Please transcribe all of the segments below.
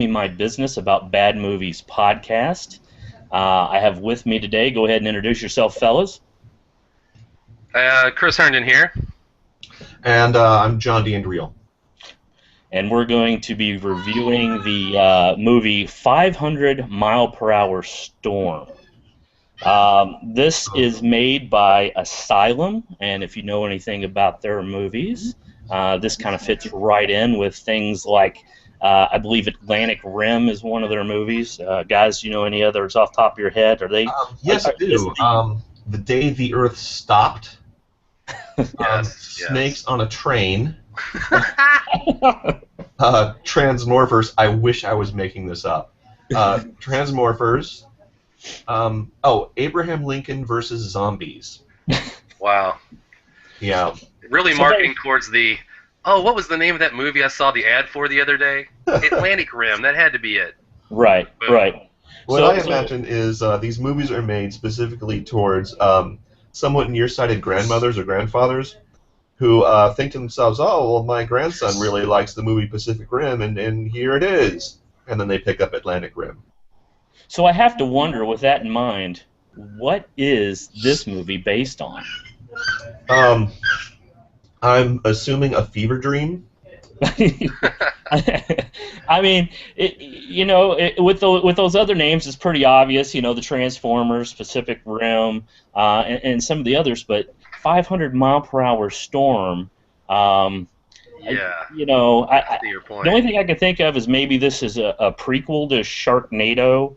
My Business About Bad Movies podcast. I have with me today, go ahead and introduce yourself, fellas. Chris Herndon here. And I'm John D'Andreal. And we're going to be reviewing the movie 500 Mile Per Hour Storm. This is made by Asylum, and if you know anything about their movies, this kind of fits right in with things like, I believe Atlantic Rim is one of their movies. Guys, do you know any others off the top of your head? Are they? Yes, I do. The Day the Earth Stopped. Snakes on a Train. Transmorphers. I wish I was making this up. Transmorphers. Abraham Lincoln versus Zombies. Wow. Yeah. Really marketing towards the... Oh, what was the name of that movie I saw the ad for the other day? Atlantic Rim. That had to be it. Right, right. What I imagine is these movies are made specifically towards somewhat nearsighted grandmothers or grandfathers who think to themselves, oh, well, my grandson really likes the movie Pacific Rim, and here it is. And then they pick up Atlantic Rim. So I have to wonder, with that in mind, what is this movie based on? I'm assuming a fever dream. I mean, with those other names, it's pretty obvious. The Transformers, Pacific Rim, and some of the others. But 500 Mile Per Hour Storm. Yeah. I see your point. The only thing I can think of is maybe this is a prequel to Sharknado,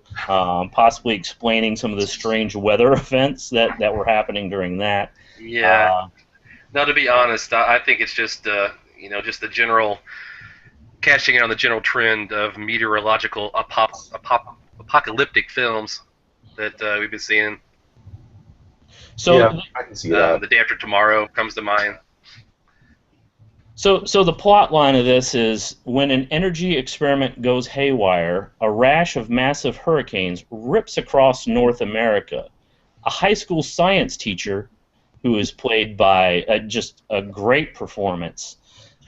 possibly explaining some of the strange weather events that were happening during that. Yeah. Now, to be honest, I think it's just just the general cashing in on the general trend of meteorological apocalyptic films that we've been seeing. So yeah, I can see that. The Day After Tomorrow comes to mind. So the plot line of this is, when an energy experiment goes haywire, a rash of massive hurricanes rips across North America. A high school science teacher, who is played by just a great performance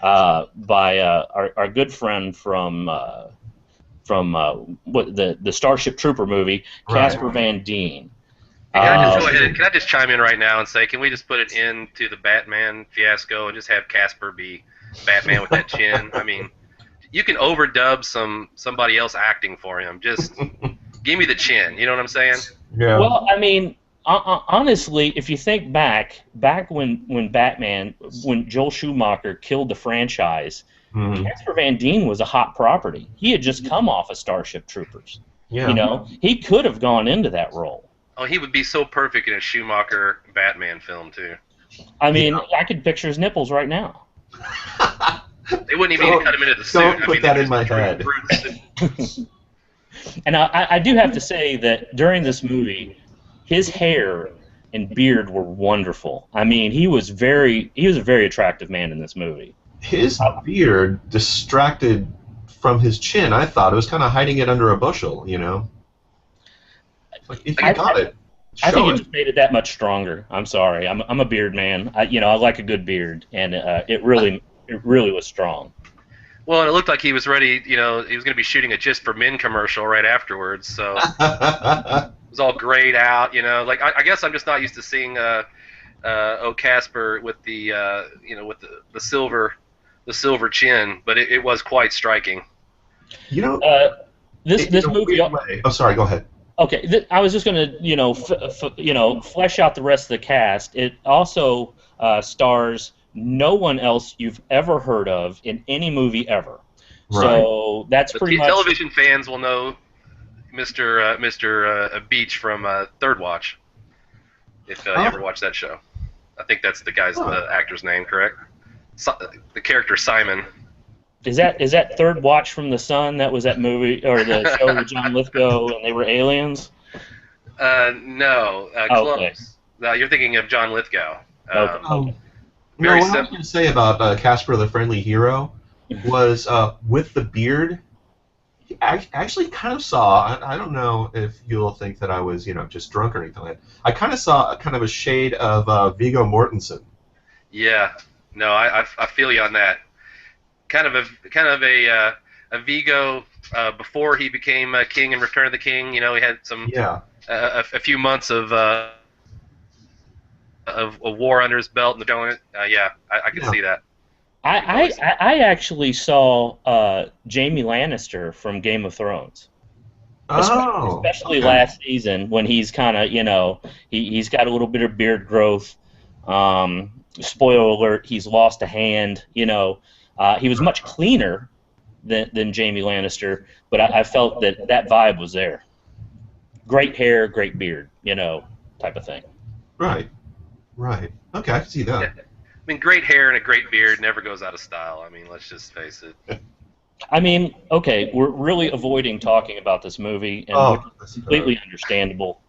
by our good friend from the Starship Trooper movie, Casper Van Dien. Can I just chime in right now and say, can we just put it into the Batman fiasco and just have Casper be Batman with that chin? I mean, you can overdub somebody else acting for him. Just give me the chin. You know what I'm saying? Yeah. Well, I mean, honestly, if you think back when Joel Schumacher killed the franchise, Casper Van Dien was a hot property. He had just come off of Starship Troopers. Yeah. He could have gone into that role. Oh, he would be so perfect in a Schumacher Batman film, too. I mean, I could picture his nipples right now. They wouldn't even need to cut him into the suit. Don't put that in my head. And I do have to say that during this movie, his hair and beard were wonderful. I mean, he was a very attractive man in this movie. His beard distracted from his chin. I thought it was kind of hiding it under a bushel, Like, if you got it, I think it just made it that much stronger. I'm sorry. I'm a beard man. I like a good beard, and it really was strong. Well, and it looked like he was ready. He was going to be shooting a Just for Men commercial right afterwards. So it was all grayed out. Like I guess I'm just not used to seeing Casper with the the silver chin, but it was quite striking. This movie. Oh, sorry. Go ahead. Okay, I was just going to, flesh out the rest of the cast. It also stars no one else you've ever heard of in any movie ever. Right. So that's but pretty much. Television fans will know Mr. Beach from Third Watch, if you ever watched that show. I think that's the actor's name, correct? The character Simon. Is that Third Watch from the Sun? That was that movie or the show with John Lithgow and they were aliens? No, close. Okay. No, you're thinking of John Lithgow. Okay. What I was going to say about Casper the Friendly Hero was with the beard. I actually kind of saw. I don't know if you'll think that I was just drunk or anything like that. I kind of saw a shade of Viggo Mortensen. Yeah. No, I feel you on that. Kind of a Viggo before he became king in Return of the King. You know, he had some a few months of war under his belt and the donut. Yeah, I can see that. I actually saw Jaime Lannister from Game of Thrones. Especially last season when he's kind of, you know, he's got a little bit of beard growth. Spoiler alert, he's lost a hand. You know, he was much cleaner than Jaime Lannister, but I felt that vibe was there. Great hair, great beard, you know, type of thing. Right. Okay, I can see that. Yeah. I mean, great hair and a great beard never goes out of style. I mean, let's just face it. I mean, okay, we're really avoiding talking about this movie, and it's completely understandable.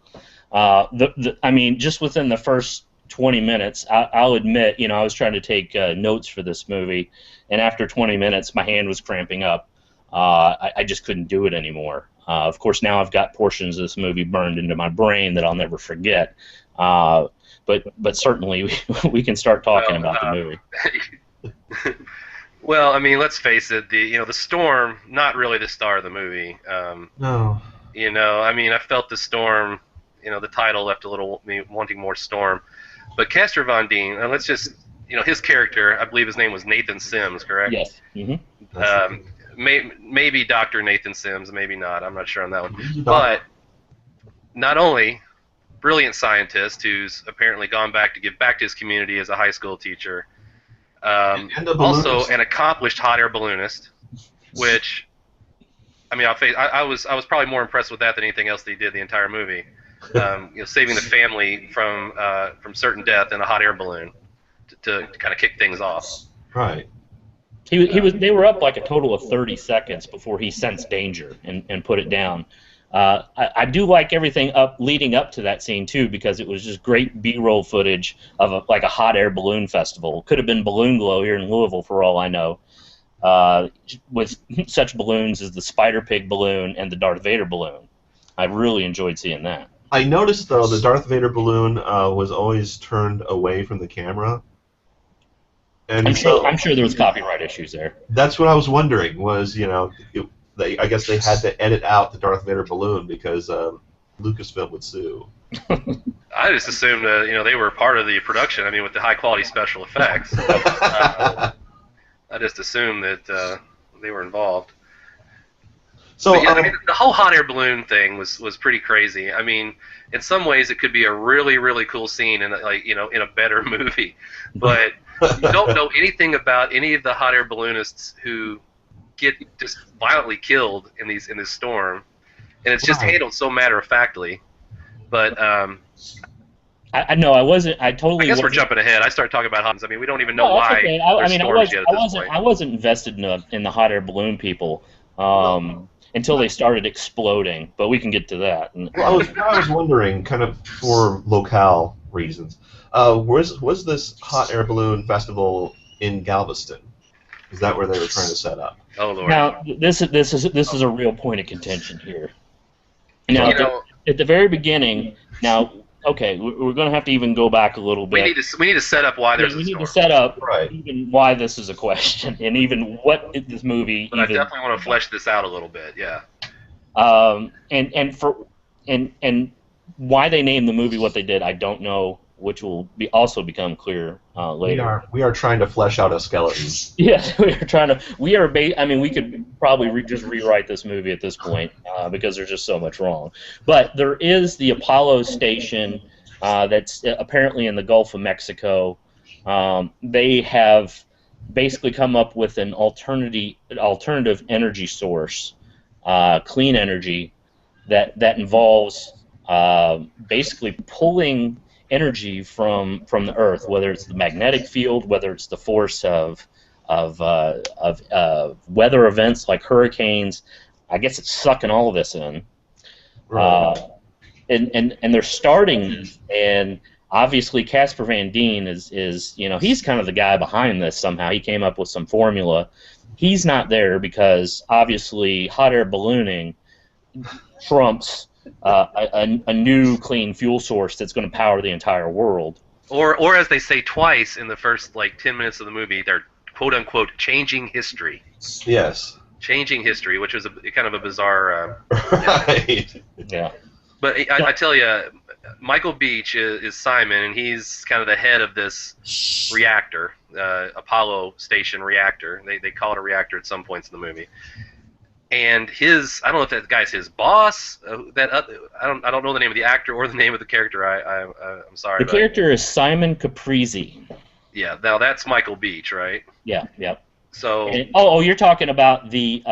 I mean, just within the first 20 minutes, I'll admit, you know, I was trying to take notes for this movie, and after 20 minutes, my hand was cramping up. I just couldn't do it anymore. Of course, now I've got portions of this movie burned into my brain that I'll never forget. But certainly we can start talking about the movie. Well, I mean, let's face it. The storm, not really the star of the movie. No. You know, I mean, I felt the storm. You know, the title left a little me wanting more storm. But Castor Van Dien, let's just, you know, his character. I believe his name was Nathan Sims, correct? Yes. Mm-hmm. Maybe Dr. Nathan Sims, maybe not. I'm not sure on that one. But not only brilliant scientist who's apparently gone back to give back to his community as a high school teacher. Also an accomplished hot air balloonist, which, I mean, I was probably more impressed with that than anything else that he did the entire movie. You know, saving the family from certain death in a hot air balloon to kind of kick things off. Right. They were up like a total of 30 seconds before he sensed danger and put it down. I do like everything leading up to that scene too, because it was just great B-roll footage of like a hot air balloon festival. Could have been Balloon Glow here in Louisville for all I know, with such balloons as the Spider Pig balloon and the Darth Vader balloon. I really enjoyed seeing that. I noticed though the Darth Vader balloon was always turned away from the camera. And I'm sure there was copyright issues there. That's what I was wondering. Was, you know, I guess they had to edit out the Darth Vader balloon because Lucasfilm would sue. I just assumed you know, they were part of the production. I mean, with the high quality special effects, I just assumed that they were involved. So yeah, I mean, the whole hot air balloon thing was pretty crazy. I mean, in some ways, it could be a really, really cool scene in, like, you know, in a better movie, but you don't know anything about any of the hot air balloonists who get just violently killed in this storm, and it's just handled so matter-of-factly. But I know I wasn't. I totally. I guess wasn't. We're jumping ahead. I started talking about hot. I mean, we don't even know why. Okay. I wasn't invested in the hot air balloon people until they started exploding. But we can get to that. Well, I was wondering, kind of for locale reasons, was this hot air balloon festival in Galveston? Is that where they were trying to set up? Oh Lord! Now this is a real point of contention here. Now, at the very beginning, now, okay, we're going to have to even go back a little bit. We need to set up why there's a storm. We need to set up even why this is a question, and even what this movie. But I definitely want to flesh this out a little bit, yeah. And why they named the movie what they did, I don't know, which will also become clear later. We are trying to flesh out a skeleton. Yes, we are trying to. I mean, we could probably just rewrite this movie at this point because there's just so much wrong. But there is the Apollo station that's apparently in the Gulf of Mexico. They have basically come up with an alternative energy source, clean energy, that involves basically pulling energy from the Earth, whether it's the magnetic field, whether it's the force of weather events like hurricanes. I guess it's sucking all of this in, and they're starting. And obviously, Casper Van Dien is you know, he's kind of the guy behind this. Somehow he came up with some formula. He's not there because obviously hot air ballooning trumps a new clean fuel source that's going to power the entire world. Or as they say twice in the first 10 minutes of the movie, they're quote unquote changing history. Yes. changing history, which was kind of a bizarre. Right. Yeah. But I tell you, Michael Beach is Simon, and he's kind of the head of this reactor, Apollo station reactor. They call it a reactor at some points in the movie. And I don't know if that guy's his boss. I don't know the name of the actor or the name of the character. I'm sorry. The character is Simon Caprizi. Yeah, now that's Michael Beach, right? Yeah, yep. So. You're talking about the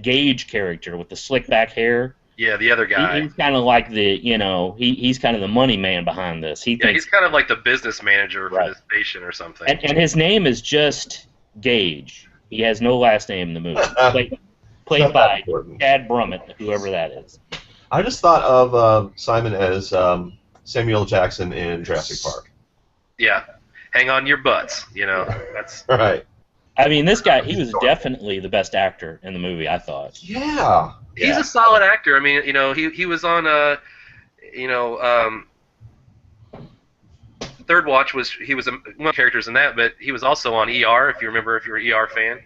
Gage character with the slick back hair. Yeah, the other guy. He's kind of like he's kind of the money man behind this. He's kind of like the business manager for the station or something. And his name is just Gage. He has no last name in the movie. Played by Chad Brummett, whoever that is. I just thought of Simon as Samuel Jackson in Jurassic Park. Yeah, hang on your butts. That's right. I mean, this guy, he was definitely the best actor in the movie, I thought. Yeah. He's a solid actor. I mean, he was on Third Watch he was one of the characters in that, but he was also on ER. If you remember, if you're an ER fan,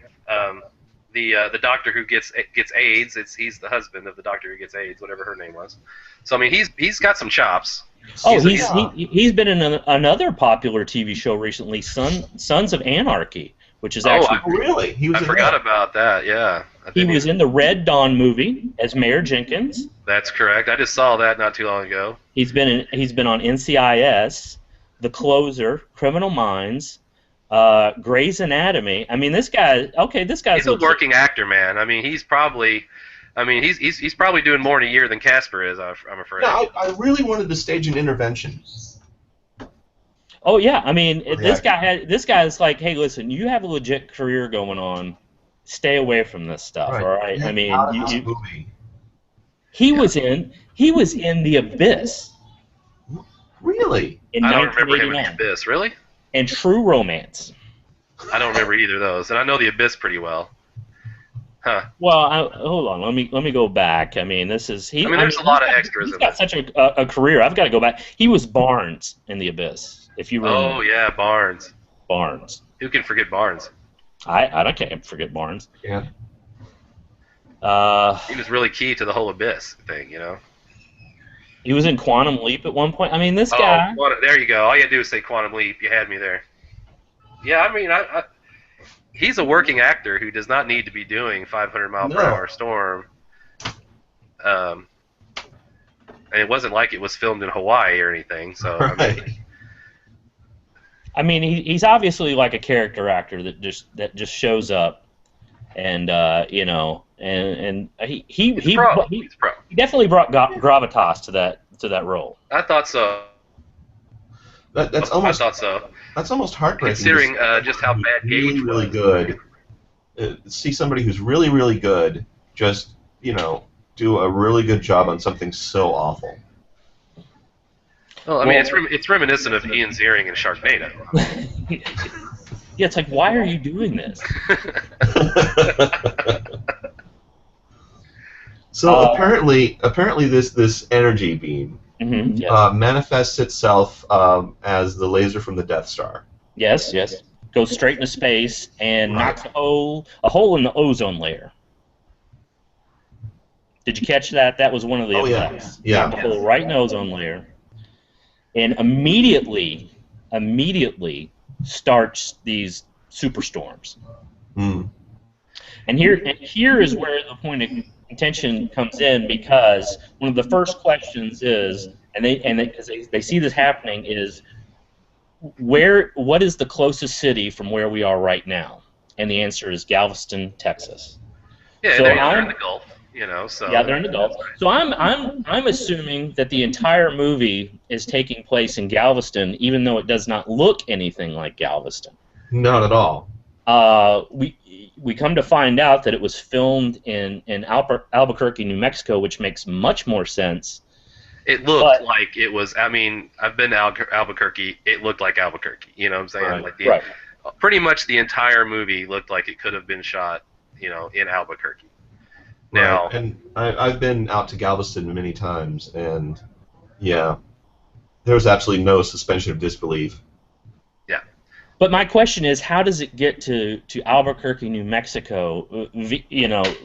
the doctor who gets AIDS. He's the husband of the doctor who gets AIDS, whatever her name was. So I mean, he's got some chops. He's been in another popular TV show recently, Sons of Anarchy, which is actually really. I forgot about that. Yeah. He was in the Red Dawn movie as Mayor Jenkins. That's correct. I just saw that not too long ago. He's been on NCIS, The Closer, Criminal Minds, Grey's Anatomy. I mean, this guy's He's a working actor, man. I mean, he's probably doing more in a year than Casper is. I'm afraid. Yeah, I really wanted to stage an intervention. Oh yeah, I mean, this guy's like, hey, listen, you have a legit career going on. Stay away from this stuff, all right? I mean, he was in The Abyss. Really? In I don't remember him in 1989. The Abyss, really? And True Romance. I don't remember either of those, and I know The Abyss pretty well. Huh. Well, hold on. Let me go back. I mean, there's a lot of extras. He's got such a career. I've got to go back. He was Barnes in The Abyss. If you remember. Oh yeah, Barnes. Barnes. Who can forget Barnes? I can't forget Barnes. Yeah. He was really key to the whole Abyss thing, He was in Quantum Leap at one point. I mean, this guy. There you go. All you had to do is say Quantum Leap. You had me there. Yeah, I mean, he's a working actor who does not need to be doing 500-mile-per-hour storm. And it wasn't like it was filmed in Hawaii or anything. So right. I mean, he's obviously like a character actor that just shows up, and he definitely brought gravitas to that role. I thought so. I thought so. That's almost heartbreaking. Considering just how bad Gage was. Really good. See somebody who's really, really good just, do a really good job on something so awful. Well, I mean, it's reminiscent of Ian Ziering and Sharknado. Yeah, it's like, why are you doing this? So apparently, this energy beam manifests itself as the laser from the Death Star. Yes. Goes straight into space and knocks a hole in the ozone layer. Did you catch that? That was one of the effects. Yeah. Knocked a hole right in the ozone layer, and immediately starts these superstorms. Mm. And here is where the point of contention comes in, because one of the first questions is, because they see this happening, is what is the closest city from where we are right now? And the answer is Galveston, Texas. Yeah, so they're in the Gulf, So yeah, they're in the Gulf. So I'm assuming that the entire movie is taking place in Galveston, even though it does not look anything like Galveston. Not at all. We come to find out that it was filmed in Albuquerque, New Mexico, which makes much more sense. It looked like it was. I mean, I've been to Albuquerque. It looked like Albuquerque. You know what I'm saying? Pretty much the entire movie looked like it could have been shot, in Albuquerque. Now, and I've been out to Galveston many times, and yeah, there was absolutely no suspension of disbelief. Yeah, But my question is, how does it get to Albuquerque, New Mexico,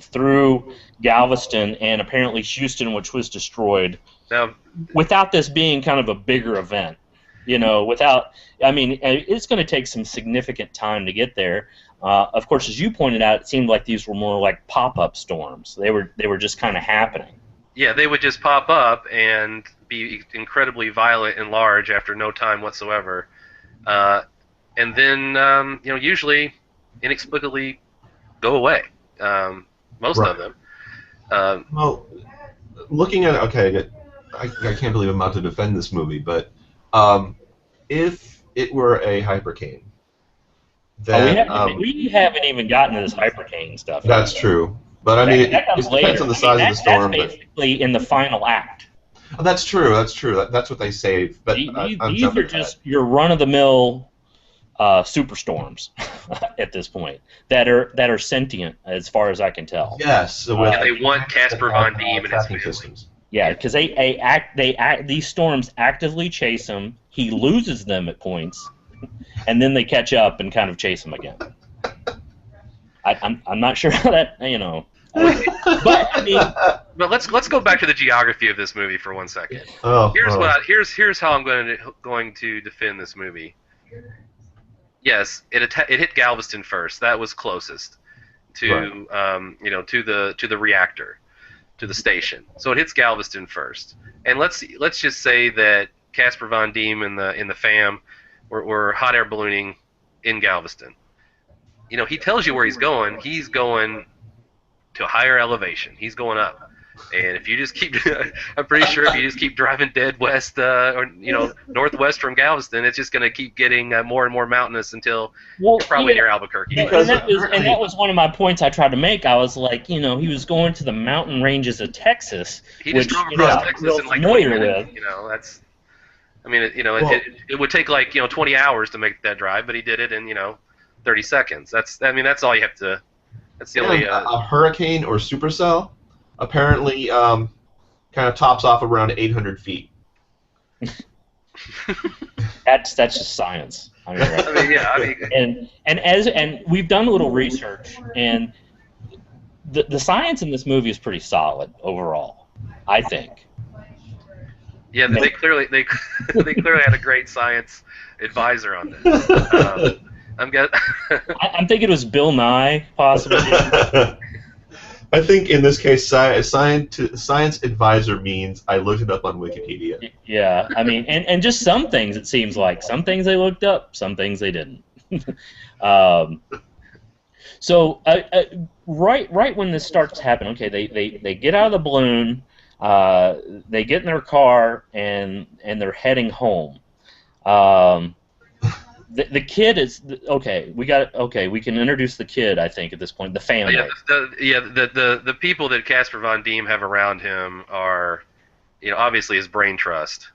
through Galveston and apparently Houston, which was destroyed, Now, without this being kind of a bigger event? It's going to take some significant time to get there. Of course, as you pointed out, it seemed like these were more like pop-up storms. They were just kind of happening. yeah, they would just pop up and be incredibly violent and large after no time whatsoever. And then, usually inexplicably go away. Most Right. of them. Well, looking at it, okay, I can't believe I'm about to defend this movie, but if it were a hypercane, then we haven't even gotten to this hypercane stuff. that's true. But I mean, that comes it depends later. on the size of the storm. That's basically in the final act. But that's true. That's true. That's what they say. But These are just your run-of-the-mill superstorms at this point that are sentient, as far as I can tell. Yes. So they want Casper Von Diem and his tracking family. systems. Yeah, because these storms actively chase him. He loses them at points, and then they catch up and kind of chase him again. I'm not sure how that but I mean, But let's go back to the geography of this movie for 1 second. Oh. Here's how I'm going to defend this movie. Yes, it hit Galveston first. That was closest to to the reactor, to the station. So it hits Galveston first. And let's just say that Casper Von Diem and the fam were hot air ballooning in Galveston. He tells you where he's going. He's going to a higher elevation. He's going up. And if you just keep, I'm pretty sure if you just keep driving dead west or northwest from Galveston, it's just going to keep getting more and more mountainous until you're probably near Albuquerque. And that was one of my points I tried to make. I was like, he was going to the mountain ranges of Texas, He just drove across Texas in like 20 minutes. That's. I mean, it would take like 20 hours to make that drive, but he did it in 30 seconds. That's all you have to. That's the only. A hurricane or supercell apparently kind of tops off around 800 feet. That's just science. And we've done a little research, and the science in this movie is pretty solid overall, I think. Yeah, they clearly had a great science advisor on this. I'm thinking it was Bill Nye, possibly. I think in this case, science advisor means I looked it up on Wikipedia. Yeah, I mean, and just some things, it seems like. Some things they looked up, some things they didn't. So right when this starts to happen, okay, they get out of the balloon, they get in their car, and they're heading home. The kid is okay. We can introduce the kid. I think at this point, the family. The people that Casper Von Diem have around him are, obviously his brain trust.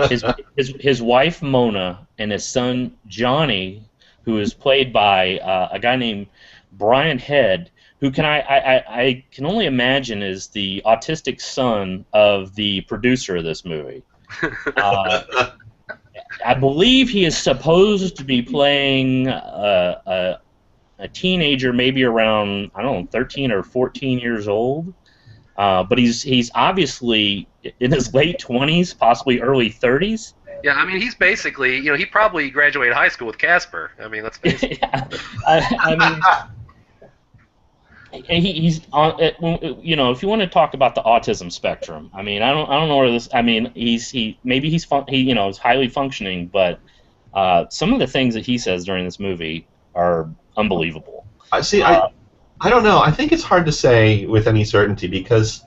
His wife Mona and his son Johnny, who is played by a guy named Brian Head, who I can only imagine is the autistic son of the producer of this movie. I believe he is supposed to be playing a teenager, maybe around 13 or 14 years old, but he's obviously in his late 20s, possibly early 30s. Yeah, I mean he's basically he probably graduated high school with Casper. I mean let's face it. He's on. If you want to talk about the autism spectrum, I mean, I don't know where this. I mean, he's highly functioning, but some of the things that he says during this movie are unbelievable. I don't know. I think it's hard to say with any certainty because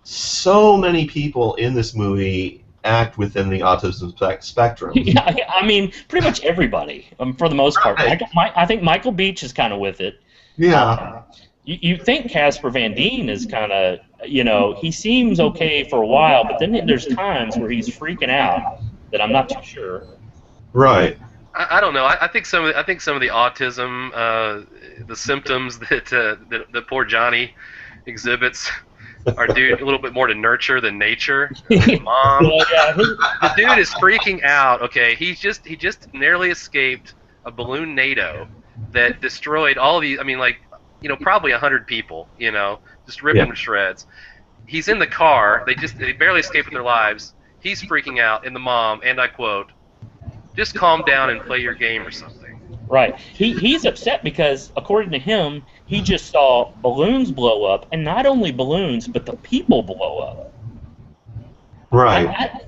so many people in this movie act within the autism spectrum. Yeah, I mean, pretty much everybody, for the most part. Right. I think Michael Beach is kind of with it. Yeah. You think Casper Van Dien is kind of, he seems okay for a while, but then there's times where he's freaking out that I'm not too sure. Right. I don't know. I think some of the autism, the symptoms that poor Johnny exhibits, our dude a little bit more to nurture than nature. His mom. Well, yeah, The dude is freaking out. Okay, he just narrowly escaped a balloon NATO that destroyed all these. I mean, like, probably 100 people. Just ripped them to shreds. He's in the car. They barely escaped with their lives. He's freaking out, and the mom, and I quote, "Just calm down and play your game or something." right. He's upset because, according to him, he just saw balloons blow up, and not only balloons, but the people blow up. Right.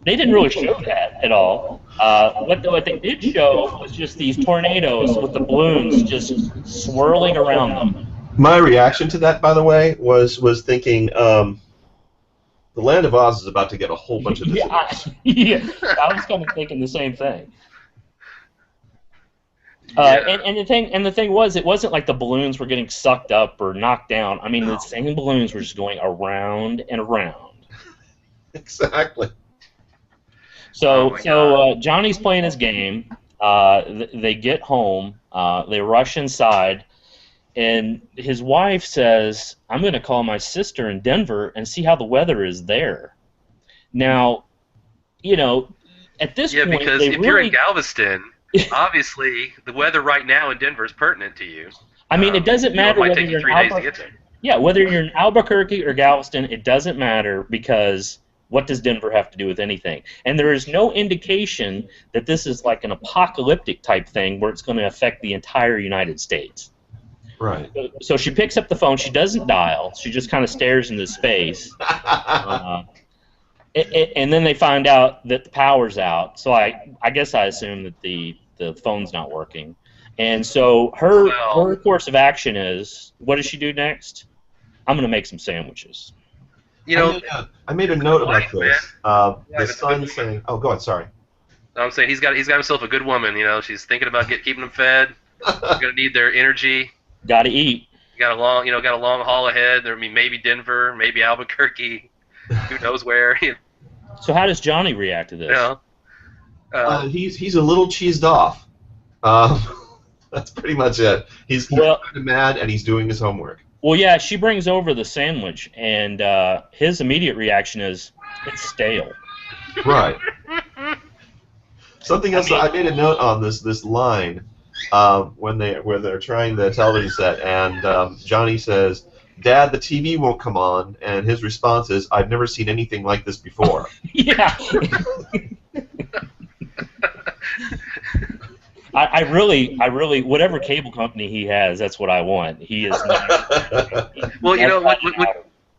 They didn't really show that at all. What they did show was just these tornadoes with the balloons just swirling around them. My reaction to that, by the way, was thinking, the Land of Oz is about to get a whole bunch of this. I was kind of thinking the same thing. And the thing was, it wasn't like the balloons were getting sucked up or knocked down. I mean, the same balloons were just going around and around. Exactly. So Johnny's playing his game. They get home. They rush inside, and his wife says, "I'm going to call my sister in Denver and see how the weather is there." Now, at this point, because if you're in Galveston, obviously the weather right now in Denver is pertinent to you. I mean, it doesn't matter whether you're in 3 days to get there. Yeah, whether you're in Albuquerque or Galveston, it doesn't matter, because what does Denver have to do with anything? And there is no indication that this is like an apocalyptic type thing where it's going to affect the entire United States. Right. So she picks up the phone. She doesn't dial. She just kind of stares into space. And then they find out that the power's out. So I guess I assume that the phone's not working. And so her course of action is, what does she do next? I'm going to make some sandwiches. I made a note about this. The son saying, "Oh, go ahead. Sorry." I'm saying he's got himself a good woman. She's thinking about keeping them fed. He's gonna need their energy. Got to eat. Got a long haul ahead. I mean, maybe Denver, maybe Albuquerque, who knows where. So how does Johnny react to this? He's a little cheesed off. That's pretty much it. He's kind of mad, and he's doing his homework. Well, yeah, she brings over the sandwich, and his immediate reaction is, "It's stale." Right. Something else. I made a note on this line where they're trying the television set, and Johnny says, "Dad, the TV won't come on," and his response is, "I've never seen anything like this before." Yeah. I really, whatever cable company he has, that's what I want. He is not. Well,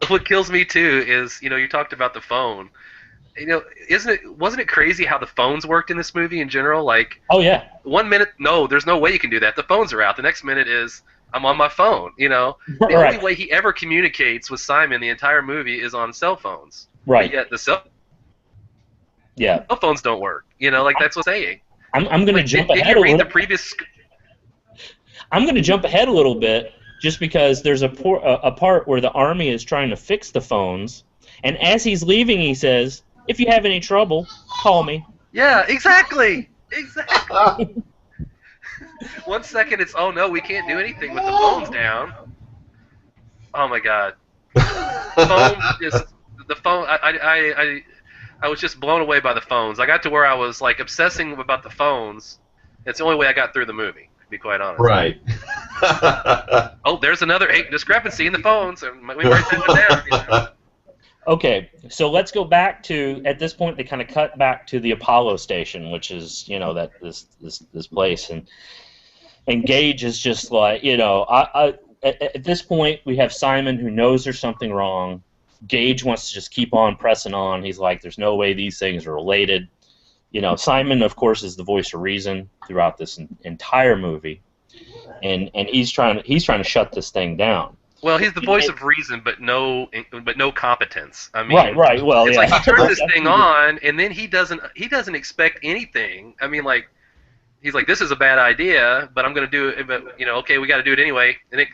what kills me too is, you talked about the phone. Wasn't it crazy how the phones worked in this movie in general? Like, oh yeah. 1 minute, no, there's no way you can do that. The phones are out. The next minute is, I'm on my phone. The only way he ever communicates with Simon the entire movie is on cell phones. Right. But yet the cell phones don't work. That's what's saying. I'm going to jump ahead a little. I'm going to jump ahead a little bit, just because there's a part where the army is trying to fix the phones, and as he's leaving, he says, "If you have any trouble, call me." Yeah, exactly. 1 second it's, "Oh no, we can't do anything with the phones down." Oh my God. The phone. I was just blown away by the phones. I got to where I was like obsessing about the phones. It's the only way I got through the movie, to be quite honest. Right. Oh, there's another discrepancy in the phones. We write that one down. Okay, so let's go back to, at this point, they kind of cut back to the Apollo station, which is, that this place, and Gage is just like, at this point, we have Simon, who knows there's something wrong. Gage wants to just keep on pressing on. He's like, "There's no way these things are related." Simon, of course, is the voice of reason throughout this entire movie, and he's trying to shut this thing down. Well, he's the voice of reason, but no competence. I mean, right. Well, it's like he turns this thing on, and then he doesn't expect anything. I mean, like, he's like, "This is a bad idea, but I'm going to do it. But okay, we got to do it anyway." And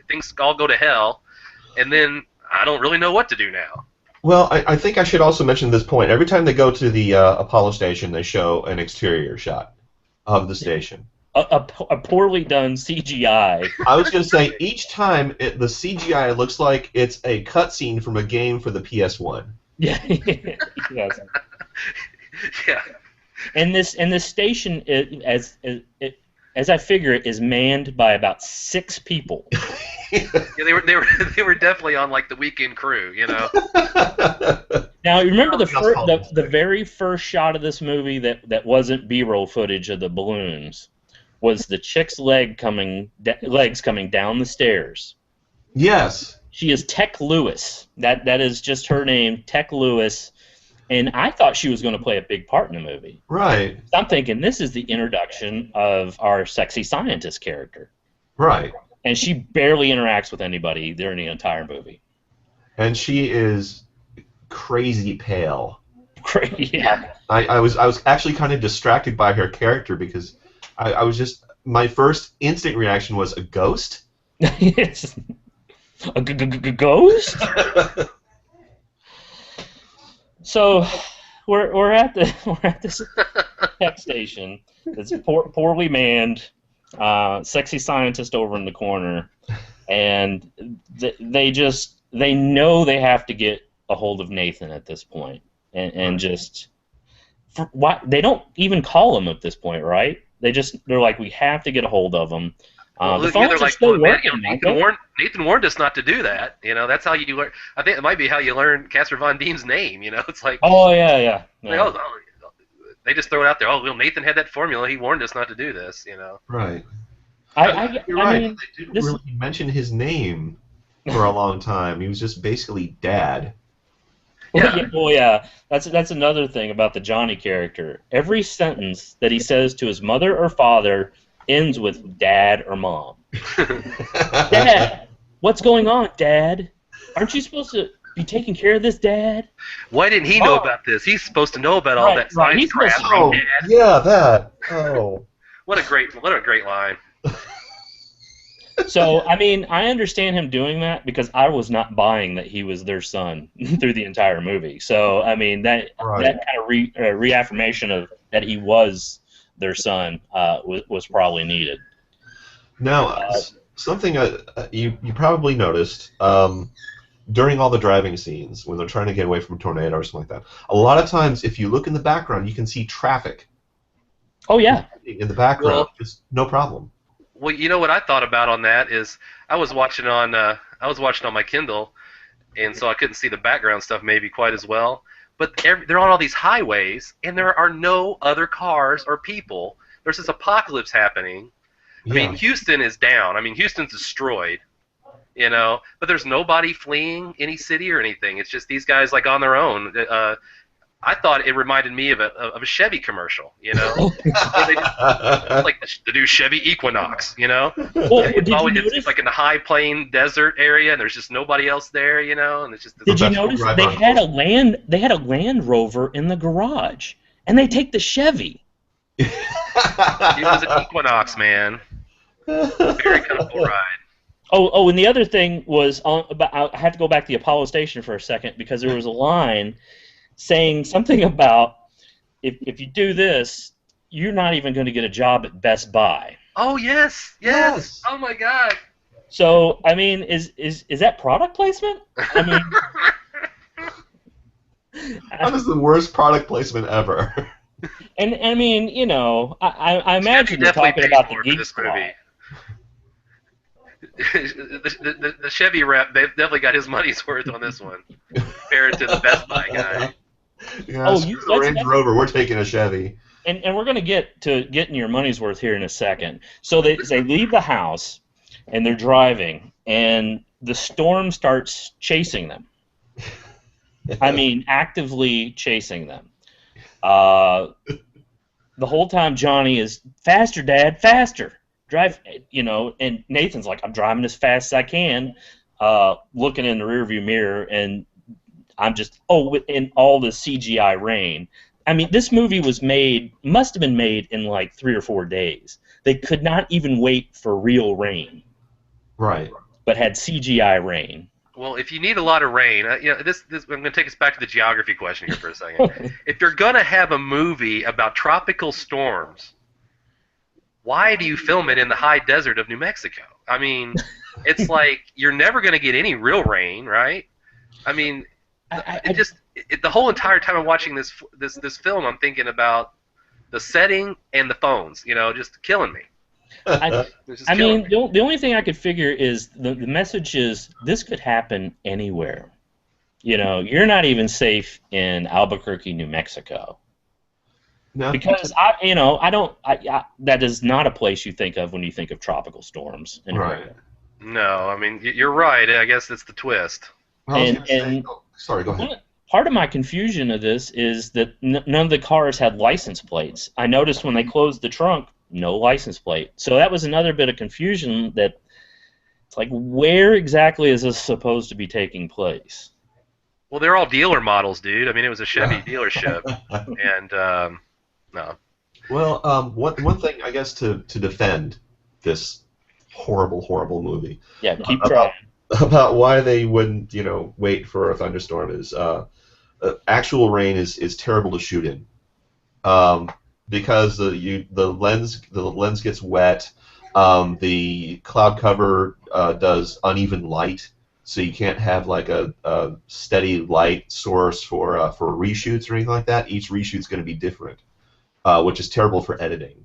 things all go to hell, and then I don't really know what to do now. Well, I think I should also mention this point. Every time they go to the Apollo station, they show an exterior shot of the station. a poorly done CGI. I was going to say, each time the CGI looks like it's a cutscene from a game for the PS1. Yeah. Yes. Yeah. And this station, as I figure it, is manned by about 6 people. Yeah, they were definitely on like the weekend crew, you know. Now, you remember the very first shot of this movie that wasn't B-roll footage of the balloons was the chick's legs coming down the stairs. Yes. She is Tech Lewis. That is just her name, Tech Lewis. And I thought she was going to play a big part in the movie. Right. So I'm thinking this is the introduction of our sexy scientist character. Right. And she barely interacts with anybody during the entire movie. And she is crazy pale. Yeah. I was actually kind of distracted by her character because I was just, my first instant reaction was a ghost. It's a ghost. So we're at this tech station. It's poorly manned. Sexy scientist over in the corner, and they know they have to get a hold of Nathan at this point, and just why they don't even call him at this point, right? They're like, we have to get a hold of him. The phones are still working. Nathan warned us not to do that. You know, that's how you learn. I think it might be how you learn Casper Von Dien's name. You know, it's like, oh yeah. Like, they just throw it out there. Oh, well, Nathan had that formula. He warned us not to do this. You know. Right. You're right. Mean, they didn't really mention his name for a long time. He was just basically Dad. Yeah. That's another thing about the Johnny character. Every sentence that he says to his mother or father ends with Dad or Mom. Dad, what's going on, Dad? Aren't you supposed to be taking care of this, Dad? Why didn't he know about this? He's supposed to know about all that science crap. Oh, Dad. yeah, that. Oh. What a great line. So, I mean, I understand him doing that because I was not buying that he was their son through the entire movie. So, I mean, that kind of reaffirmation of that he was their son was probably needed. Now, something you probably noticed during all the driving scenes when they're trying to get away from a tornado or something like that, a lot of times if you look in the background, you can see traffic. Oh, yeah. In the background, just no problem. Well, you know what I thought about on that is I was watching on my Kindle, and so I couldn't see the background stuff maybe quite as well. But they're on all these highways, and there are no other cars or people. There's this apocalypse happening. I mean, Houston is down. I mean, Houston's destroyed, you know. But there's nobody fleeing any city or anything. It's just these guys like on their own. I thought it reminded me of a Chevy commercial, you know, like the new Chevy Equinox, you know. It's like in the high plain desert area, and there's just nobody else there, you know, and it's just. Did you notice they had a Land Rover in the garage, and they take the Chevy? It was an Equinox, man. Very comfortable ride. Oh, and the other thing was I have to go back to the Apollo station for a second because there was a line saying something about if you do this, you're not even going to get a job at Best Buy. Oh yes. Oh my God. So I mean, is that product placement? I mean, that is the worst product placement ever. And I mean, you know, I imagine you're talking about the Geek Squad. The Chevy rep, they've definitely got his money's worth on this one compared to the Best Buy guy. Yeah, the Range Rover, we're taking a Chevy. And we're going to get to getting your money's worth here in a second. So they leave the house, and they're driving, and the storm starts chasing them. I mean, actively chasing them. The whole time Johnny is, faster, Dad, faster. Drive, you know, and Nathan's like, I'm driving as fast as I can, looking in the rearview mirror, and I'm just, in all the CGI rain. I mean, this movie must have been made in like 3 or 4 days. They could not even wait for real rain. Right. But had CGI rain. Well, if you need a lot of rain, you know, this I'm going to take us back to the geography question here for a second. If you're going to have a movie about tropical storms, why do you film it in the high desert of New Mexico? I mean, it's like you're never going to get any real rain, right? I mean, the whole entire time I'm watching this film, I'm thinking about the setting and the phones, just killing me. I mean, the only thing I could figure is the message is this could happen anywhere. You're not even safe in Albuquerque, New Mexico. No. Because that is not a place you think of when you think of tropical storms. Right. No, I mean, you're right. I guess it's the twist. Sorry, go ahead. Part of my confusion of this is that none of the cars had license plates. I noticed when they closed the trunk, no license plate. So that was another bit of confusion that it's like, where exactly is this supposed to be taking place? Well, they're all dealer models, dude. I mean, it was a Chevy dealership. And, no. Well, one thing, I guess, to defend this horrible, horrible movie. Yeah, keep trying. About why they wouldn't, wait for a thunderstorm is actual rain is terrible to shoot in, because the lens gets wet, the cloud cover does uneven light, so you can't have like a steady light source for reshoots or anything like that. Each reshoot's going to be different, which is terrible for editing.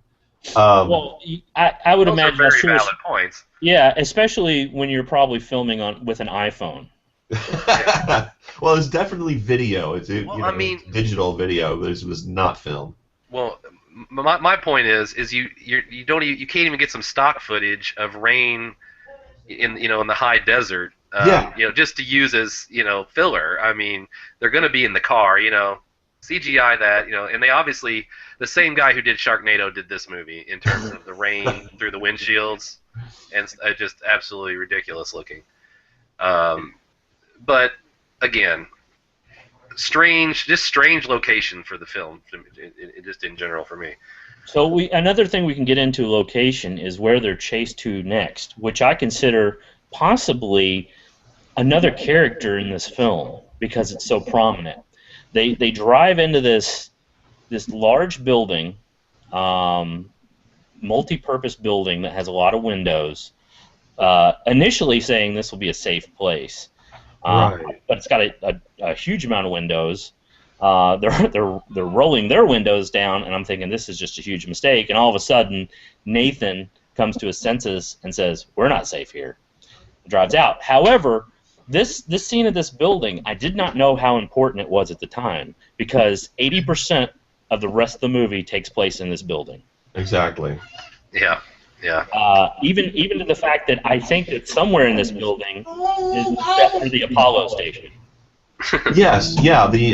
Well, I would those imagine are very valid points. Yeah, especially when you're probably filming with an iPhone. Well, it's definitely video. It's digital video. This was not film. Well, my point is you can't even get some stock footage of rain in the high desert. Just to use as filler. I mean, they're going to be in the car. CGI that, and they obviously, the same guy who did Sharknado did this movie in terms of the rain through the windshields, and just absolutely ridiculous looking. But again, strange location for the film, just in general for me. So another thing we can get into location is where they're chased to next, which I consider possibly another character in this film because it's so prominent. They drive into this large building, multi-purpose building that has a lot of windows. Initially saying this will be a safe place, right. But it's got a huge amount of windows. They're rolling their windows down, and I'm thinking this is just a huge mistake. And all of a sudden, Nathan comes to his senses and says, "We're not safe here." Drives out. However, this scene of this building, I did not know how important it was at the time, because 80% of the rest of the movie takes place in this building. Exactly. Yeah. Even to the fact that I think that somewhere in this building is definitely the Apollo station. Yes. Yeah. The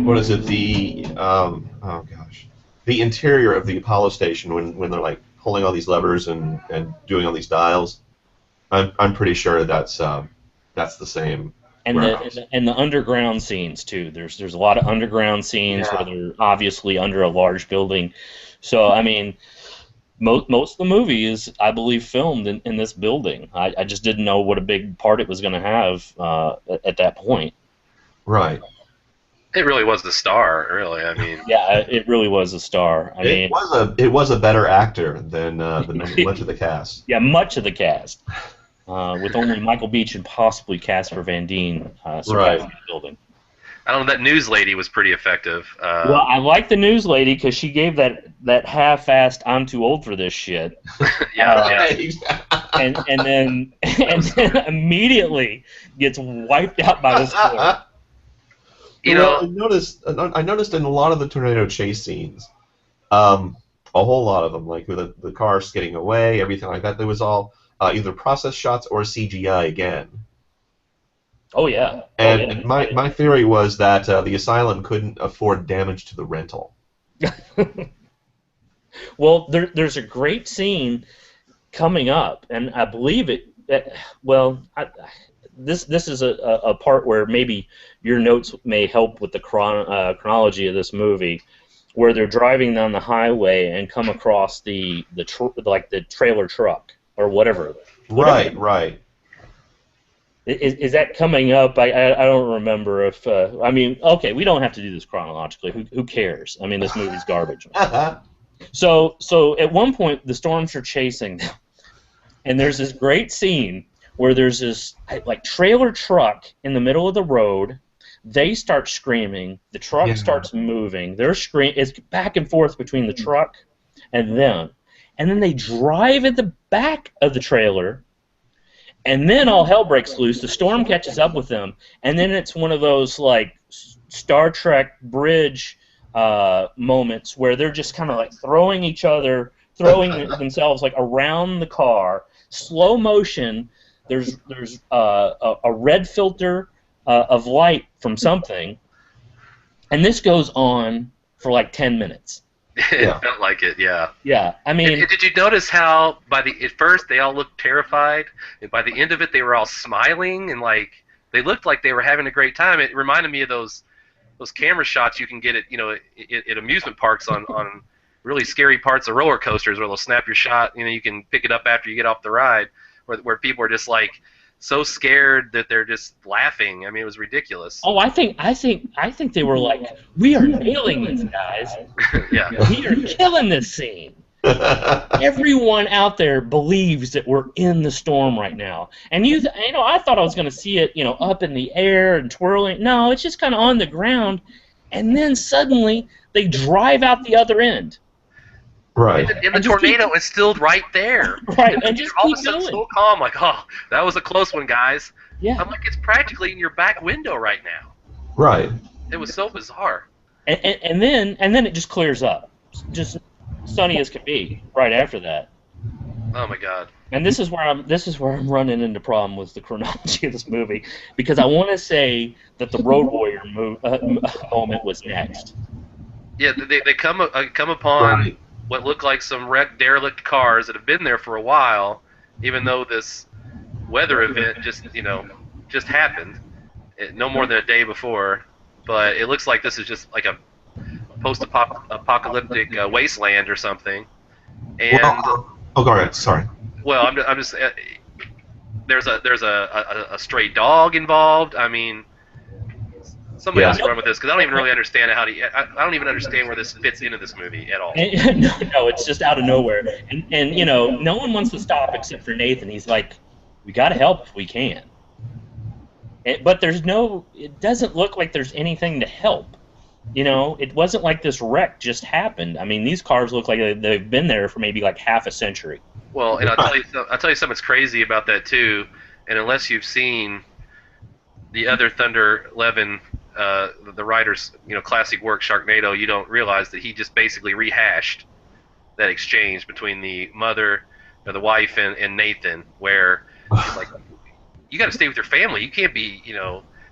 what is it? The oh gosh, the interior of the Apollo station when they're like pulling all these levers and doing all these dials. I'm pretty sure that's the same. And the underground scenes too. There's a lot of underground scenes where they're obviously under a large building. So I mean, most of the movie is, I believe, filmed in this building. I just didn't know what a big part it was going to have at that point. Right. It really was the star, really. I mean. Yeah, it really was a star. It was a better actor than much of the cast. Yeah, much of the cast. With only Michael Beach and possibly Casper Van Dien surviving the building. I don't know, that news lady was pretty effective. Well, I like the news lady because she gave that half-assed "I'm too old for this shit." And then immediately gets wiped out by the storm. I noticed in a lot of the tornado chase scenes, a whole lot of them, like with the car skidding away, everything like that, there was all either process shots or CGI again. Oh yeah. And my theory was that the asylum couldn't afford damage to the rental. Well, there's a great scene coming up, and I believe it. This is a part where maybe your notes may help with the chronology of this movie, where they're driving down the highway and come across the trailer truck or whatever. Right. Is that coming up? I don't remember if I mean, okay, we don't have to do this chronologically. Who cares? I mean, this movie's garbage. So at one point the storms are chasing them, and there's this great scene where there's this like trailer truck in the middle of the road. They start screaming. The truck starts moving. They're it's back and forth between the truck and them. And then they drive at the back of the trailer, and then all hell breaks loose. The storm catches up with them, and then it's one of those like Star Trek bridge moments where they're just kind of like throwing themselves like around the car, slow motion. There's a red filter of light from something, and this goes on for like 10 minutes. It felt like it, yeah. Yeah, I mean... Did you notice how at first they all looked terrified, and by the end of it they were all smiling, and like they looked like they were having a great time? It reminded me of those camera shots you can get at amusement parks on really scary parts of roller coasters where they'll snap your shot. You can pick it up after you get off the ride, where people are just like so scared that they're just laughing. I mean, it was ridiculous. Oh, I think they were like, we are nailing this, guys. Yeah. We are killing this scene. Everyone out there believes that we're in the storm right now. And I thought I was going to see it, up in the air and twirling. No, it's just kind of on the ground. And then suddenly they drive out the other end. Right. And the tornado is still right there. Right. And just all keep of a sudden going. so calm, like, oh, that was a close one, guys. Yeah. I'm like, it's practically in your back window right now. Right. It was so bizarre. And then it just clears up. Just sunny as can be right after that. Oh my God. And this is where I'm running into problem with the chronology of this movie, because I want to say that the Road Warrior moment was next. Yeah, they come upon what look like some wrecked, derelict cars that have been there for a while, even though this weather event just happened, no more than a day before. But it looks like this is just like a post-apocalyptic wasteland or something. And go ahead. Sorry. well, I'm just there's a stray dog involved. I mean, somebody else run with this, because I don't even really understand I don't even understand where this fits into this movie at all. No, it's just out of nowhere, and no one wants to stop except for Nathan. He's like, we got to help if we can. But it doesn't look like there's anything to help. It wasn't like this wreck just happened. I mean, these cars look like they've been there for maybe like half a century. Well, and I'll tell you something that's crazy about that too. And unless you've seen the other Thunder 11, the writer's classic work Sharknado, you don't realize that he just basically rehashed that exchange between the mother, or the wife, and Nathan, where she's like, you got to stay with your family. You can't be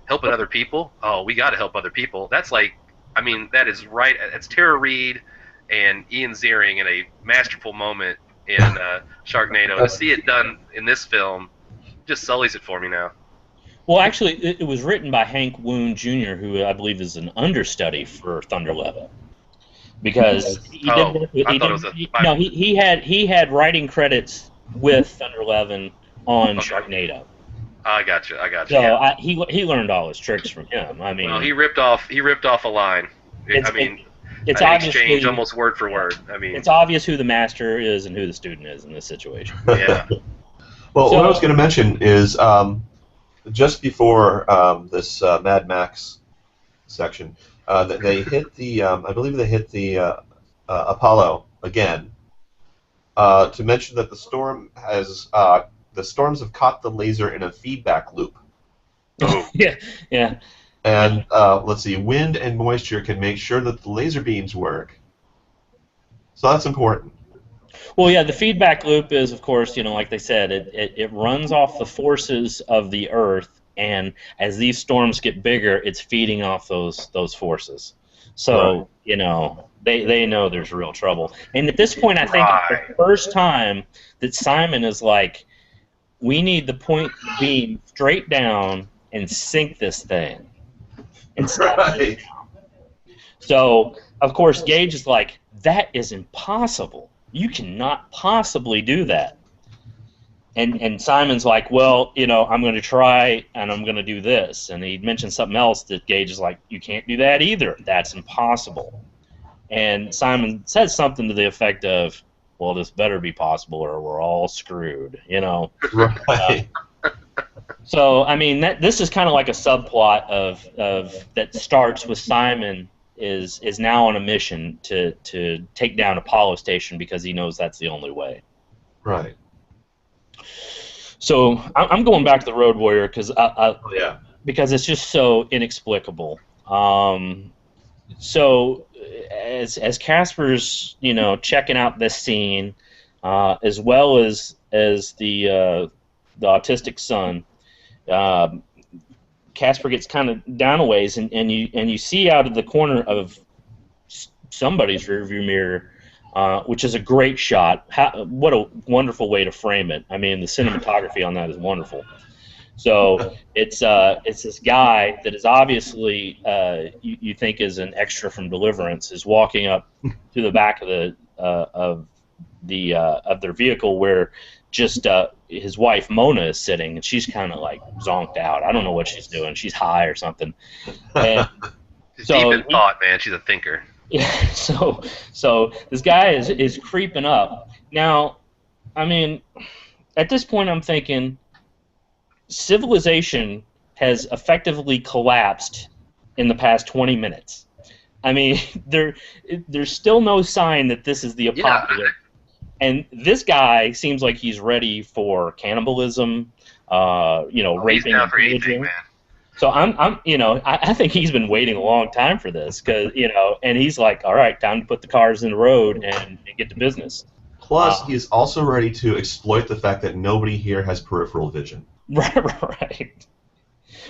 helping other people. Oh, we got to help other people. That's like, I mean, that is right. It's Tara Reid and Ian Ziering in a masterful moment in Sharknado. To see it done in this film just sullies it for me now. Well, actually, it was written by Hank Woon Jr., who I believe is an understudy for Thunder 11, because he had writing credits with Thunder 11 on Sharknado. I got you. So he learned all his tricks from him. I mean, well, he ripped off a line. It's exchange almost word for word. I mean, it's obvious who the master is and who the student is in this situation. Yeah. Well, what I was going to mention is just before this Mad Max section, they hit the I believe they hit the Apollo again to mention that the storm has. The storms have caught the laser in a feedback loop. Oh. Yeah. And let's see, wind and moisture can make sure that the laser beams work. So that's important. Well, yeah, the feedback loop is, of course, like they said, it runs off the forces of the Earth, and as these storms get bigger, it's feeding off those forces. So, right. They know there's real trouble. And at this point, I think it's the first time that Simon is like, we need the point beam straight down and sink this thing. Right. So, of course, Gage is like, that is impossible. You cannot possibly do that. And Simon's like, well, I'm going to try, and I'm going to do this. And he mentioned something else that Gage is like, you can't do that either. That's impossible. And Simon says something to the effect of, "Well, this better be possible, or we're all screwed," you know. Right. So I mean, this is kind of like a subplot of that starts with Simon is now on a mission to take down Apollo Station because he knows that's the only way. Right. So I'm going back to the Road Warrior because Yeah. because it's just so inexplicable. So as Casper's checking out this scene, as well as the autistic son, Casper gets kind of down a ways, and you see out of the corner of somebody's rearview mirror, which is a great shot. What a wonderful way to frame it. I mean, the cinematography on that is wonderful. So it's this guy that is obviously you think is an extra from Deliverance is walking up to the back of their vehicle where just his wife Mona is sitting, and she's kind of like zonked out. I don't know what she's doing. She's high or something. And she's deep in thought, man. She's a thinker. Yeah. So this guy is creeping up. Now, I mean, at this point, I'm thinking civilization has effectively collapsed in the past 20 minutes. I mean, there's still no sign that this is the apocalypse. Yeah. And this guy seems like he's ready for cannibalism, raping. He's down for anything, man. So I think he's been waiting a long time for this, and he's like, all right, time to put the cars in the road and get to business. Plus, he's also ready to exploit the fact that nobody here has peripheral vision. Right.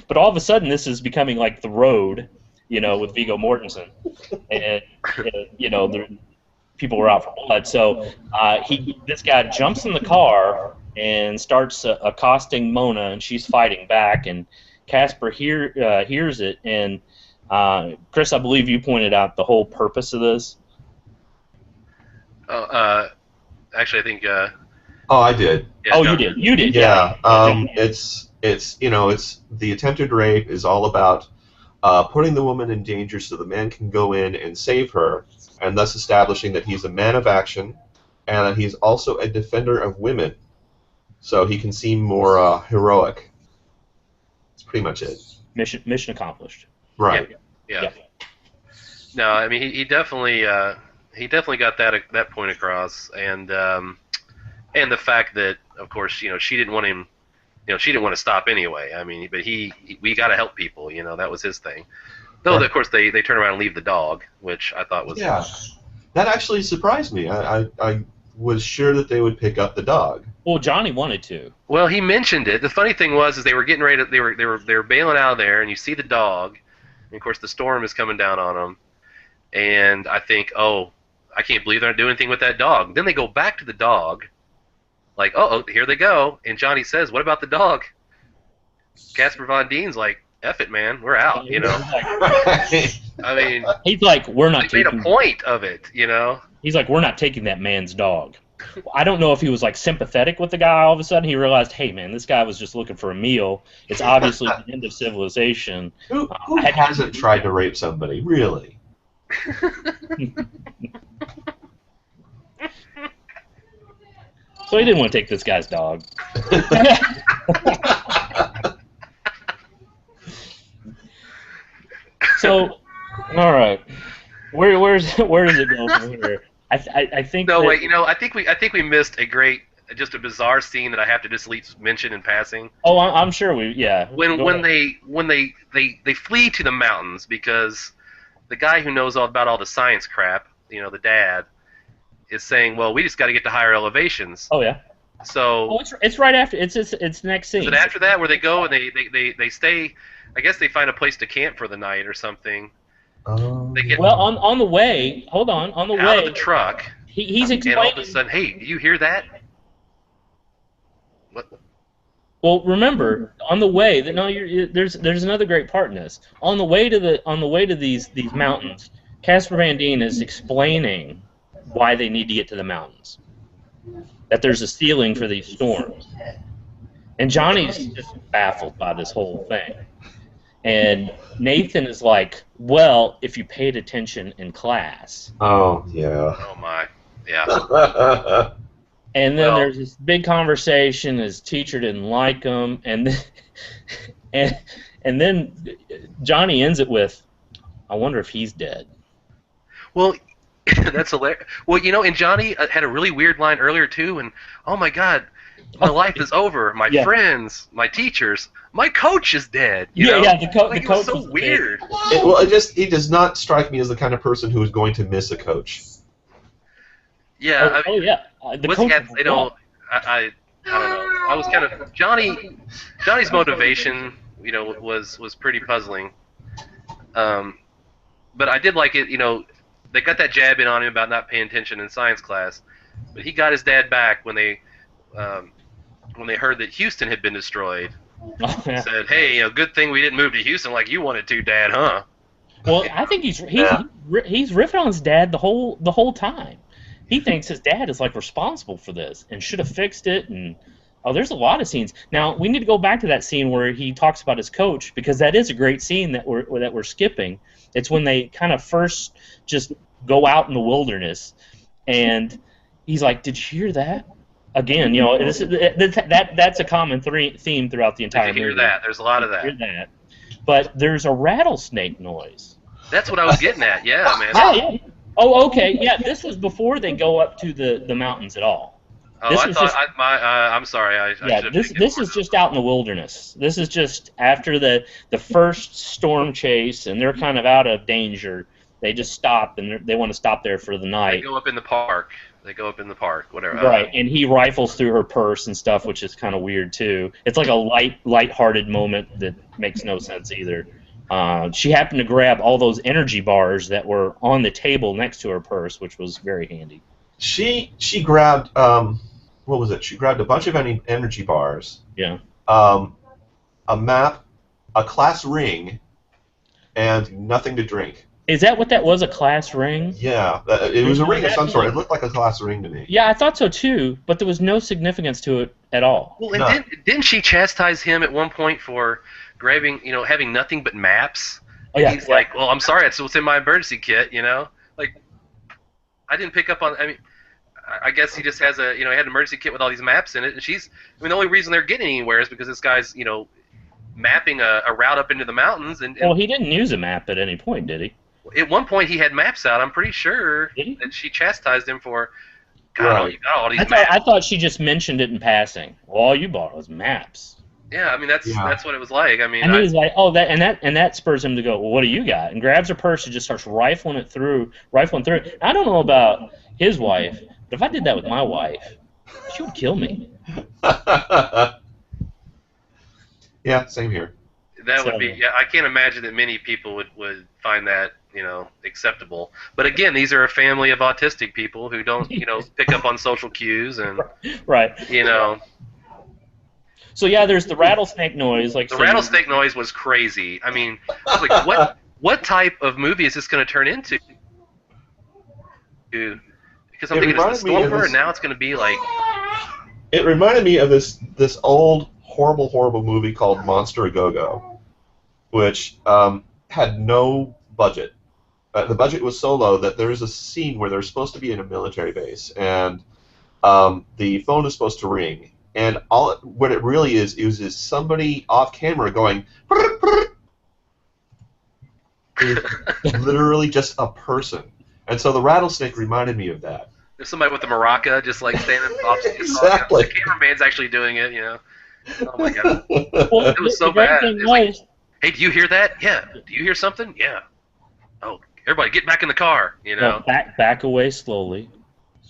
But all of a sudden, this is becoming like The Road, with Viggo Mortensen, and people were out for blood. So this guy jumps in the car and starts accosting Mona, and she's fighting back. And Casper hears it. And Chris, I believe you pointed out the whole purpose of this. Actually, I think. Oh, I did. Yeah, you did. Yeah. It's the attempted rape is all about putting the woman in danger so the man can go in and save her, and thus establishing that he's a man of action, and that he's also a defender of women, so he can seem more heroic. That's pretty much it. Mission accomplished. Right. Yeah. No, I mean he definitely got that point across, and the fact that, of course, she didn't want him, she didn't want to stop anyway. I mean, but we got to help people, that was his thing. Though, of course, they turn around and leave the dog, which I thought was... Yeah, that actually surprised me. I was sure that they would pick up the dog. Well, Johnny wanted to. Well, he mentioned it. The funny thing was they were getting ready to, they were bailing out of there, and you see the dog, and of course the storm is coming down on them, and I think, oh, I can't believe they're not doing anything with that dog. Then they go back to the dog, like, oh, here they go, and Johnny says, what about the dog? Casper Von Dien's like, F it, man, we're out, I mean, he's like, we're not taking... made a point of it, He's like, we're not taking that man's dog. I don't know if he was like sympathetic with the guy. All of a sudden, he realized, hey, man, this guy was just looking for a meal. It's obviously the end of civilization. Who hasn't tried to rape somebody, really? So he didn't want to take this guy's dog. So, all right, where does it go from here? I think. No, wait. I think we missed just a bizarre scene that I have to just at least mention in passing. Oh, I'm sure we. Yeah. When they flee to the mountains because the guy who knows all about all the science crap, the dad, is saying, well, we just got to get to higher elevations. Oh yeah. So. Oh, it's right after. It's next scene. Is it after that where they go and they stay? I guess they find a place to camp for the night or something. They get on the way. Hold on. On the way. Out of the truck. He's explaining. And all of a sudden, hey, do you hear that? What? Well, remember, on the way, there's another great part in this. On the way to these mountains, Casper Van Dien is explaining why they need to get to the mountains. That there's a ceiling for these storms, and Johnny's just baffled by this whole thing. And Nathan is like, well, if you paid attention in class. Oh, yeah. Oh, my. Yeah. And then there's this big conversation. His teacher didn't like him. And then, and then Johnny ends it with, I wonder if he's dead. Well, that's hilarious. Well, and Johnny had a really weird line earlier, too, and, oh, my God, my life is over. My friends, my teachers, my coach is dead. You know? The coach was so weird. He does not strike me as the kind of person who is going to miss a coach. Yeah. The coach I don't know. I was kind of Johnny's motivation, was pretty puzzling. But I did like it. They got that jab in on him about not paying attention in science class, but he got his dad back when they heard that Houston had been destroyed. Said, "Hey, good thing we didn't move to Houston like you wanted to, Dad, huh?" Well, I think he's riffing on his dad the whole time. He thinks his dad is like responsible for this and should have fixed it. And there's a lot of scenes. Now we need to go back to that scene where he talks about his coach, because that is a great scene that we're skipping. It's when they kind of first just go out in the wilderness, and he's like, "Did you hear that?" Again, that's a common theme throughout the entire movie. Did you hear that? There's a lot of that. Hear that. But there's a rattlesnake noise. That's what I was getting at. Yeah, man. Yeah. Oh, okay. Yeah, this was before they go up to the mountains at all. Oh, I'm sorry. This is just out in the wilderness. This is just after the first storm chase, and they're kind of out of danger. They just stop, and they want to stop there for the night. They go up in the park, whatever. Right, and he rifles through her purse and stuff, which is kind of weird too. It's like a light-hearted moment that makes no sense either. She happened to grab all those energy bars that were on the table next to her purse, which was very handy. She grabbed what was it? She grabbed a bunch of energy bars. Yeah. A map, a class ring, and nothing to drink. Is that what that was, a class ring? Yeah, it was a ring of some sort. It looked like a class ring to me. Yeah, I thought so too, but there was no significance to it at all. Well, and didn't she chastise him at one point for grabbing, having nothing but maps? Oh, yeah. He's like, well, I'm sorry, that's what's in my emergency kit, Like, I didn't pick up on, I guess he just has he had an emergency kit with all these maps in it, and the only reason they're getting anywhere is because this guy's, mapping a route up into the mountains. And well, he didn't use a map at any point, did he? At one point, he had maps out. I'm pretty sure that she chastised him for, God, you got all these maps. I thought she just mentioned it in passing. Well, all you bought was maps. Yeah, that's what it was like. And he's like, that spurs him to go, well, what do you got? And grabs her purse and just starts rifling through. I don't know about his wife, but if I did that with my wife, she would kill me. Yeah, same here. That would be. Yeah, I can't imagine that many people would find that acceptable. But again, these are a family of autistic people who don't pick up on social cues and right. So yeah, there's the rattlesnake noise. The rattlesnake noise was crazy. I was like, what type of movie is this going to turn into? Because I'm thinking it's the Stormer, and now it's going to be like. It reminded me of this old horrible movie called Monster A Go-Go, which had no budget. The budget was so low that there is a scene where they're supposed to be in a military base, and the phone is supposed to ring, and what it really is somebody off camera going. Literally just a person, and so the rattlesnake reminded me of that. There's somebody with a maraca just like standing off. Exactly. The cameraman's actually doing it, Oh my God. Well, it was so bad. Like, hey, do you hear that? Yeah. Do you hear something? Yeah. Oh, everybody, get back in the car. No, back away slowly.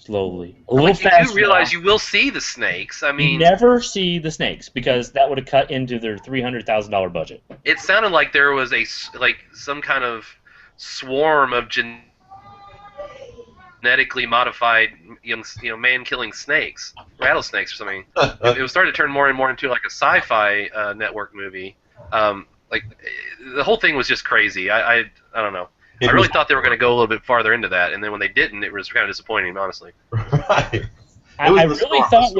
A little faster. You do realize you will see the snakes. You never see the snakes because that would have cut into their $300,000 budget. It sounded like there was some kind of swarm of genetically modified, man-killing snakes, rattlesnakes or something. It was starting to turn more and more into like a sci-fi network movie. The whole thing was just crazy. I don't know. I really thought they were going to go a little bit farther into that, and then when they didn't, it was kind of disappointing, honestly. Right. I really thought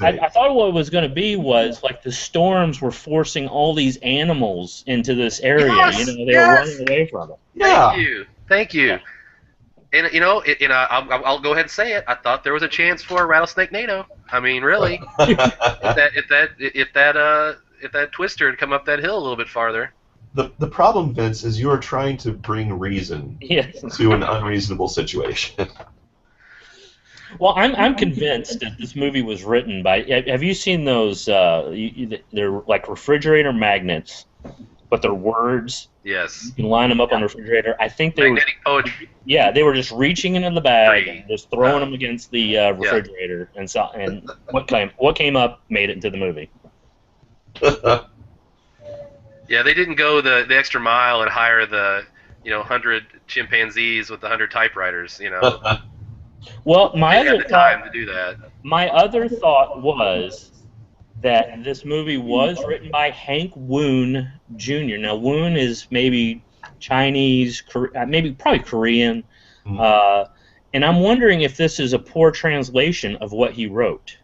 I thought what it was going to be was like the storms were forcing all these animals into this area. Yes, They were running away from it. Yeah. Thank you. And I'll go ahead and say it. I thought there was a chance for a rattlesnake NATO. I mean, really, if that twister had come up that hill a little bit farther. The problem, Vince, is you are trying to bring reason to an unreasonable situation. Well, I'm convinced that this movie was written by. Have you seen those? They're like refrigerator magnets, but they're words. Yes. You can line them up on the refrigerator. I think they magnetic poetry. Yeah, they were just reaching into the bag and just throwing them against the refrigerator, and what came up made it into the movie. Yeah, they didn't go the extra mile and hire the 100 chimpanzees with the 100 typewriters. Well, my other time to do that. My other thought was that this movie was written by Hank Woon Jr. Now, Woon is maybe Chinese, probably Korean, and I'm wondering if this is a poor translation of what he wrote.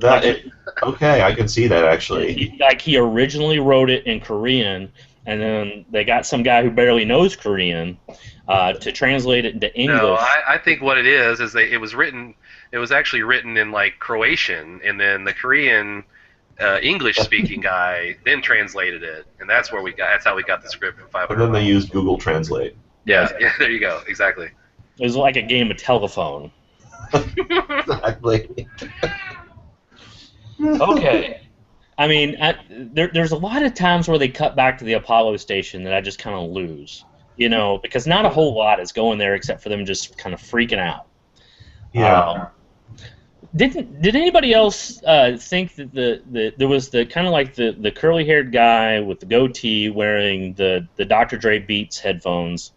Okay, I can see that actually. He originally wrote it in Korean, and then they got some guy who barely knows Korean to translate it into English. No, I think what it is it was actually written in like Croatian, and then the Korean English-speaking guy then translated it, and that's how we got the script for 500. And then they used Google Translate. Yeah, there you go, exactly. It was like a game of telephone. Exactly. Okay. I mean, there's a lot of times where they cut back to the Apollo station that I just kind of lose, because not a whole lot is going there except for them just kind of freaking out. Yeah. Did anybody else think that there was the kind of like the curly-haired guy with the goatee wearing the Dr. Dre Beats headphones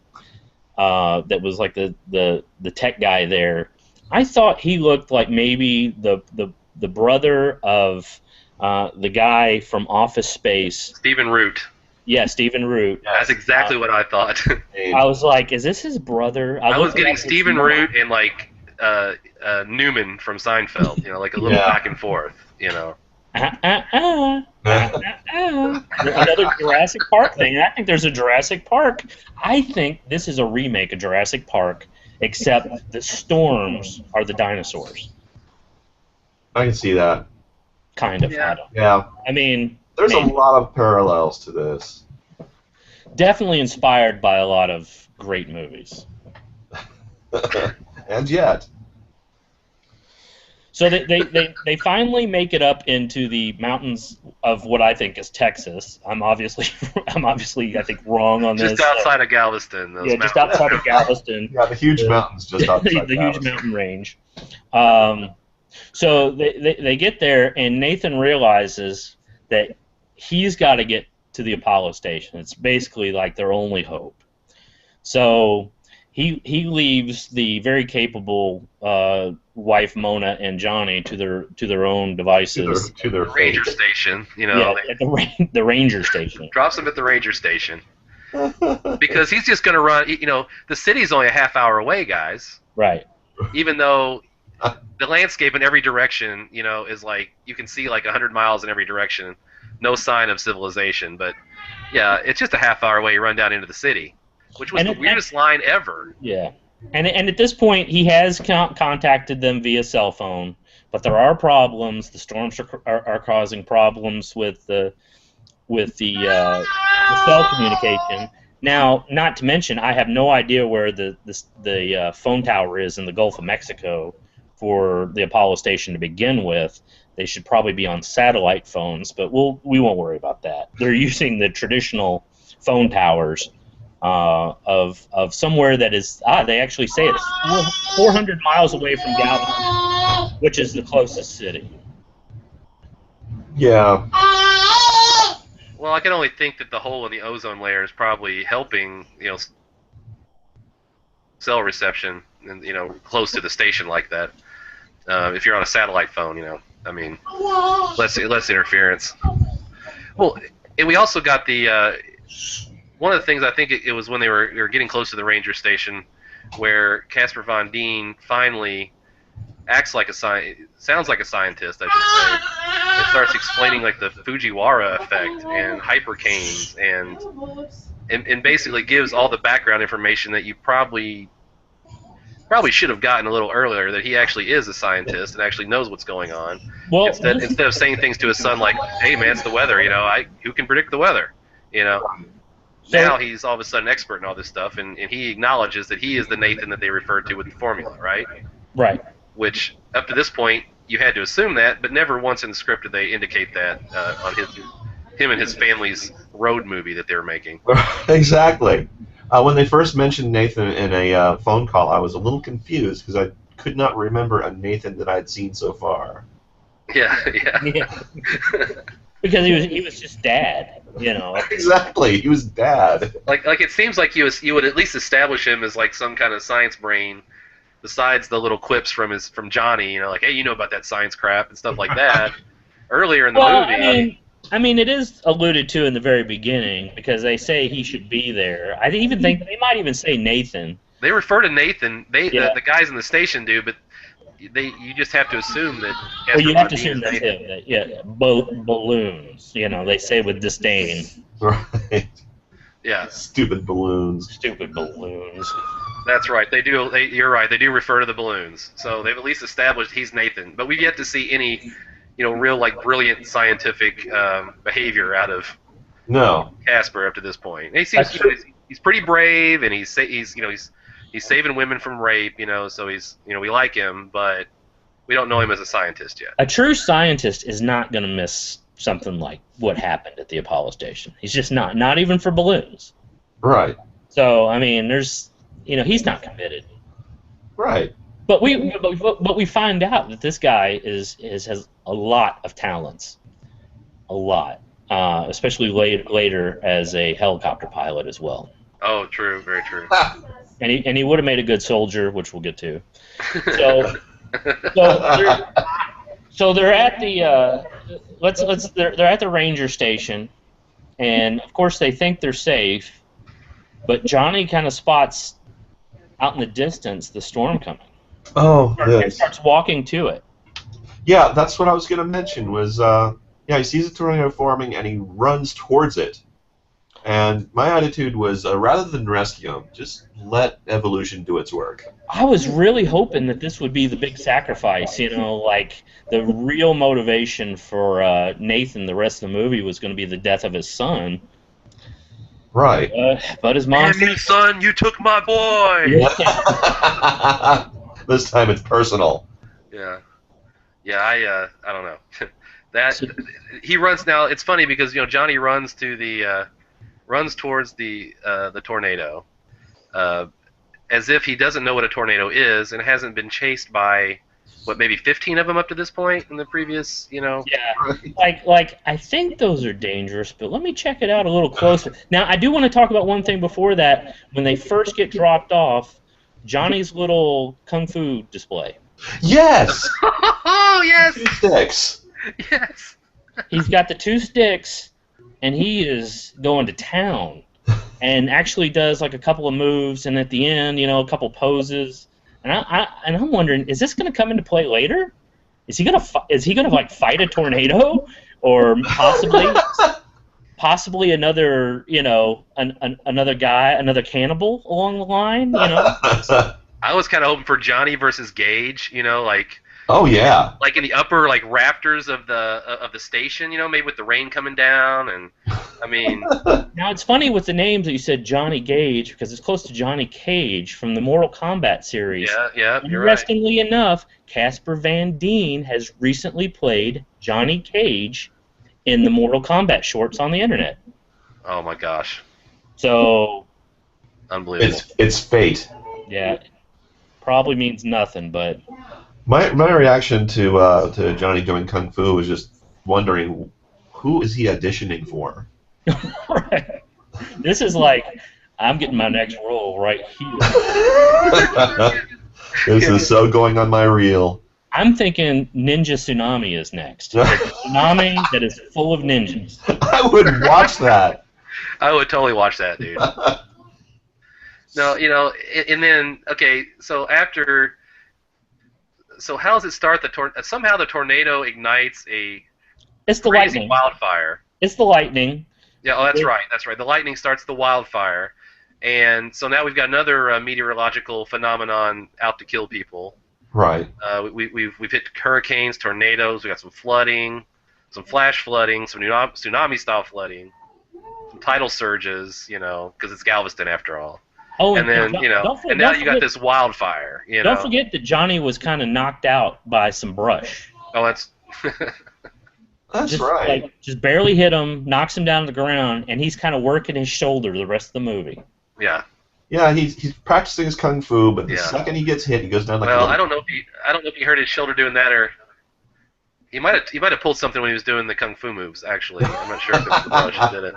that was like the tech guy there? I thought he looked like maybe the brother of the guy from Office Space. Stephen Root. Yeah, Stephen Root. That's exactly what I thought. I was like, is this his brother? I was getting Stephen Root and like Newman from Seinfeld, like a little back and forth, Another Jurassic Park thing. I think there's a Jurassic Park. I think this is a remake of Jurassic Park, except the storms are the dinosaurs. I can see that. Kind of. Yeah. I mean, there's a lot of parallels to this. Definitely inspired by a lot of great movies. And yet. So they finally make it up into the mountains of what I think is Texas. I'm obviously I think wrong on this. Just outside of Galveston. Just outside of Galveston. Yeah, the huge mountains just outside the huge mountain range. So they get there, and Nathan realizes that he's got to get to the Apollo station. It's basically like their only hope. So he leaves the very capable wife Mona and Johnny to their own devices. To their ranger station, at the ranger station. Drops them at the ranger station because he's just going to run. The city's only a half hour away, guys. Right. Even though the landscape in every direction, is like you can see like 100 miles in every direction, no sign of civilization. But yeah, it's just a half hour away. You run down into the city, which was the weirdest line ever. Yeah, and at this point, he has contacted them via cell phone, but there are problems. The storms are causing problems with the cell communication. Now, not to mention, I have no idea where the phone tower is in the Gulf of Mexico for the Apollo station to begin with. They should probably be on satellite phones, but we won't worry about that. They're using the traditional phone towers of somewhere that is they actually say it's 400 miles away from Galveston, which is the closest city. Yeah. Well, I can only think that the hole in the ozone layer is probably helping, cell reception, and close to the station like that. If you're on a satellite phone, I mean, less interference. Well, and we also got the one of the things I think it was when they were getting close to the ranger station. where Casper Van Dien finally sounds like a scientist, I should say, and starts explaining like the Fujiwara effect and hypercanes and basically gives all the background information that you probably should have gotten a little earlier, that he actually is a scientist and actually knows what's going on. Well, instead of saying things to his son like, "Hey man, it's the weather," who can predict the weather, Now he's all of a sudden expert in all this stuff, and he acknowledges that he is the Nathan that they referred to with the formula, right? Right. Which, up to this point, you had to assume that, but never once in the script did they indicate that on him and his family's road movie that they were making. Exactly. When they first mentioned Nathan in a phone call, I was a little confused because I could not remember a Nathan that I had seen so far. Yeah. Because he was just dad, Exactly, he was dad. Like it seems like you would at least establish him as like some kind of science brain, besides the little quips from Johnny, like, hey, you know about that science crap and stuff like that. Earlier in the movie. I mean, it is alluded to in the very beginning because they say he should be there. I even think they might even say Nathan. They refer to Nathan. The guys in the station do, but you just have to assume that. Well, you have to assume that's him. Balloons. They say with disdain. Right. Yeah. Stupid balloons. Stupid balloons. That's right. They do. You're right. They do refer to the balloons. So they've at least established he's Nathan, but we've yet to see any, real brilliant scientific behavior out of Casper up to this point. And he seems he's pretty brave, and he's saving women from rape. So he's we like him, but we don't know him as a scientist yet. A true scientist is not going to miss something like what happened at the Apollo station. He's just not even for balloons. Right. So I mean, there's he's not committed. Right. But we find out that this guy has a lot of talents, a lot, especially later as a helicopter pilot as well. Oh, true, very true. And he would have made a good soldier, which we'll get to. So they're at the they're at the ranger station, and of course they think they're safe, but Johnny kind of spots out in the distance the storm coming. Oh, and starts walking to it. Yeah, that's what I was going to mention. He sees a tornado forming and he runs towards it. And my attitude was, rather than rescue him, just let evolution do its work. I was really hoping that this would be the big sacrifice, like the real motivation for Nathan the rest of the movie was going to be the death of his son. Right. But his mom said, son, you took my boy! Yeah. This time it's personal. Yeah. Yeah, I don't know. He runs now. It's funny because Johnny runs towards the tornado, as if he doesn't know what a tornado is and hasn't been chased by maybe 15 of them up to this point in the previous, Yeah. Like I think those are dangerous, but let me check it out a little closer. Now I do want to talk about one thing before that. When they first get dropped off, Johnny's little kung fu display. Yes. Oh yes. 2 sticks. Yes. He's got the 2 sticks, and he is going to town, and actually does like a couple of moves, and at the end, a couple poses. And I'm wondering, is this going to come into play later? Is he gonna like fight a tornado, or possibly another another guy, another cannibal along the line? I was kind of hoping for Johnny versus Gage. Oh yeah. Like in the upper rafters of the station, maybe with the rain coming down, and I mean. Now it's funny with the names that you said Johnny Gage because it's close to Johnny Cage from the Mortal Kombat series. Yeah, you're right. Interestingly enough, Casper Van Dien has recently played Johnny Cage in the Mortal Kombat shorts on the internet. Oh my gosh. So. Unbelievable. It's fate. Yeah. Probably means nothing, but. My reaction to Johnny doing kung fu was just wondering, who is he auditioning for? Right. This is like, I'm getting my next role right here. This is so going on my reel. I'm thinking Ninja Tsunami is next. A tsunami that is full of ninjas. I would watch that. I would totally watch that, dude. No, and then okay, so after, so how does it start? Somehow the tornado ignites a It's the crazy lightning. wildfire. It's the lightning. Yeah, oh, that's right. That's right. The lightning starts the wildfire, and so now we've got another meteorological phenomenon out to kill people. Right. We've hit hurricanes, tornadoes. We got some flooding, some flash flooding, some tsunami style flooding, some tidal surges. Because it's Galveston after all. Oh, and then and now you got this wildfire. Don't forget that Johnny was kind of knocked out by some brush. Oh, that's. That's right. Just barely hit him, knocks him down to the ground, and he's kind of working his shoulder the rest of the movie. Yeah. Yeah, he's practicing his kung fu, but the second he gets hit, he goes down like. Well, I don't know if he hurt his shoulder doing that, or he might have pulled something when he was doing the kung fu moves. Actually, I'm not sure if it was the brush that did it.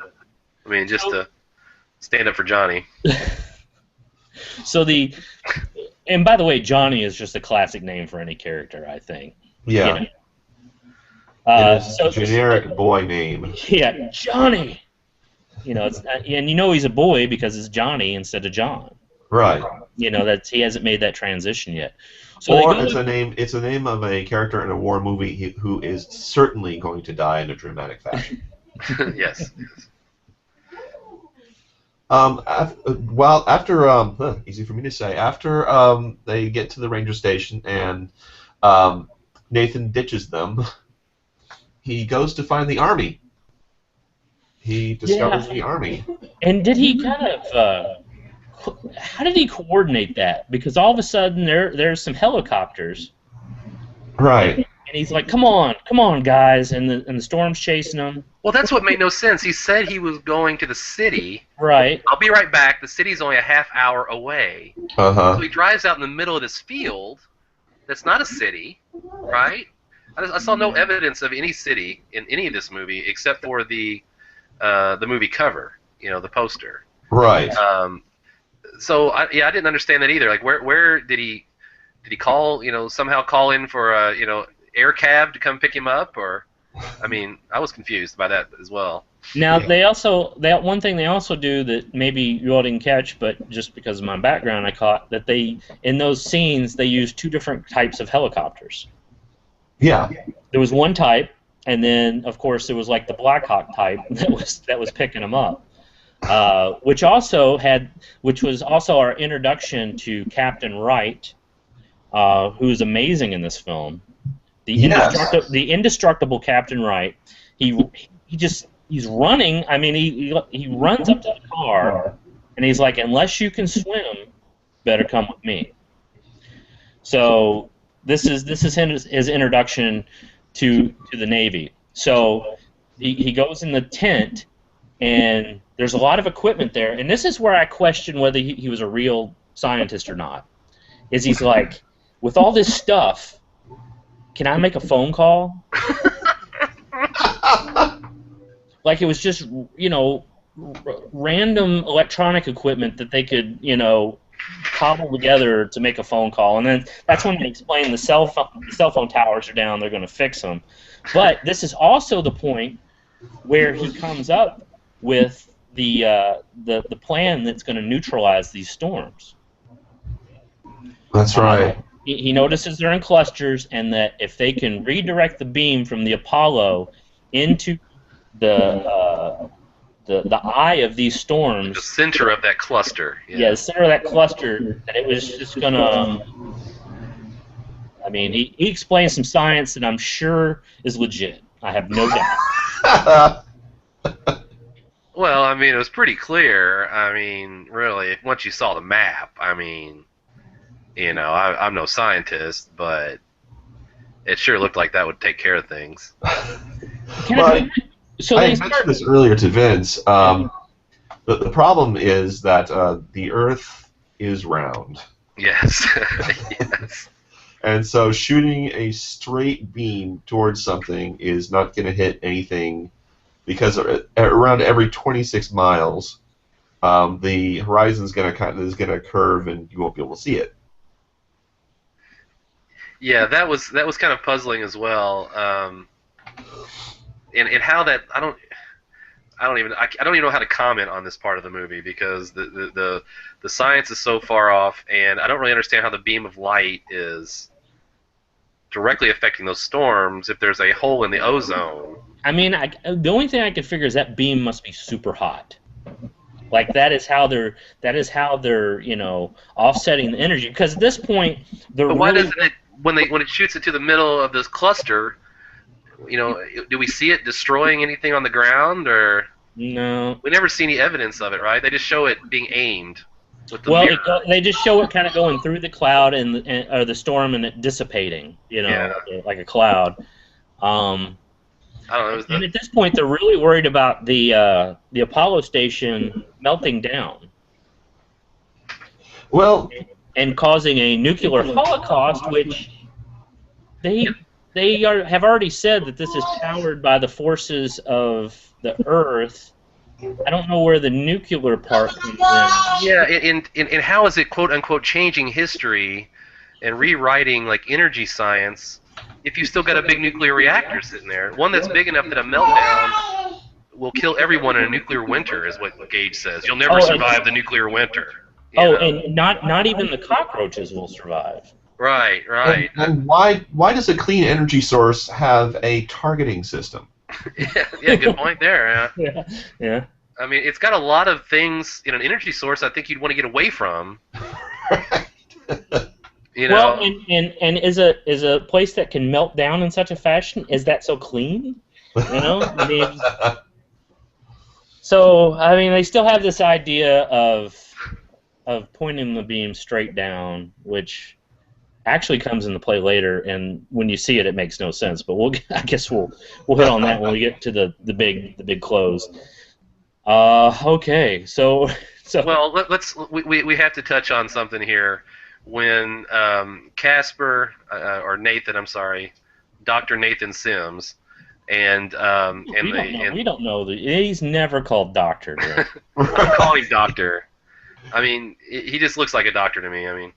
I mean, just to stand up for Johnny. And by the way, Johnny is just a classic name for any character, I think. Yeah. It's a generic boy name. Yeah, Johnny. And he's a boy because it's Johnny instead of John. Right. That he hasn't made that transition yet. So or it's a name of a character in a war movie who is certainly going to die in a dramatic fashion. Yes. Easy for me to say. After they get to the ranger station and Nathan ditches them, he goes to find the army. He discovers the army. And did he kind of? How did he coordinate that? Because all of a sudden there's some helicopters. Right. And he's like, "Come on, guys!" And the storm's chasing him. Well, that's what made no sense. He said he was going to the city. Right. I'll be right back. The city's only a half hour away. Uh-huh. So he drives out in the middle of this field. That's not a city, right? I saw no evidence of any city in any of this movie except for the movie cover, the poster. Right. So I didn't understand that either. Like, where did he call? Somehow call in for air cab to come pick him up, or? I mean, I was confused by that as well. Now one thing they also do that maybe you all didn't catch, but just because of my background, I caught that in those scenes they used two different types of helicopters. Yeah. There was one type, and then of course there was like the Black Hawk type that was picking them up, which was also our introduction to Captain Wright, who's amazing in this film. The indestructible Captain Wright. He's running. I mean, he runs up to the car, and he's like, "Unless you can swim, better come with me." So this is his introduction to the Navy. So he goes in the tent, and there's a lot of equipment there. And this is where I question whether he was a real scientist or not. He's like, with all this stuff, can I make a phone call? Like it was just, random electronic equipment that they could, cobble together to make a phone call. And then that's when they explain the cell phone towers are down, they're going to fix them. But this is also the point where he comes up with the plan that's going to neutralize these storms. That's right. He notices they're in clusters, and that if they can redirect the beam from the Apollo into the eye of these storms, the center of that cluster. Yeah, the center of that cluster, that it was just gonna. I mean, he explains some science that I'm sure is legit. I have no doubt. Well, I mean, it was pretty clear. I mean, really, once you saw the map, I mean. I'm no scientist, but it sure looked like that would take care of things. I mentioned this earlier to Vince. The problem is that the Earth is round. Yes. Yes. And so shooting a straight beam towards something is not going to hit anything, because around every 26 miles, the horizon is going to curve, and you won't be able to see it. Yeah, that was kind of puzzling as well, and how that I don't even know how to comment on this part of the movie because the science is so far off, and I don't really understand how the beam of light is directly affecting those storms if there's a hole in the ozone. I mean, the only thing I can figure is that beam must be super hot. Like that is how they're offsetting the energy, because at this point they're. But why really, doesn't it when it shoots into the middle of this cluster? Do we see it destroying anything on the ground, or no? We never see any evidence of it, right? They just show it being aimed with the mirror. They just show it kind of going through the cloud or the storm and it dissipating, like a cloud. I don't know. And at this point, they're really worried about the Apollo station melting down. Well, and causing a nuclear holocaust, which they have already said that this is powered by the forces of the Earth. I don't know where the nuclear part comes in. Yeah, and how is it quote unquote changing history and rewriting like energy science if you still got a big nuclear reactor sitting there, one that's big enough that a meltdown will kill everyone in a nuclear winter, is what Gage says. You'll never survive the nuclear winter. And not even the cockroaches will survive. Right. And why does a clean energy source have a targeting system? yeah, good point there. Yeah. I mean, it's got a lot of things in an energy source I think you'd want to get away from. Right. Well, and is a place that can melt down in such a fashion, is that so clean? I mean, so I mean, they still have this idea of pointing the beam straight down, which actually comes into play later, and when you see it, it makes no sense. But I guess we'll hit on that when we get to the big close. Okay, so well, we have to touch on something here. When Casper or Nathan, I'm sorry, Dr. Nathan Sims, we don't know he's never called doctor. I'm calling him doctor. I mean, he just looks like a doctor to me. I mean,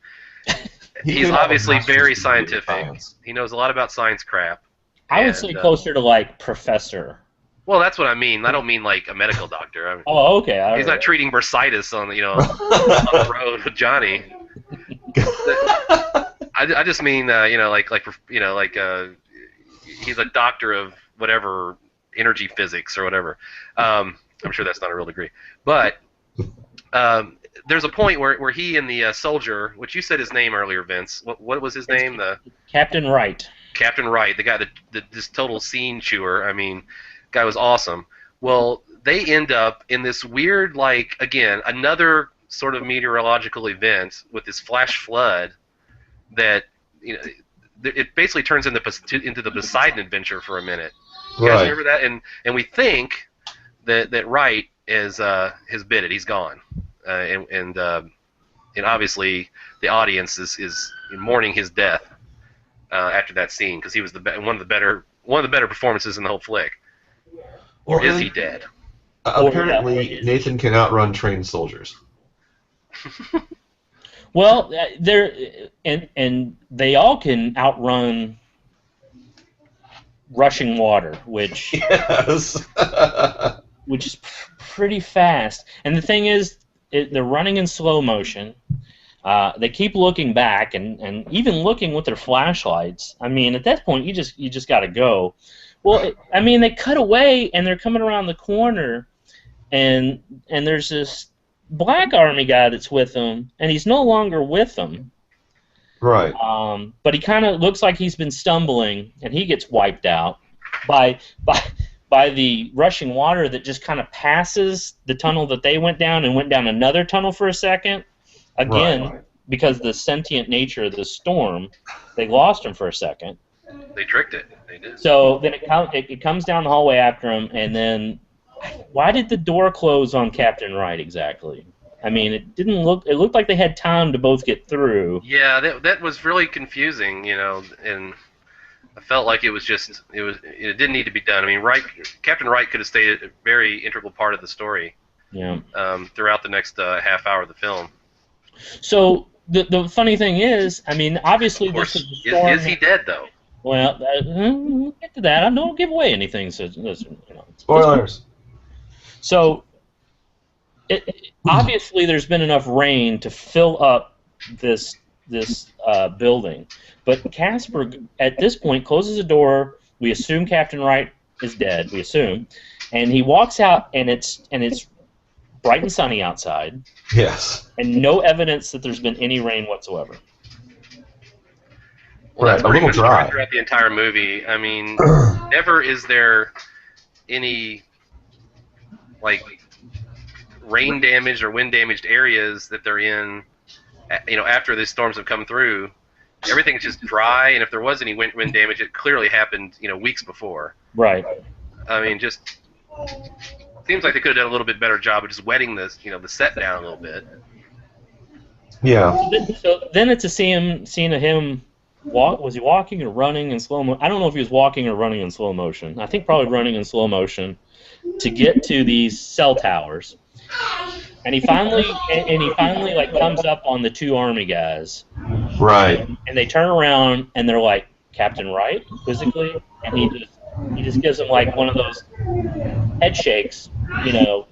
he's obviously very scientific. He knows a lot about science crap. I would say closer to like professor. Well, that's what I mean. I don't mean like a medical doctor. I mean, okay. He's not treating bursitis on on the road with Johnny. I just mean he's a doctor of whatever energy physics or whatever. I'm sure that's not a real degree, but there's a point where he and the soldier, which you said his name earlier, Vince. What was his name? The Captain Wright. Captain Wright, the guy this total scene chewer. I mean, guy was awesome. Well, they end up in this weird, like, again, another sort of meteorological event with this flash flood that it basically turns into the Poseidon adventure for a minute. You guys remember that? And we think that Wright has bit it. He's gone, and obviously the audience is mourning his death after that scene because he was one of the better performances in the whole flick. Or is he dead? Apparently, Nathan can outrun trained soldiers. Well, and they all can outrun rushing water, which which is pretty fast. And the thing is, they're running in slow motion. They keep looking back and even looking with their flashlights. I mean, at that point, you just got to go. Well, I mean, they cut away and they're coming around the corner, and there's this Black Army guy that's with them, and he's no longer with them. Right. But he kind of looks like he's been stumbling, and he gets wiped out by the rushing water that just kind of passes the tunnel that they went down and went down another tunnel for a second. Again, because of the sentient nature of the storm, they lost him for a second. They tricked it. They did. So then it comes down the hallway after him, and then why did the door close on Captain Wright exactly? I mean, it looked like they had time to both get through. Yeah, that was really confusing, and I felt like it didn't need to be done. I mean, Captain Wright could have stayed a very integral part of the story. Yeah. Throughout the next half hour of the film. So the funny thing is, I mean, obviously this is the storm. Is he dead though? Well, we'll get to that. I don't give away anything. So listen, Spoilers. So obviously there's been enough rain to fill up this building, but Casper at this point closes the door. We assume Captain Wright is dead. We assume, and he walks out, and it's bright and sunny outside. Yes. And no evidence that there's been any rain whatsoever. Well, Right, that's a pretty little much dry. true throughout the entire movie. I mean, never is there any like rain damaged or wind damaged areas that they're in. You know, after these storms have come through, everything's just dry. And if there was any wind damage, it clearly happened, you know, weeks before. Right. I mean, just seems like they could have done a little bit better job of just wetting this, you know, the set down a little bit. Yeah. So then it's a scene of him. Was he walking or running in slow motion? I don't know if he was walking or running in slow motion. I think probably running in slow motion to get to these cell towers. And he finally like comes up on the two army guys. Right. And they turn around and they're like, Captain Wright, quizzically, and he just gives them like one of those head shakes, you know,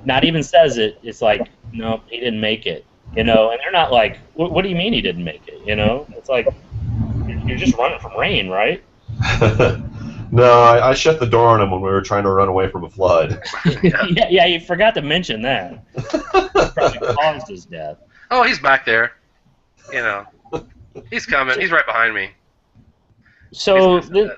not even says it. It's like, no, he didn't make it, you know. And they're not like, what do you mean he didn't make it, you know? It's like, you're just running from rain, right? No, I shut the door on him when we were trying to run away from a flood. yeah, you forgot to mention that. Probably caused his death. Oh, he's back there. You know, he's coming. He's right behind me. So the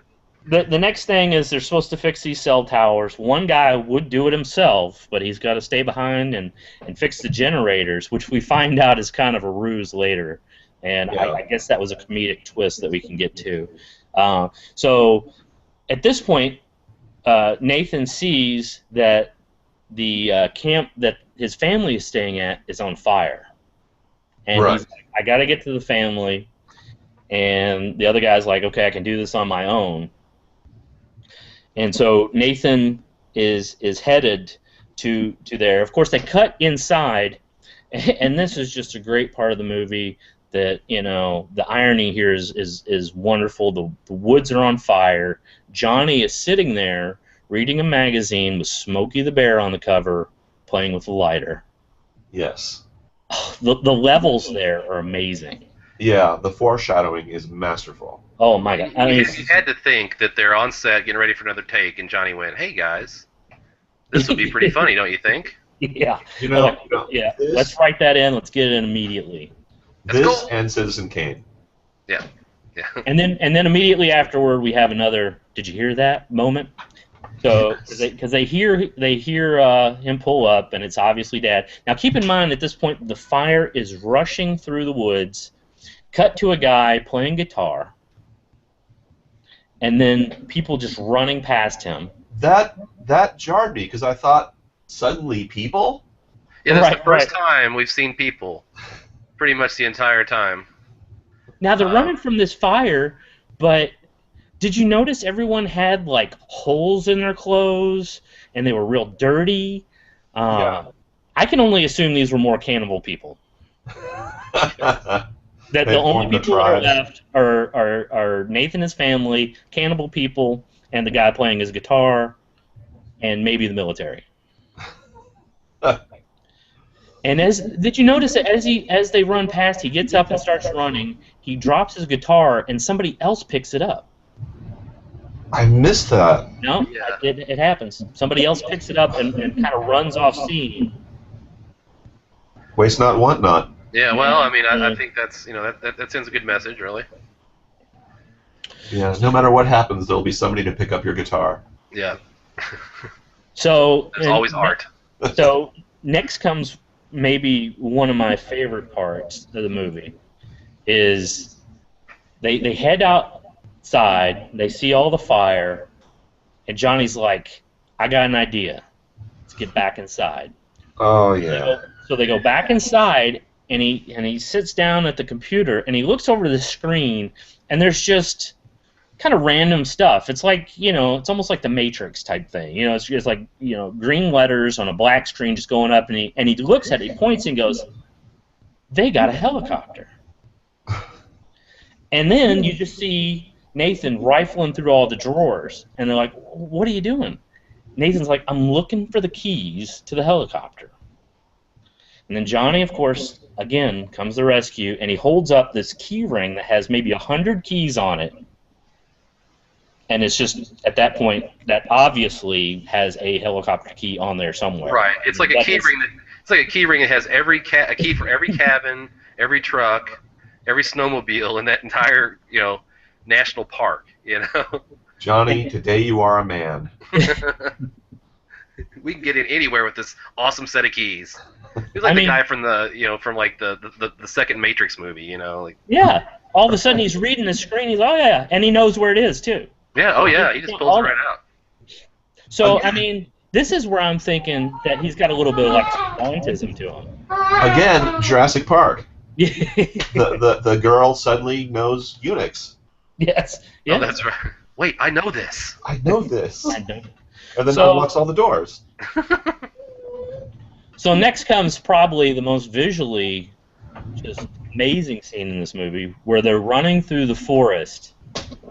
next thing is they're supposed to fix these cell towers. One guy would do it himself, but he's got to stay behind and fix the generators, which we find out is kind of a ruse later. And Yeah. I guess that was a comedic twist that we can get to. So at this point, Nathan sees that the camp that his family is staying at is on fire. And Right. he's like, I got to get to the family. And the other guy's like, okay, I can do this on my own. And so Nathan is headed to there. Of course, they cut inside, and this is just a great part of the movie. That, you know, the irony here is wonderful. The woods are on fire. Johnny is sitting there reading a magazine with Smokey the Bear on the cover, playing with a lighter. Yes. The levels there are amazing. Yeah, the foreshadowing is masterful. Oh my God! I mean, You had to think that they're on set getting ready for another take, and Johnny went, "Hey guys, this will be pretty funny, don't you think?" yeah, You know, yeah. this- Let's write that in. Let's get it in immediately. This That's cool. and Citizen Kane. Yeah. And then immediately afterward, we have another. Did you hear that moment? So because they hear him pull up, and it's obviously Dad. Now keep in mind at this point the fire is rushing through the woods. Cut to a guy playing guitar, and then people just running past him. That jarred me because I thought suddenly people. Yeah, that's Right, the first time we've seen people, pretty much the entire time. Now they're running from this fire, but did you notice everyone had like holes in their clothes and they were real dirty? Yeah. I can only assume these were more cannibal people. That the only formed a people that are tribe. left are Nathan and his family, cannibal people, and the guy playing his guitar, and maybe the military. And did you notice that as they run past, he gets up and starts running. He drops his guitar, and somebody else picks it up. I missed that. No, Yeah. it happens. Somebody else picks it up and kind of runs off scene. Waste not, want not. Yeah, well, I mean, I think that's, you know, that sends a good message, really. Yeah, no matter what happens, there'll be somebody to pick up your guitar. Yeah. So There's always art. So next comes maybe one of my favorite parts of the movie is they head outside, they see all the fire, and Johnny's like, I got an idea. Let's get back inside. Oh yeah. So they go back inside, and he sits down at the computer, and he looks over the screen, and there's just kind of random stuff. It's like, you know, it's almost like the Matrix type thing. You know, it's just like, you know, green letters on a black screen just going up, and he looks at it, he points and goes, they got a helicopter. And then you just see Nathan rifling through all the drawers, and they're like, what are you doing? Nathan's like, I'm looking for the keys to the helicopter. And then Johnny, of course, again, comes to the rescue, and he holds up this key ring that has maybe 100 keys on it. And it's just, at that point, that obviously has a helicopter key on there somewhere. Right. It's like a key ring that it's like a key ring that has a key for every cabin, every truck, every snowmobile in that entire, national park, Johnny, today you are a man. We can get in anywhere with this awesome set of keys. He's like the guy from the second Matrix movie, like. Yeah. All of a sudden he's reading the screen. He's and he knows where it is too. Yeah. Oh yeah. He just pulls it right out. So this is where I'm thinking that he's got a little bit of like scientism to him. Again, Jurassic Park. the girl suddenly knows Unix. Yes. Yeah. Oh, that's right. Wait, I know this. I know this. I know. And then unlocks all the doors. So next comes probably the most visually just amazing scene in this movie, where they're running through the forest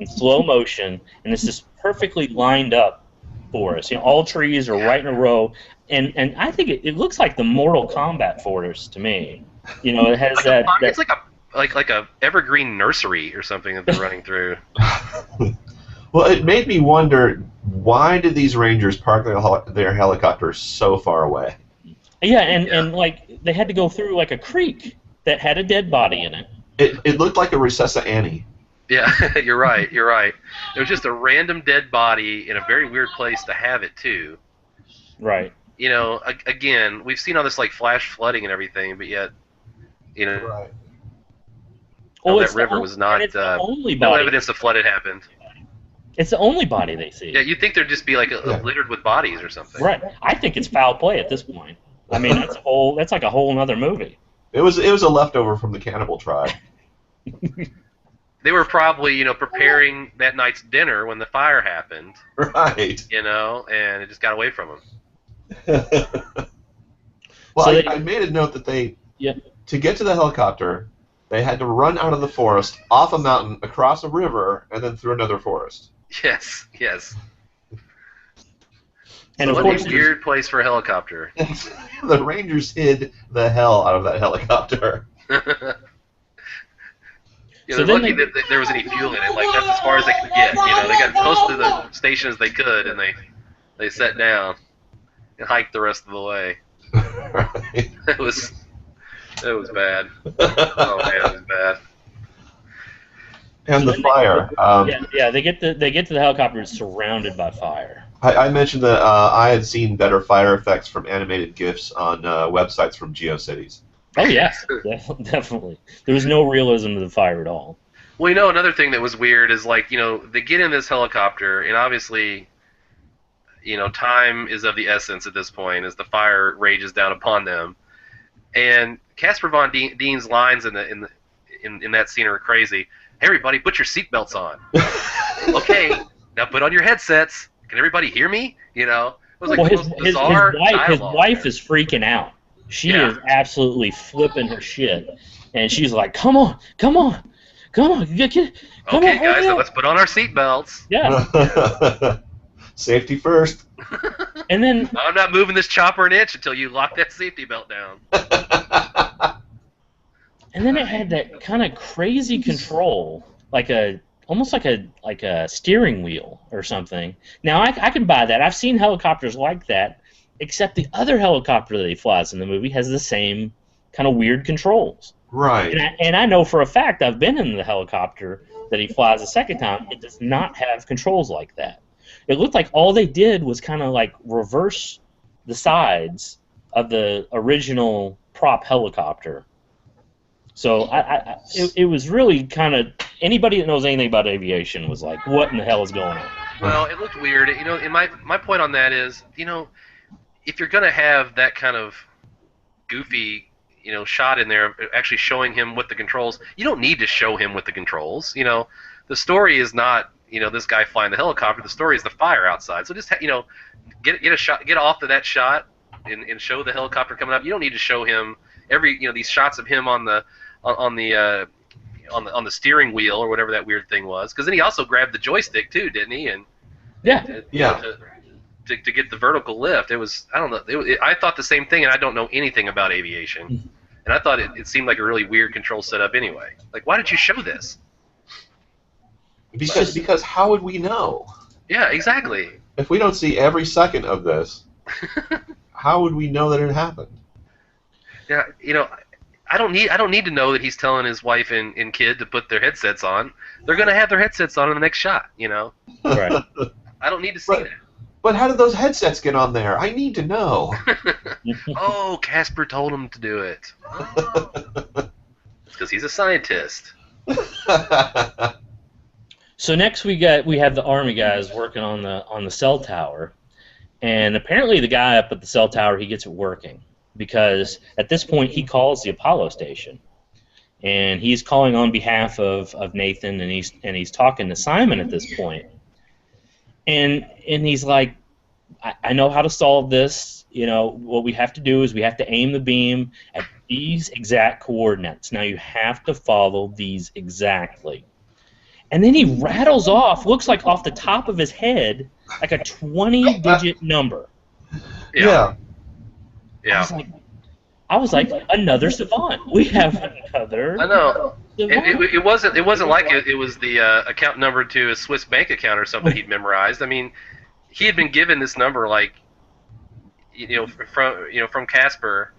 in slow motion, and it's this perfectly lined up forest. All trees are right in a row, and I think it looks like the Mortal Kombat forest to me. It has like it's like a evergreen nursery or something that they're running through. Well, it made me wonder, why did these Rangers park their helicopters so far away? Yeah, and like they had to go through like a creek that had a dead body in it. It looked like a Recessa Annie. Yeah, you're right. It was just a random dead body in a very weird place to have it too. Right. Again, we've seen all this like flash flooding and everything, but yet, Right. that river was not no evidence the flood had happened. It's the only body they see. Yeah, you'd think there'd just be like littered with bodies or something. Right. I think it's foul play at this point. I mean, that's like a whole other movie. It was a leftover from the cannibal tribe. They were probably, preparing that night's dinner when the fire happened. Right. And it just got away from them. Well, so I made a note that to get to the helicopter, they had to run out of the forest, off a mountain, across a river, and then through another forest. Yes. And of course, a weird place for a helicopter. The Rangers hid the hell out of that helicopter. They're lucky that there was any fuel in it. Like, that's as far as they could get. They got as close to the station as they could, and they sat down and hiked the rest of the way. Right. It was bad. Oh man, it was bad. And the fire. They get to the helicopter surrounded by fire. I mentioned that I had seen better fire effects from animated GIFs on websites from GeoCities. Oh yes, definitely. There was no realism to the fire at all. Well, another thing that was weird is like, they get in this helicopter, and obviously, time is of the essence at this point as the fire rages down upon them. And Casper Von Dien's lines in that scene are crazy. Hey, everybody, put your seatbelts on. Okay, now put on your headsets. Can everybody hear me? It was like the most bizarre dialogue. His wife is freaking out. She is absolutely flipping her shit, and she's like, "Come on, okay, guys, now let's put on our seatbelts." Yeah. Safety first. And then I'm not moving this chopper an inch until you lock that safety belt down. And then it had that kind of crazy control, almost like a steering wheel or something. Now I can buy that. I've seen helicopters like that, except the other helicopter that he flies in the movie has the same kind of weird controls. Right. And I know for a fact, I've been in the helicopter that he flies a second time. It does not have controls like that. It looked like all they did was kind of like reverse the sides of the original prop helicopter. So it was really kind of, anybody that knows anything about aviation was like, what in the hell is going on? Well, it looked weird. And my point on that is, if you're going to have that kind of goofy, shot in there, actually showing him what the controls, you don't need to show him what the controls. The story is not, this guy flying the helicopter. The story is the fire outside. So just, get a shot, get off of that shot, and show the helicopter coming up. You don't need to show him these shots of him on the steering wheel or whatever that weird thing was. Because then he also grabbed the joystick too, didn't he? And yeah. to get the vertical lift. It was, I don't know. I thought the same thing, and I don't know anything about aviation. And I thought it seemed like a really weird control setup anyway. Like, why did you show this? Because how would we know? Yeah, exactly. If we don't see every second of this, how would we know that it happened? Yeah, you know, I don't need to know that he's telling his wife and kid to put their headsets on. They're gonna have their headsets on in the next shot. You know. Right. I don't need to see that. But how did those headsets get on there? I need to know. Oh, Casper told him to do it. Because he's a scientist. So next we have the Army guys working on the cell tower, and apparently the guy up at the cell tower, he gets it working, because at this point he calls the Apollo station, and he's calling on behalf of Nathan, and he's talking to Simon at this point. And he's like, I know how to solve this. You know, what we have to do is we have to aim the beam at these exact coordinates. Now you have to follow these exactly. And then he rattles off, looks like off the top of his head, like a 20-digit number. Yeah. I was like, another savant. We have another. I know. Savant. It wasn't like it was the account number to a Swiss bank account or something he'd memorized. I mean, he had been given this number like, from Casper,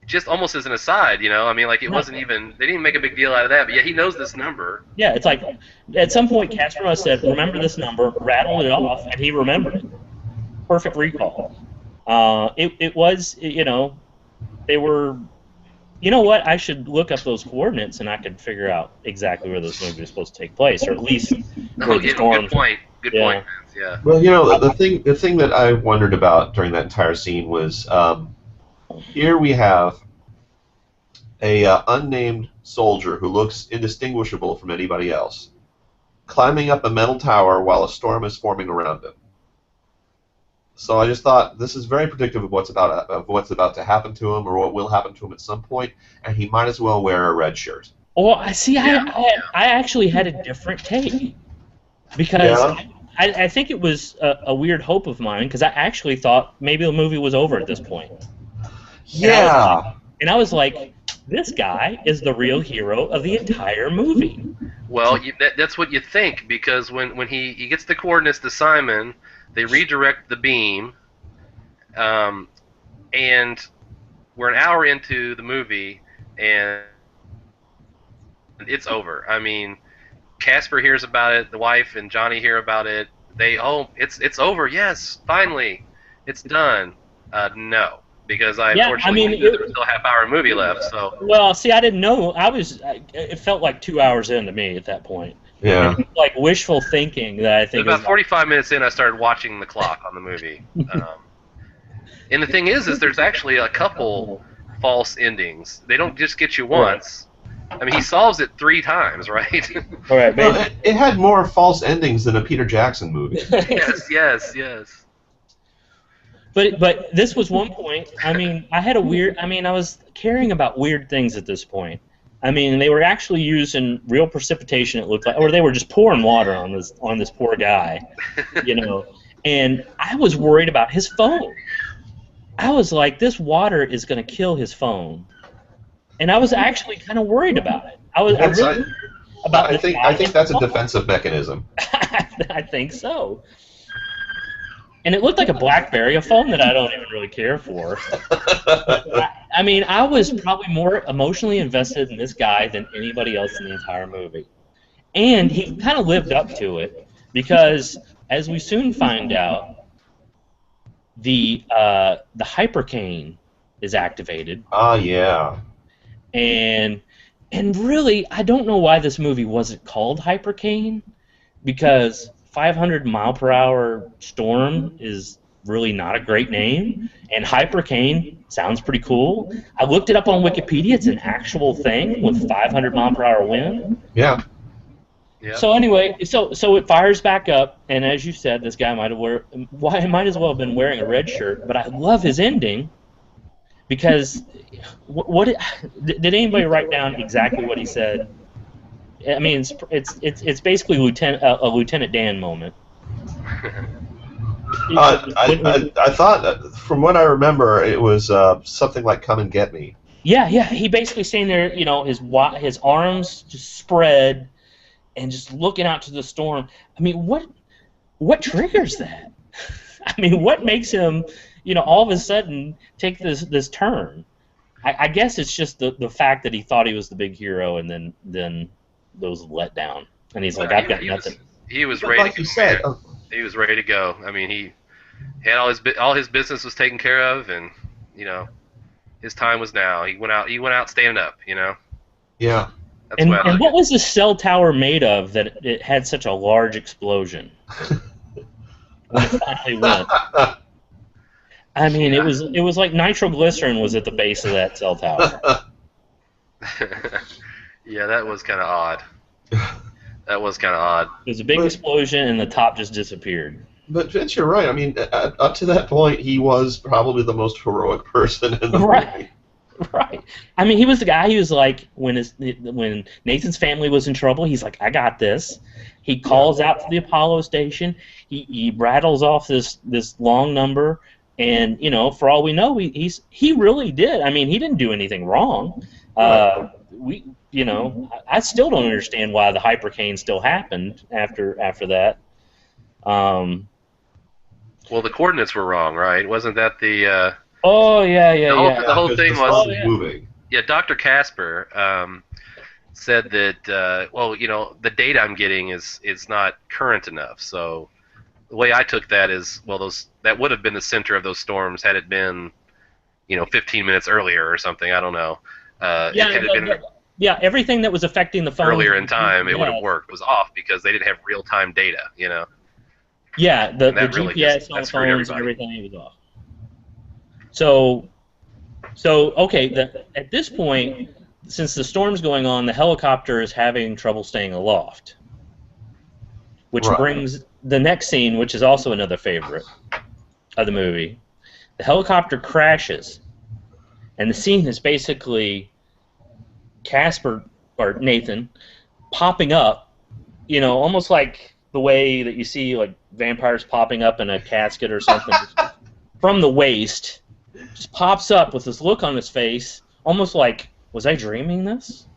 just almost as an aside. You know, I mean, like it wasn't even, they didn't make a big deal out of that. But yeah, he knows this number. Yeah, it's like at some point Casper must have said, "Remember this number," rattled it off, and he remembered it. Perfect recall. It was, they were. You know what? I should look up those coordinates, and I could figure out exactly where this movie is supposed to take place, or at least where the storms. Good point. Good point. Yeah. Well, the thing that I wondered about during that entire scene was, here we have a unnamed soldier who looks indistinguishable from anybody else, climbing up a metal tower while a storm is forming around him. So I just thought this is very predictive of what's about to happen to him, or what will happen to him at some point, and he might as well wear a red shirt. Well, I see. I actually had a different take, because I think it was a weird hope of mine, because I actually thought maybe the movie was over at this point. Yeah. And I was like, this guy is the real hero of the entire movie. Well, that's what you think, because when he gets the coordinates to Simon, they redirect the beam, and we're an hour into the movie, and it's over. I mean, Casper hears about it, the wife and Johnny hear about it. It's over. Yes, finally, it's done. No, because unfortunately there was still a half-hour movie left. So. Well, see, I didn't know. It felt like 2 hours into me at that point. Yeah. It was like wishful thinking that I think. About 45 minutes in, I started watching the clock on the movie. And the thing is there's actually a couple false endings. They don't just get you once. I mean, he solves it 3 times, right? All right, well, it had more false endings than a Peter Jackson movie. Yes. But this was one point. I mean, I was caring about weird things at this point. I mean, they were actually using real precipitation, it looked like, or they were just pouring water on this poor guy, And I was worried about his phone. I was like, this water is going to kill his phone, and I was actually kind of worried about it. I think that's a defensive mechanism. I think so. And it looked like a BlackBerry, a phone that I don't even really care for. I mean, I was probably more emotionally invested in this guy than anybody else in the entire movie. And he kind of lived up to it, because, as we soon find out, the hypercane is activated. Oh, yeah. And really, I don't know why this movie wasn't called Hypercane, because 500-mile-per-hour storm is really not a great name, and hypercane sounds pretty cool. I looked it up on Wikipedia. It's an actual thing with 500-mile-per-hour wind. Yeah. So anyway, so it fires back up, and as you said, this guy might as well have been wearing a red shirt. But I love his ending, because did anybody write down exactly what he said? I mean, it's basically a Lieutenant Dan moment. I thought, from what I remember, it was something like "Come and Get Me." Yeah, yeah. He basically standing there, his arms just spread and just looking out to the storm. I mean, what triggers that? I mean, what makes him, all of a sudden take this turn? I guess it's just the fact that he thought he was the big hero, and then those let down, and he's like, I've got nothing. He was ready. Like you said, he was ready to go. I mean, he had all his business was taken care of, and his time was now. He went out standing up. Yeah. That's and what was the cell tower made of that it had such a large explosion when it finally went? I mean, it was like nitroglycerin was at the base of that cell tower. Yeah, that was kind of odd. That was kind of odd. It was a big explosion, and the top just disappeared. But Vince, you're right. I mean, up to that point, he was probably the most heroic person in the movie. Right. I mean, he was the guy. He was like, when Nathan's family was in trouble, he's like, I got this. He calls out to the Apollo station. He rattles off this long number, and for all we know, he really did. I mean, he didn't do anything wrong. I still don't understand why the hypercane still happened after that. Well, the coordinates were wrong, right? Wasn't that the? Oh yeah. The whole thing was moving. Yeah, Dr. Casper said that the data I'm getting is not current enough. So the way I took that is, that would have been the center of those storms had it been 15 minutes earlier or something. I don't know. Everything that was affecting the phone earlier in time, it would have worked. It was off because they didn't have real time data. Yeah, the GPS on phones and everything was off. So okay, at this point, since the storm's going on, the helicopter is having trouble staying aloft, which brings the next scene, which is also another favorite of the movie. The helicopter crashes, and the scene is basically Casper, or Nathan, popping up, almost like the way that you see like vampires popping up in a casket or something from the waist. Just pops up with this look on his face, almost like, was I dreaming this?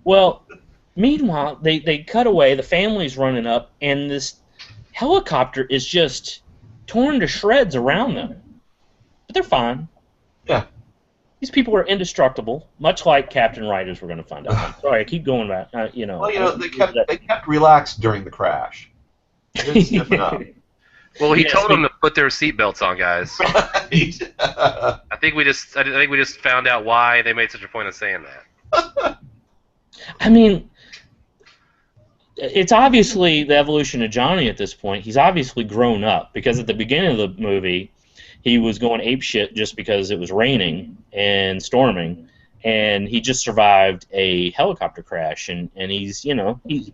Well, meanwhile, they cut away, the family's running up, and this helicopter is just torn to shreds around them. But they're fine. Yeah. These people are indestructible, much like Captain Wright, as we're going to find out. Sorry, I keep going back. Well, they kept relaxed during the crash. They didn't stiffen up. Well, he told them to put their seatbelts on, guys. Right. I think we just found out why they made such a point of saying that. I mean, it's obviously the evolution of Johnny at this point. He's obviously grown up, because at the beginning of the movie, he was going apeshit just because it was raining and storming, and he just survived a helicopter crash, and he's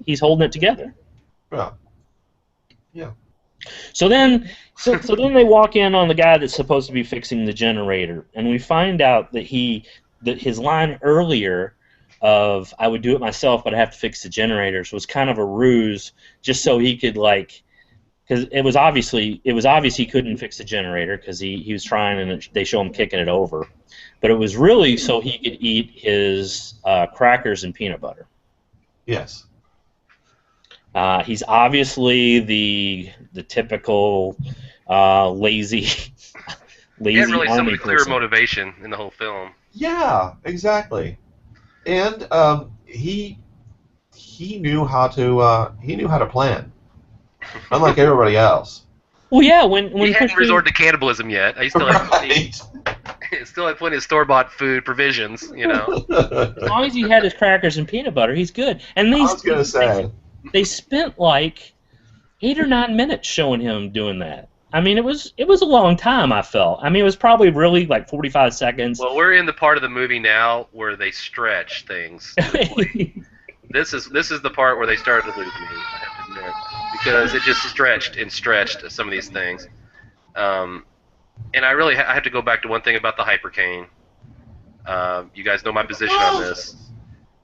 he's holding it together. Yeah. So then they walk in on the guy that's supposed to be fixing the generator, and we find out that his line earlier of "I would do it myself, but I have to fix the generators" was kind of a ruse, just so he could because it was obvious he couldn't fix the generator because he was trying, and they show him kicking it over, but it was really so he could eat his crackers and peanut butter. Yes. He's obviously the typical lazy he had really army some clear person. motivation in the whole film. Yeah, exactly. And he knew how to plan, unlike everybody else. Well, yeah, when he hadn't resorted to cannibalism yet. He still had plenty of store-bought food provisions. As long as he had his crackers and peanut butter, he's good. And I was gonna say. They spent like 8 or 9 minutes showing him doing that. I mean, it was a long time, I felt. I mean, it was probably really like 45 seconds. Well, we're in the part of the movie now where they stretch things. This is the part where they started to lose me, I have to admit, because it just stretched some of these things. And I have to go back to one thing about the hypercane. You guys know my position on this.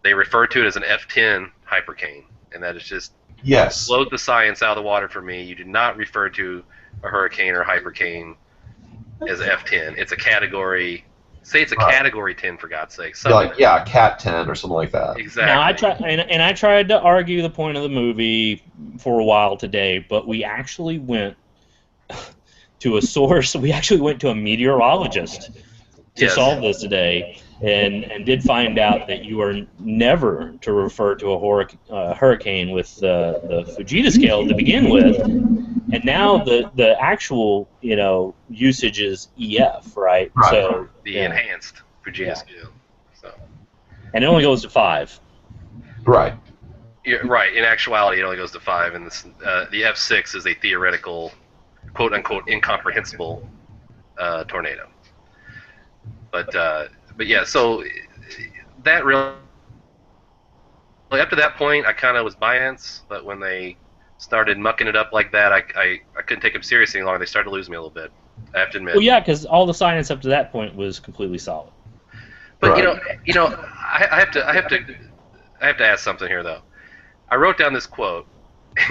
They refer to it as an F10 hypercane. And that is just blows the science out of the water for me. You do not refer to a hurricane or a hypercane as a F10. It's a category. Say it's a category 10 for God's sake. Like Cat 10 or something like that. Exactly. Now I tried to argue the point of the movie for a while today, but we actually went to a source. We actually went to a meteorologist to solve this today, and did find out that you are never to refer to a hurricane with the Fujita scale to begin with, and now the actual usage is EF, right? So the enhanced Fujita scale. So. And it only goes to 5. Right. Yeah, right. In actuality, it only goes to 5, and the F6 is a theoretical, quote unquote, incomprehensible tornado. But yeah, so that really, up to that point, I kind of was biased, but when they started mucking it up like that, I couldn't take them seriously any longer. They started to lose me a little bit, I have to admit. Well, yeah, because all the science up to that point was completely solid. But right. I have to ask something here though. I wrote down this quote,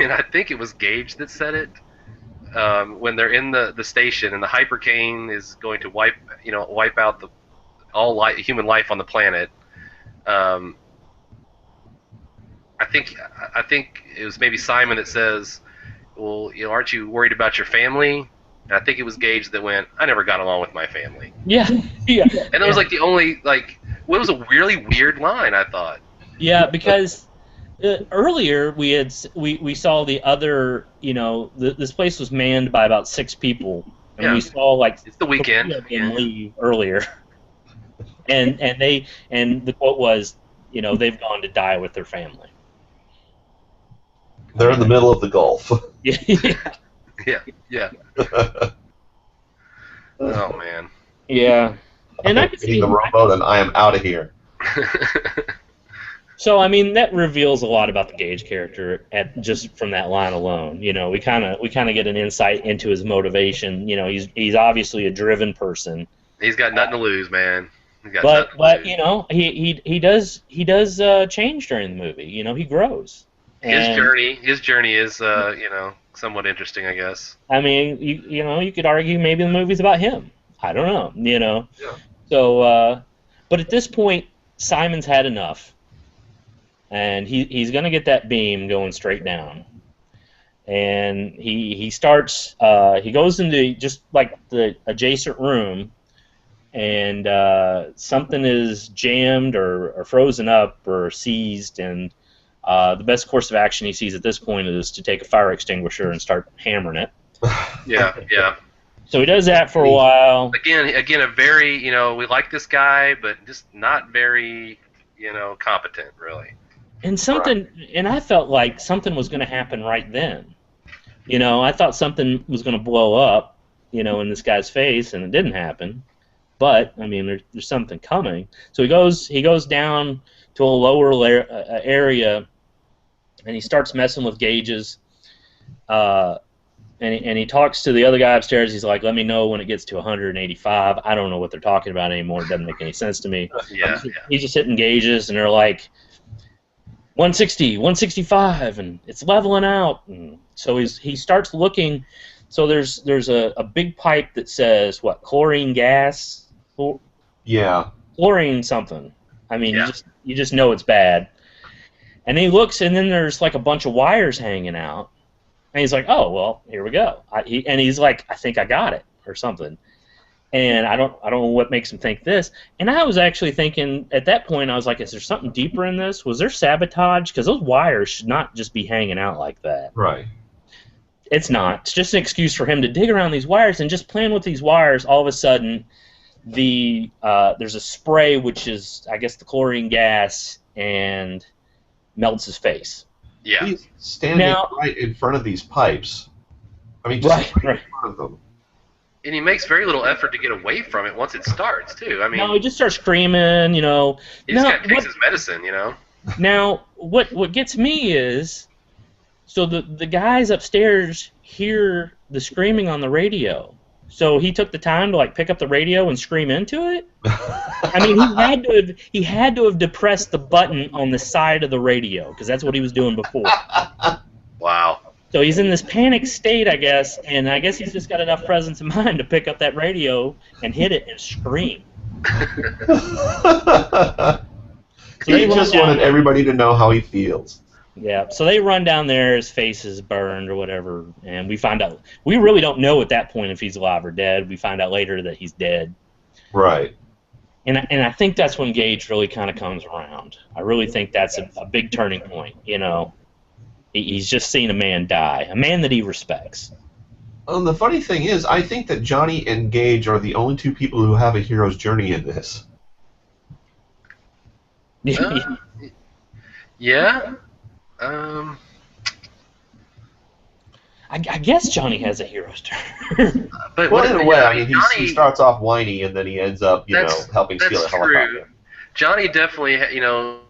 and I think it was Gage that said it. When they're in the station and the hypercane is going to wipe out all human life on the planet. I think it was maybe Simon that says, "Well, aren't you worried about your family?" And I think it was Gage that went, "I never got along with my family." Yeah, yeah. And it was like the only it was a really weird line, I thought. Yeah, because earlier we saw the other, this place was manned by about 6 people, and we saw it's the weekend leave earlier, and the quote was, they've gone to die with their family. They're in the middle of the Gulf. Yeah. Oh man. Yeah. And I can see the rowboat, and I am out of here. So I mean, that reveals a lot about the Gage character just from that line alone. We kind of get an insight into his motivation. He's obviously a driven person. He's got nothing to lose, man. But he does change during the movie. He grows. His journey is somewhat interesting, I guess. I mean, you could argue maybe the movie's about him. I don't know. Yeah. So, but at this point, Simon's had enough, and he's going to get that beam going straight down, and he starts. He goes into just like the adjacent room, and something is jammed or frozen up or seized, and the best course of action he sees at this point is to take a fire extinguisher and start hammering it. Yeah. So he does that for a while. Again, a very, we like this guy, but just not very, competent, really. And and I felt like something was going to happen right then. I thought something was going to blow up, in this guy's face, and it didn't happen. But I mean, there's something coming. So he goes down to a lower area, and he starts messing with gauges. And he talks to the other guy upstairs. He's like, "Let me know when it gets to 185." I don't know what they're talking about anymore. It doesn't make any sense to me. He's just hitting gauges, and they're like 160, 165, and it's leveling out. And so he starts looking. So there's a big pipe that says what, chlorine gas? Yeah. Chlorine something. I mean, you just know it's bad. And he looks, and then there's like a bunch of wires hanging out. And he's like, "Oh, well, here we go." He's like, "I think I got it," or something. And I don't know what makes him think this. And I was actually thinking at that point, I was like, "Is there something deeper in this? Was there sabotage? Because those wires should not just be hanging out like that." Right. It's not. It's just an excuse for him to dig around these wires and just playing with these wires. All of a sudden, there's a spray, which is, I guess, the chlorine gas, and melts his face. Yeah. He's standing right in front of these pipes. I mean, just right in front of them. And he makes very little effort to get away from it once it starts, too. I mean, no, he just starts screaming, He just kind of takes his medicine, Now, what gets me is, so the guys upstairs hear the screaming on the radio. So he took the time to pick up the radio and scream into it. I mean, he had to have depressed the button on the side of the radio, because that's what he was doing before. Wow. So he's in this panic state, I guess, and I guess he's just got enough presence of mind to pick up that radio and hit it and scream. He just wanted everybody to know how he feels. Yeah, so they run down there, his face is burned or whatever, and we find out. We really don't know at that point if he's alive or dead. We find out later that he's dead. Right. And I think that's when Gage really kind of comes around. I really think that's a big turning point, you know. He's just seen a man die, a man that he respects. The funny thing is, I think that Johnny and Gage are the only two people who have a hero's journey in this. Yeah. I guess Johnny has a hero's turn. But well, in a way, I mean, he starts off whiny and then he ends up, you know, helping steal a helicopter. Johnny definitely, you know,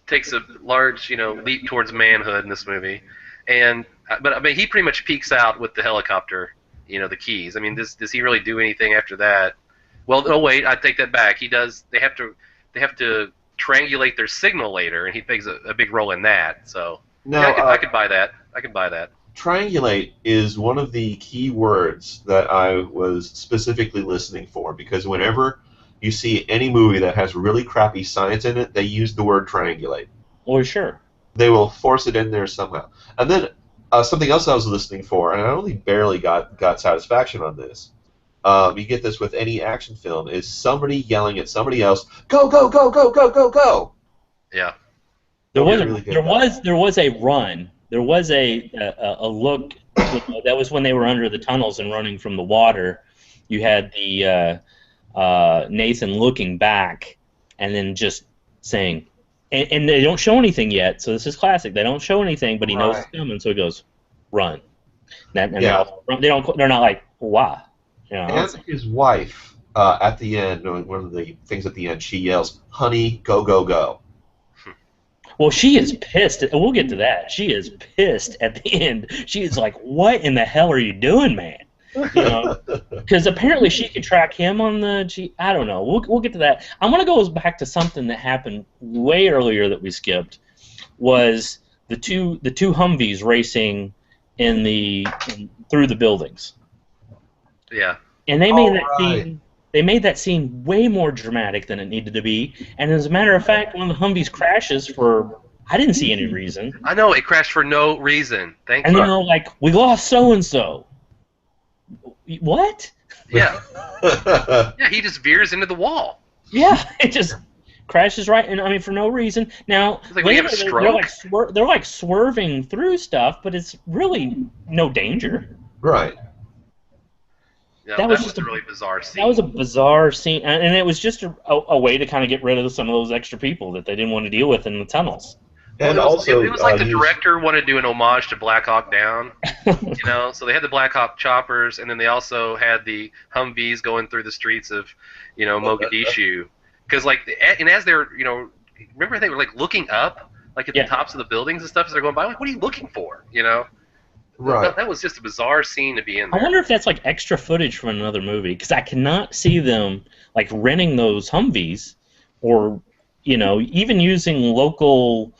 takes a large, you know, leap towards manhood in this movie, but I mean, he pretty much peaks out with the helicopter, you know, the keys. I mean, does he really do anything after that? Well, no, wait, I take that back. He does. They have to triangulate their signal later, and he plays a big role in that. So no, yeah, I could buy that. I could buy that. Triangulate is one of the key words that I was specifically listening for, because whenever you see any movie that has really crappy science in it, they use the word triangulate. Well, sure. They will force it in there somehow. And then something else I was listening for, and I only barely got satisfaction on this. You get this with any action film, is somebody yelling at somebody else, "Go, go, go, go, go, go, go!" Yeah. There was a run. There was a look. That was when they were under the tunnels and running from the water. You had the Nathan looking back and then just saying, and they don't show anything yet. So this is classic. They don't show anything, but he knows it's coming, so he goes, "Run." They're not like, "Why?" You know, and his wife at the end, one of the things at the end, she yells, "Honey, go, go, go." Well, she is pissed. We'll get to that. She is pissed at the end. She is like, "What in the hell are you doing, man?" You know, because apparently she could track him on the I don't know. We'll get to that. I want to go back to something that happened way earlier that we skipped. Was the two Humvees racing through the buildings. Yeah. And they made scene. They made that scene way more dramatic than it needed to be. And as a matter of fact, one of the Humvees crashes for I didn't see any reason. I know it crashed for no reason. Thank you. And then they're like, "We lost so and so." What? Yeah. Yeah, he just veers into the wall. Yeah, it just crashes right, and I mean for no reason. Now like later, they're like swerving through stuff, but it's really no danger. Right. Yeah, that was just a really bizarre scene. That was a bizarre scene, and it was just a way to kind of get rid of some of those extra people that they didn't want to deal with in the tunnels. And well, also, it was like the director wanted to do an homage to Black Hawk Down, you know. So they had the Black Hawk choppers, and then they also had the Humvees going through the streets of, you know, Mogadishu. Because and as they're, you know, remember they were like looking up, like at the tops of the buildings and stuff as they're going by. Like, what are you looking for, you know? Right. That was just a bizarre scene to be in there. I wonder if that's like extra footage from another movie, because I cannot see them like renting those Humvees, or you know, even using local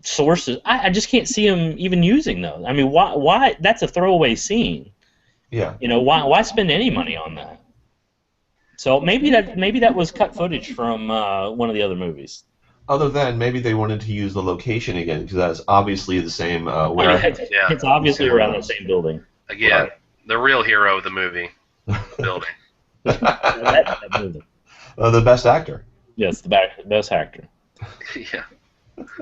sources. I just can't see them even using those. I mean, why? That's a throwaway scene. Yeah. You know, why spend any money on that? So maybe that was cut footage from one of the other movies. Other than maybe they wanted to use the location again, because that's obviously the same It's obviously around the same building. Again, the real hero of the movie. Building. that building. The best actor. Yes, the best actor. Yeah.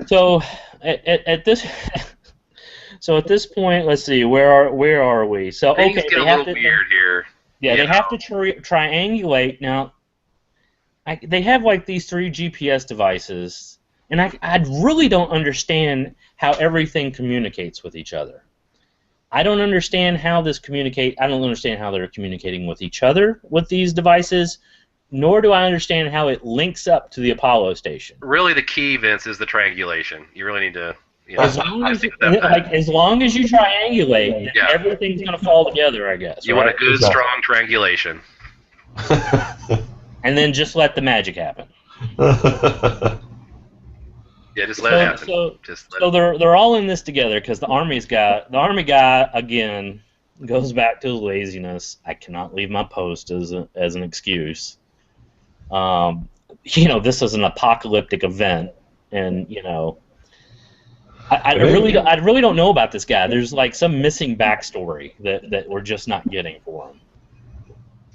So at this point, let's see, where are we? So things get a little weird here. Yeah, they have to triangulate now. They have like these 3 GPS devices, and I really don't understand how everything communicates with each other. I don't understand how I don't understand how they're communicating with each other with these devices, nor do I understand how it links up to the Apollo station. Really, the key, Vince, is the triangulation. You really need to. You know, as long as you triangulate, everything's going to fall together, I guess. You want a good, strong triangulation. And then just let the magic happen. Yeah, just let it happen. So they're all in this together because the army guy again goes back to his laziness. I cannot leave my post as an excuse. This is an apocalyptic event, and I really don't know about this guy. There's like some missing backstory that we're just not getting for him.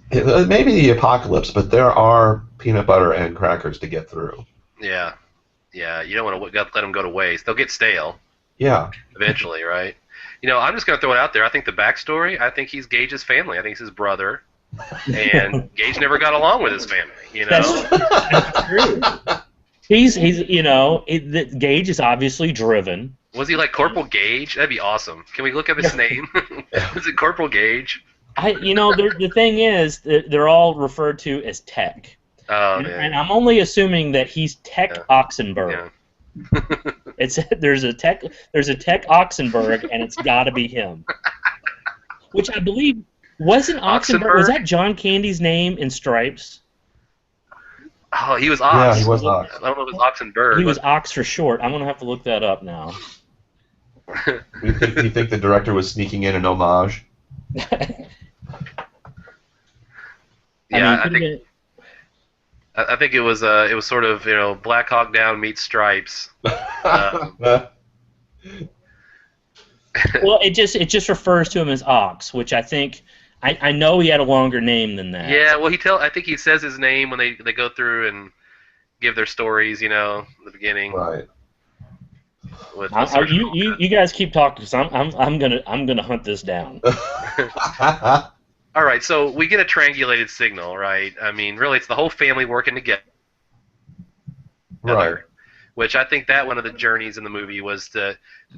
It may be the apocalypse, but there are peanut butter and crackers to get through. Yeah. Yeah, you don't want to let them go to waste. They'll get stale. Yeah. Eventually, right? I'm just going to throw it out there. I think the backstory, I think he's Gage's family. I think he's his brother. And Gage never got along with his family, That's true. Gage is obviously driven. Was he like Corporal Gage? That'd be awesome. Can we look up his name? Was it Corporal Gage? The thing is, they're all referred to as Tech. Oh, and I'm only assuming that he's Tech Oxenberg. Yeah. There's a Tech Oxenberg, and it's got to be him. Which I believe wasn't Oxenberg. Was that John Candy's name in Stripes? Oh, he was Ox. Yeah, he was Ox. I don't know if it was Oxenberg. He was Ox for short. I'm gonna have to look that up now. You think the director was sneaking in an homage? Yeah, I think it was sort of Black Hawk Down meets Stripes. Well, it just refers to him as Ox, which I think I know he had a longer name than that. Yeah, well I think he says his name when they go through and give their stories, in the beginning. Right. You guys keep talking, because I'm gonna hunt this down. All right, so we get a triangulated signal, right? I mean, really, it's the whole family working together. Right. Which I think that one of the journeys in the movie was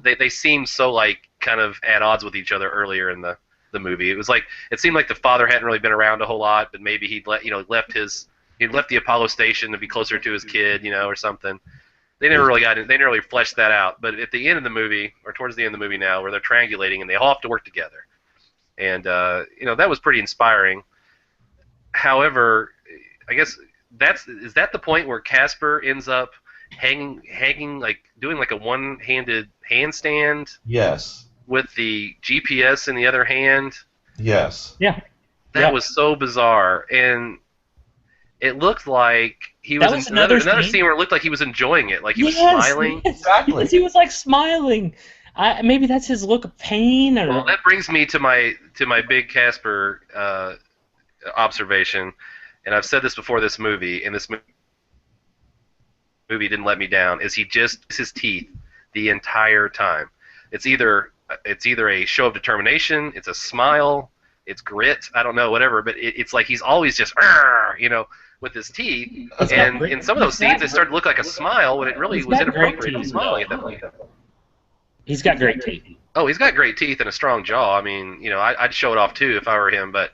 they seemed so kind of at odds with each other earlier in the movie. It seemed like the father hadn't really been around a whole lot, but maybe he'd left the Apollo station to be closer to his kid, or something. They never really fleshed that out. But at the end of the movie, or towards the end of the movie now, where they're triangulating and they all have to work together. And that was pretty inspiring. However, I guess is that the point where Casper ends up hanging doing a one-handed handstand? Yes. With the GPS in the other hand? Yes. Yeah. That was so bizarre, and it looked like he was in another scene where it looked like he was enjoying it, like he was smiling. Yes, exactly. Yes, he was smiling. Maybe that's his look of pain. Or... Well, that brings me to my big Casper observation, and I've said this before this movie, and this movie didn't let me down. Is he just his teeth the entire time? It's either a show of determination, it's a smile, it's grit, I don't know, whatever, but it's like he's always just with his teeth, and in some of those scenes it started to look like a smile when it really was inappropriate to be smiling at that point. He's got great teeth. Oh, he's got great teeth and a strong jaw. I mean, I'd show it off too if I were him. But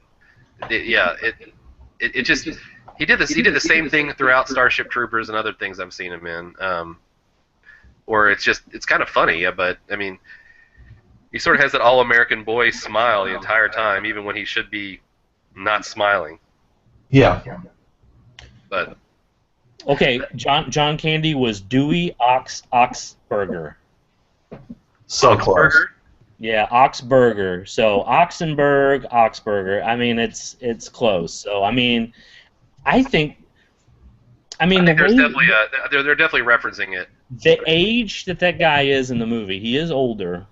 it just he did the same thing throughout Starship Troopers and other things I've seen him in. Or it's kind of funny. Yeah, but I mean, he sort of has that all-American boy smile the entire time, even when he should be not smiling. Yeah. But okay, John Candy was Dewey Oxburger. So close. Yeah, Oxburger. So Oxenberg. I mean, it's close. So I think there's definitely they're definitely referencing it. The age that guy is in the movie, he is older.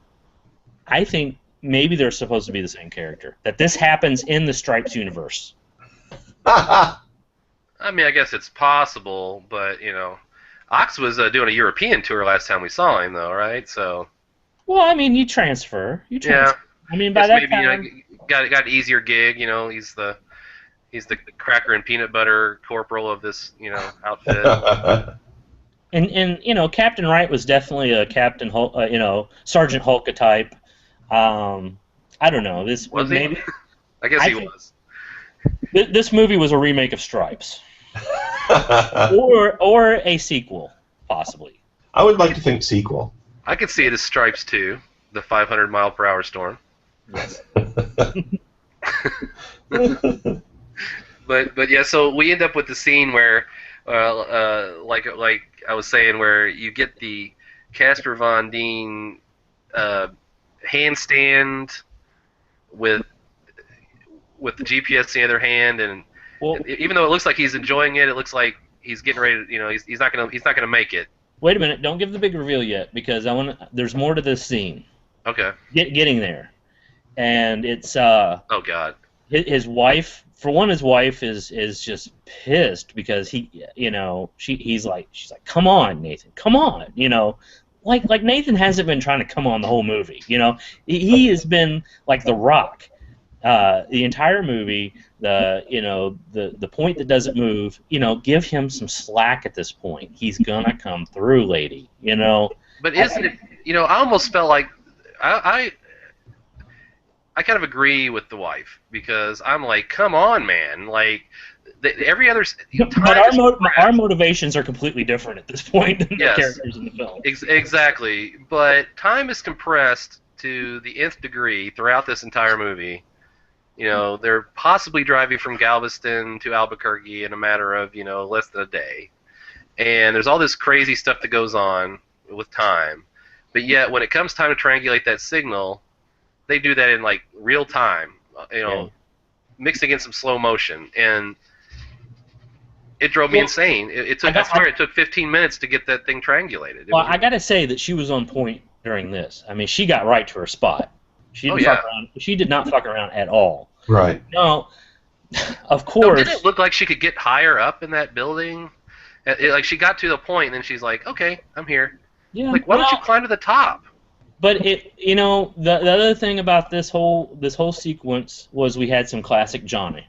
I think maybe they're supposed to be the same character. That this happens in the Stripes universe. I mean, I guess it's possible, but Ox was doing a European tour last time we saw him, though, right? So. Well, I mean, you transfer. Yeah. I mean, by that maybe time, got an easier gig. He's the cracker and peanut butter corporal of this outfit. and Captain Wright was definitely a Captain Hulk, Sergeant Hulk type. I don't know. This was maybe. He? I guess he was. This movie was a remake of Stripes, or a sequel, possibly. I would like to think sequel. I could see it as Stripes 2, the 500-mile-per-hour storm. Yes. But yeah, so we end up with the scene where Like I was saying, where you get the Casper Von Dien handstand with the GPS in the other hand, and Well, even though it looks like he's enjoying it, it looks like he's getting ready to, he's not gonna make it. wait a minute. Don't give the big reveal yet, because there's more to this scene. Okay. Getting there, and it's Oh God. his wife. For one, his wife is just pissed because she's like, come on, Nathan, come on, like Nathan hasn't been trying to come on the whole movie, he has been like the Rock, the entire movie. The point that doesn't move, give him some slack at this point. He's gonna come through, lady, But isn't it? I almost felt like I kind of agree with the wife, because I'm like, come on, man, like every other time. But our motivations are completely different at this point than Yes. the characters in the film. Exactly, but time is compressed to the nth degree throughout this entire movie. They're possibly driving from Galveston to Albuquerque in a matter of, less than a day. And there's all this crazy stuff that goes on with time. But yet, when it comes time to triangulate that signal, they do that in, like, real time, mixing in some slow motion. And it drove me insane. I swear it took 15 minutes to get that thing triangulated. I got to say that she was on point during this. I mean, she got right to her spot. She didn't fuck around. She did not fuck around at all. Right. No, of course. Didn't it look like she could get higher up in that building? Like, she got to the point, and then she's like, okay, I'm here. Yeah. Like, why don't you climb to the top? But the other thing about this whole sequence was we had some classic Johnny.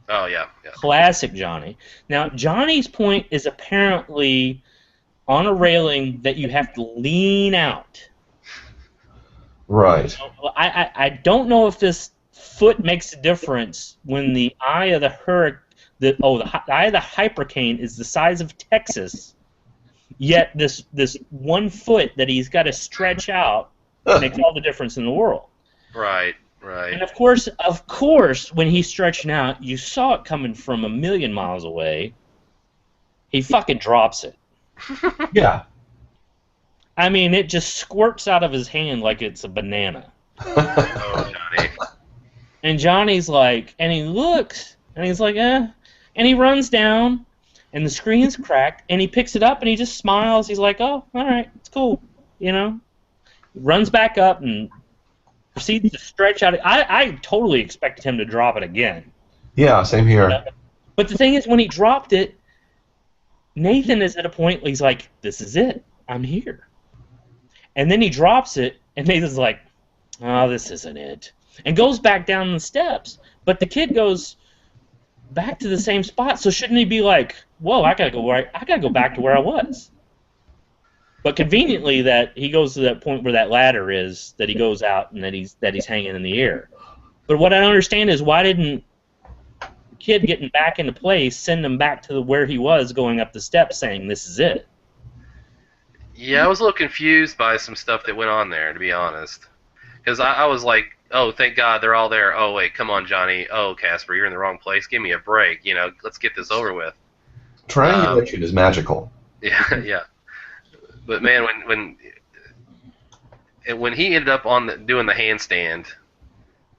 Oh yeah. Classic Johnny. Now Johnny's point is apparently on a railing that you have to lean out. Right. I don't know if this foot makes a difference when the eye of the eye of the hypercane is the size of Texas. Yet this 1 foot that he's got to stretch out makes all the difference in the world. Right. And of course, when he's stretching out, you saw it coming from a million miles away. He fucking drops it. Yeah. I mean, it just squirts out of his hand like it's a banana. Oh, Johnny. And Johnny's like, and he looks, and he's like, and he runs down. And the screen's cracked, and he picks it up, and he just smiles. He's like, oh, all right, it's cool, He runs back up and proceeds to stretch out. I totally expected him to drop it again. Yeah, same here. But the thing is, when he dropped it, Nathan is at a point where he's like, this is it. I'm here. And then he drops it, and Nathan's like, oh, this isn't it. And goes back down the steps. But the kid goes back to the same spot, so shouldn't he be like, whoa, I gotta go back to where I was? But conveniently, that he goes to that point where that ladder is, that he goes out and that he's hanging in the air. But what I don't understand is, why didn't the kid getting back into place send him back to where he was going up the steps, saying this is it? Yeah, I was a little confused by some stuff that went on there, to be honest, because I was like, oh, thank God they're all there. Oh, wait, come on, Johnny. Oh, Casper, you're in the wrong place. Give me a break. Let's get this over with. Triangulation is magical. Yeah. But man, when he ended up doing the handstand,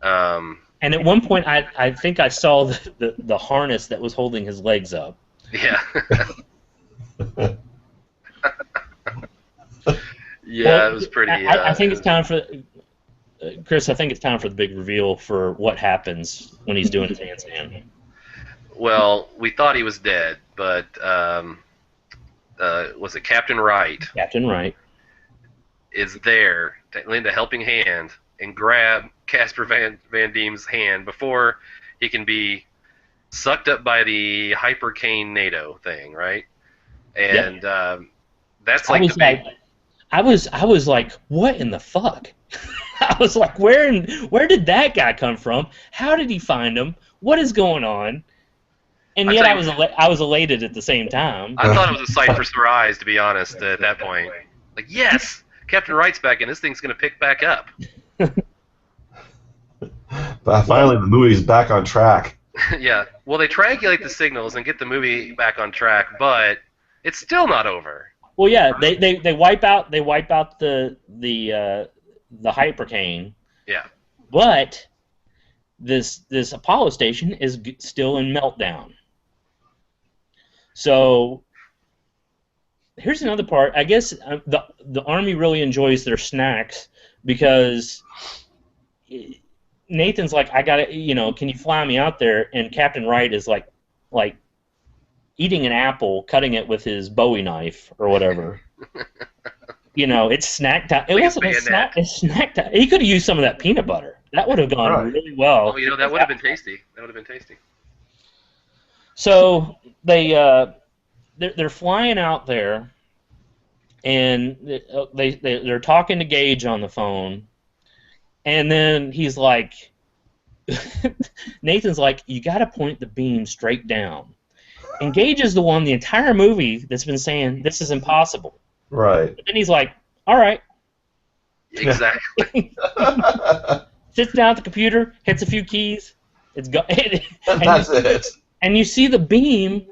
and at one point I think I saw the harness that was holding his legs up. Yeah. Yeah, it was pretty. I think it's time for. Chris, I think it's time for the big reveal for what happens when he's doing his handstand. Well, we thought he was dead, but was it Captain Wright? Captain Wright is there to lend a helping hand and grab Casper Van Dien's hand before he can be sucked up by the hypercane NATO thing, right? And that's like I was like, what in the fuck? I was like, where did that guy come from? How did he find him? What is going on? And yet I was elated at the same time. I thought it was a sight for sore eyes, to be honest, at that point. Like, yes, Captain Wright's back, and this thing's going to pick back up. But finally, the movie's back on track. Yeah. Well, they triangulate the signals and get the movie back on track, but it's still not over. Well, yeah, they wipe out the hypercane. Yeah. But this Apollo station is still in meltdown. So here's another part. I guess the Army really enjoys their snacks because Nathan's like, I gotta, can you fly me out there? And Captain Wright is like eating an apple, cutting it with his Bowie knife or whatever. It's snack time. It wasn't a snack. It's snack time. He could have used some of that peanut butter. That would have gone really well. Oh, that would have been tasty. That would have been tasty. So they're flying out there, and they're talking to Gage on the phone, and then he's like, Nathan's like, you got to point the beam straight down. And Gage is the one the entire movie that's been saying this is impossible. Right. But then he's like, all right. Exactly. Sits down at the computer, hits a few keys. It's go. That's it. And you see the beam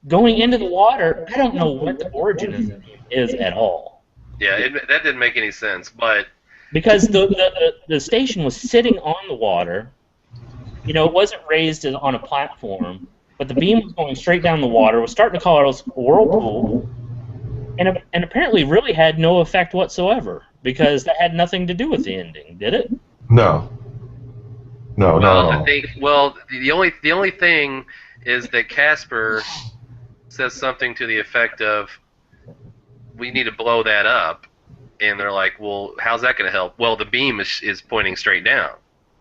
going into the water. I don't know what the origin of the beam is at all. Yeah, that didn't make any sense, but because the station was sitting on the water. It wasn't raised on a platform, but the beam was going straight down the water. Was starting to cause a whirlpool, and apparently really had no effect whatsoever because that had nothing to do with the ending, did it? No. No, well, no. I think the only thing is that Casper says something to the effect of, "We need to blow that up," and they're like, "Well, how's that going to help?" Well, the beam is pointing straight down.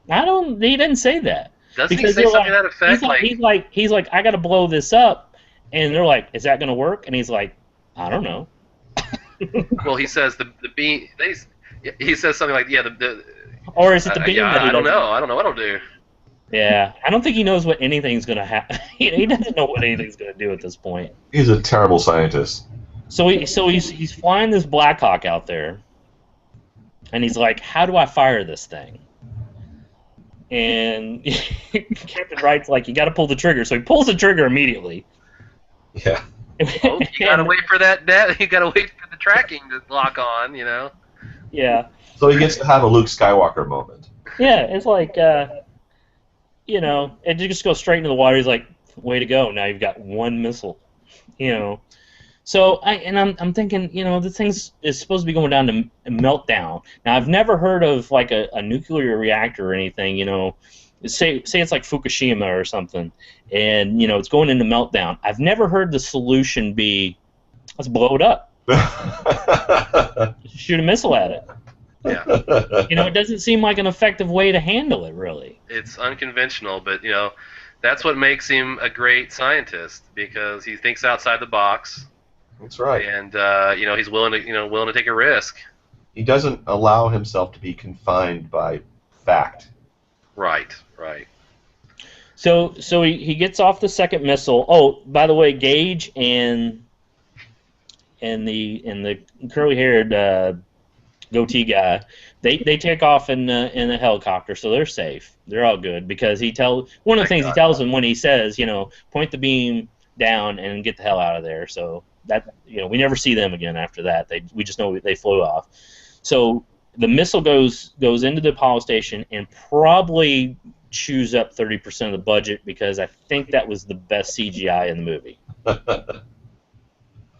He didn't say that. Doesn't he say something to that effect? He's like, I got to blow this up, and they're like, is that going to work? And he's like, I don't know. Well, he says the beam. He says something like, yeah, or is it the beam? I don't know. I don't know what it'll do. Yeah, I don't think he knows what anything's going to happen. He doesn't know what anything's going to do at this point. He's a terrible scientist. So he's flying this Black Hawk out there, and he's like, how do I fire this thing? And Captain Wright's like, you got to pull the trigger. So he pulls the trigger immediately. Yeah. Well, you got to wait for that. You got to wait for the tracking to lock on. Yeah. So he gets to have a Luke Skywalker moment. Yeah, it's like, it just goes straight into the water. He's like, way to go. Now you've got one missile. So I'm thinking, this thing is supposed to be going down to meltdown. Now I've never heard of like a nuclear reactor or anything. Say it's like Fukushima or something, and it's going into meltdown. I've never heard the solution be, let's blow it up. Shoot a missile at it. Yeah. It doesn't seem like an effective way to handle it, really. It's unconventional, but that's what makes him a great scientist, because he thinks outside the box. That's right. And he's willing to take a risk. He doesn't allow himself to be confined by fact. Right. So he gets off the second missile. Oh, by the way, Gage and the curly-haired goatee guy, they take off in the helicopter, so they're safe. They're all good because one of the things he tells them when he says, point the beam down and get the hell out of there. So that we never see them again after that. We just know they flew off. So the missile goes into the Apollo station and probably chews up 30% of the budget because I think that was the best CGI in the movie.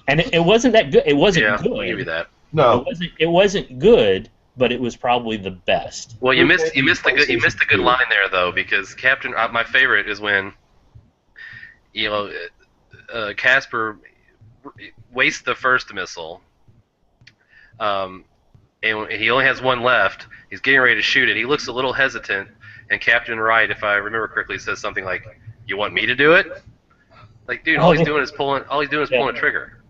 And it wasn't that good. It wasn't good. I'll give you that. No, it wasn't good, but it was probably the best. Well, you missed a good line there though, because my favorite is when Casper wastes the first missile, and he only has one left. He's getting ready to shoot it. He looks a little hesitant, and Captain Wright, if I remember correctly, says something like, "You want me to do it?" Like, dude, all he's doing is pulling a trigger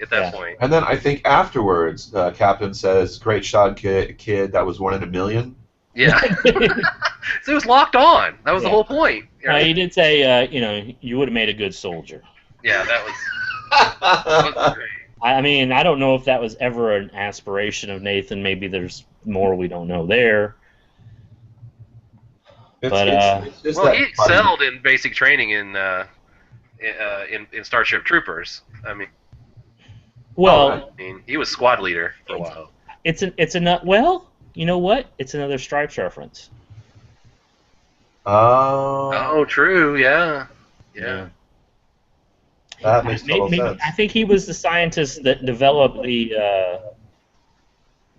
at that point. And then I think afterwards, Captain says, "Great shot, kid. That was 1 in a million." Yeah. So it was locked on. That was the whole point. Right? He did say, you would have made a good soldier. Yeah, that was great. I mean, I don't know if that was ever an aspiration of Nathan. Maybe there's more we don't know there. It's just well, that he funny. excelled in basic training in Starship Troopers. I mean, well, he was squad leader for a while. it's a well, you know what? It's another Stripes reference. Oh, true. Yeah. That makes total sense. I think he was the scientist that developed the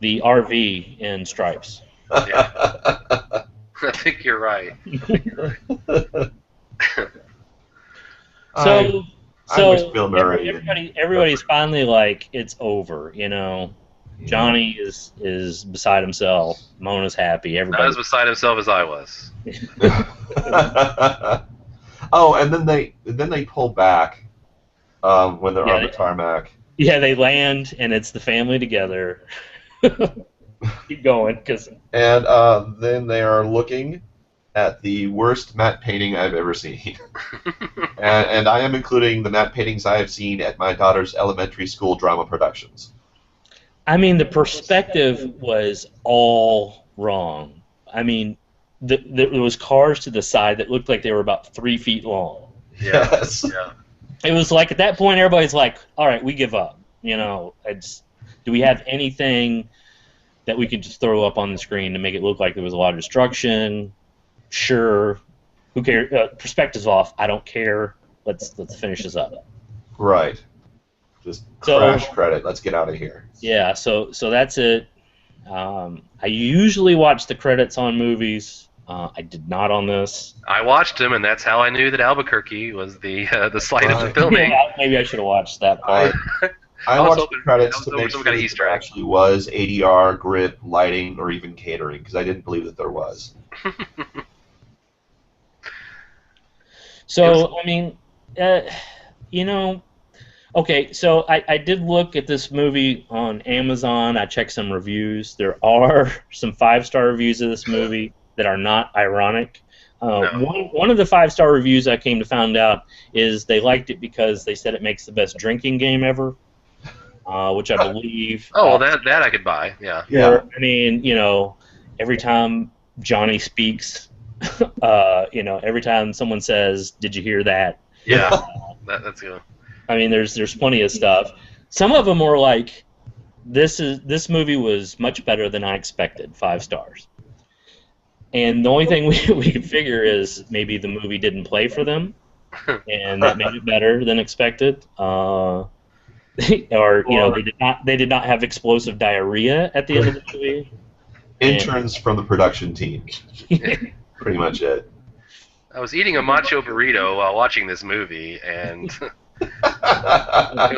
RV in Stripes. I think you're right. So wish Bill Murray everybody's finally like, it's over, you know. Johnny is beside himself. Mona's happy. Not as beside himself as I was. Oh, and then they pull back when they're on the tarmac. Yeah, they land, and it's the family together. Keep going, And then they are looking at the worst matte painting I've ever seen. and I am including the matte paintings I have seen at my daughter's elementary school drama productions. I mean, the perspective was all wrong. I mean, there was cars to the side that looked like they were about 3 feet long. Yes. Yeah. It was like at that point, everybody's like, all right, we give up. You know, do we have anything that we could just throw up on the screen to make it look like there was a lot of destruction? Sure. Who cares? Perspective's off. I don't care. Let's finish this up. Right. Just crash credit. Let's get out of here. Yeah. So that's it. I usually watch the credits on movies. I did not on this. I watched him, and that's how I knew that Albuquerque was the site of the filming. Yeah, maybe I should have watched that part. I watched the credits to make sure that there actually was ADR, grip, lighting, or even catering, because I didn't believe that there was. So, I mean, you know, okay, so I did look at this movie on Amazon. I checked some reviews. There are some 5-star reviews of this movie that are not ironic. No. One of the 5-star reviews I came to find out is they liked it because they said it makes the best drinking game ever, which I believe. Oh, well, that I could buy, yeah. Yeah. I mean, you know, every time Johnny speaks, you know, every time someone says, "Did you hear that?" Yeah, that's good. I mean, there's plenty of stuff. Some of them were like, this movie was much better than I expected, 5 stars. And the only thing we could figure is maybe the movie didn't play for them, and that made it better than expected. Or you know, they did not have explosive diarrhea at the end of the movie. Interns from the production team. Pretty much it. I was eating a macho burrito while watching this movie, and it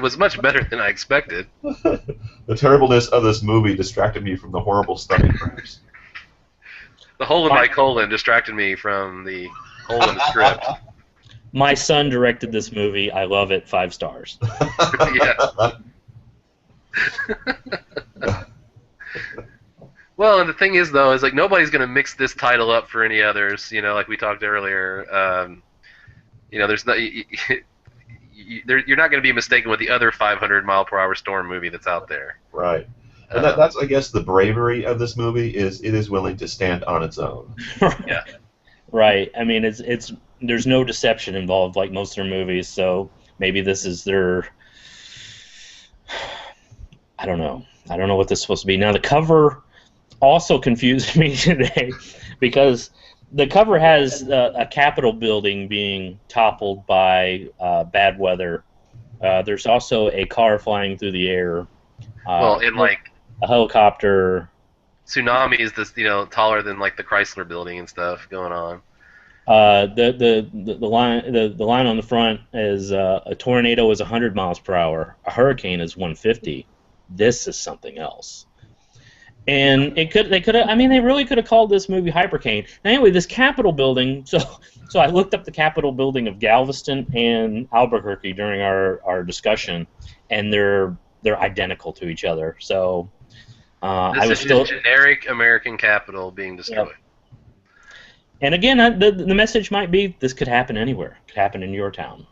was much better than I expected. The terribleness of this movie distracted me from the horrible stomach cramps. The hole in my colon distracted me from the hole in the script. My son directed this movie. I love it. 5 stars. Yeah. Well, and the thing is, though, is like nobody's going to mix this title up for any others. You know, like we talked earlier. You know, there's not. You're not going to be mistaken with the other 500-mile-per-hour storm movie that's out there. Right. And that's, I guess, the bravery of this movie is it is willing to stand on its own. Yeah. Right. I mean, it's there's no deception involved like most of their movies, so maybe this is their. I don't know what this is supposed to be. Now the cover also confused me today because the cover has a Capitol building being toppled by bad weather. There's also a car flying through the air. Well, in like a helicopter. Tsunami is this, you know, taller than like the Chrysler building and stuff going on. The line on the front is a tornado is 100 miles per hour. A hurricane is 150. This is something else. And they really could have called this movie Hypercane. Now, anyway, this Capitol building. So I looked up the Capitol building of Galveston and Albuquerque during our discussion, and they're identical to each other. So I was still generic American Capitol being destroyed. Yep. And again, the message might be this could happen anywhere. It could happen in your town.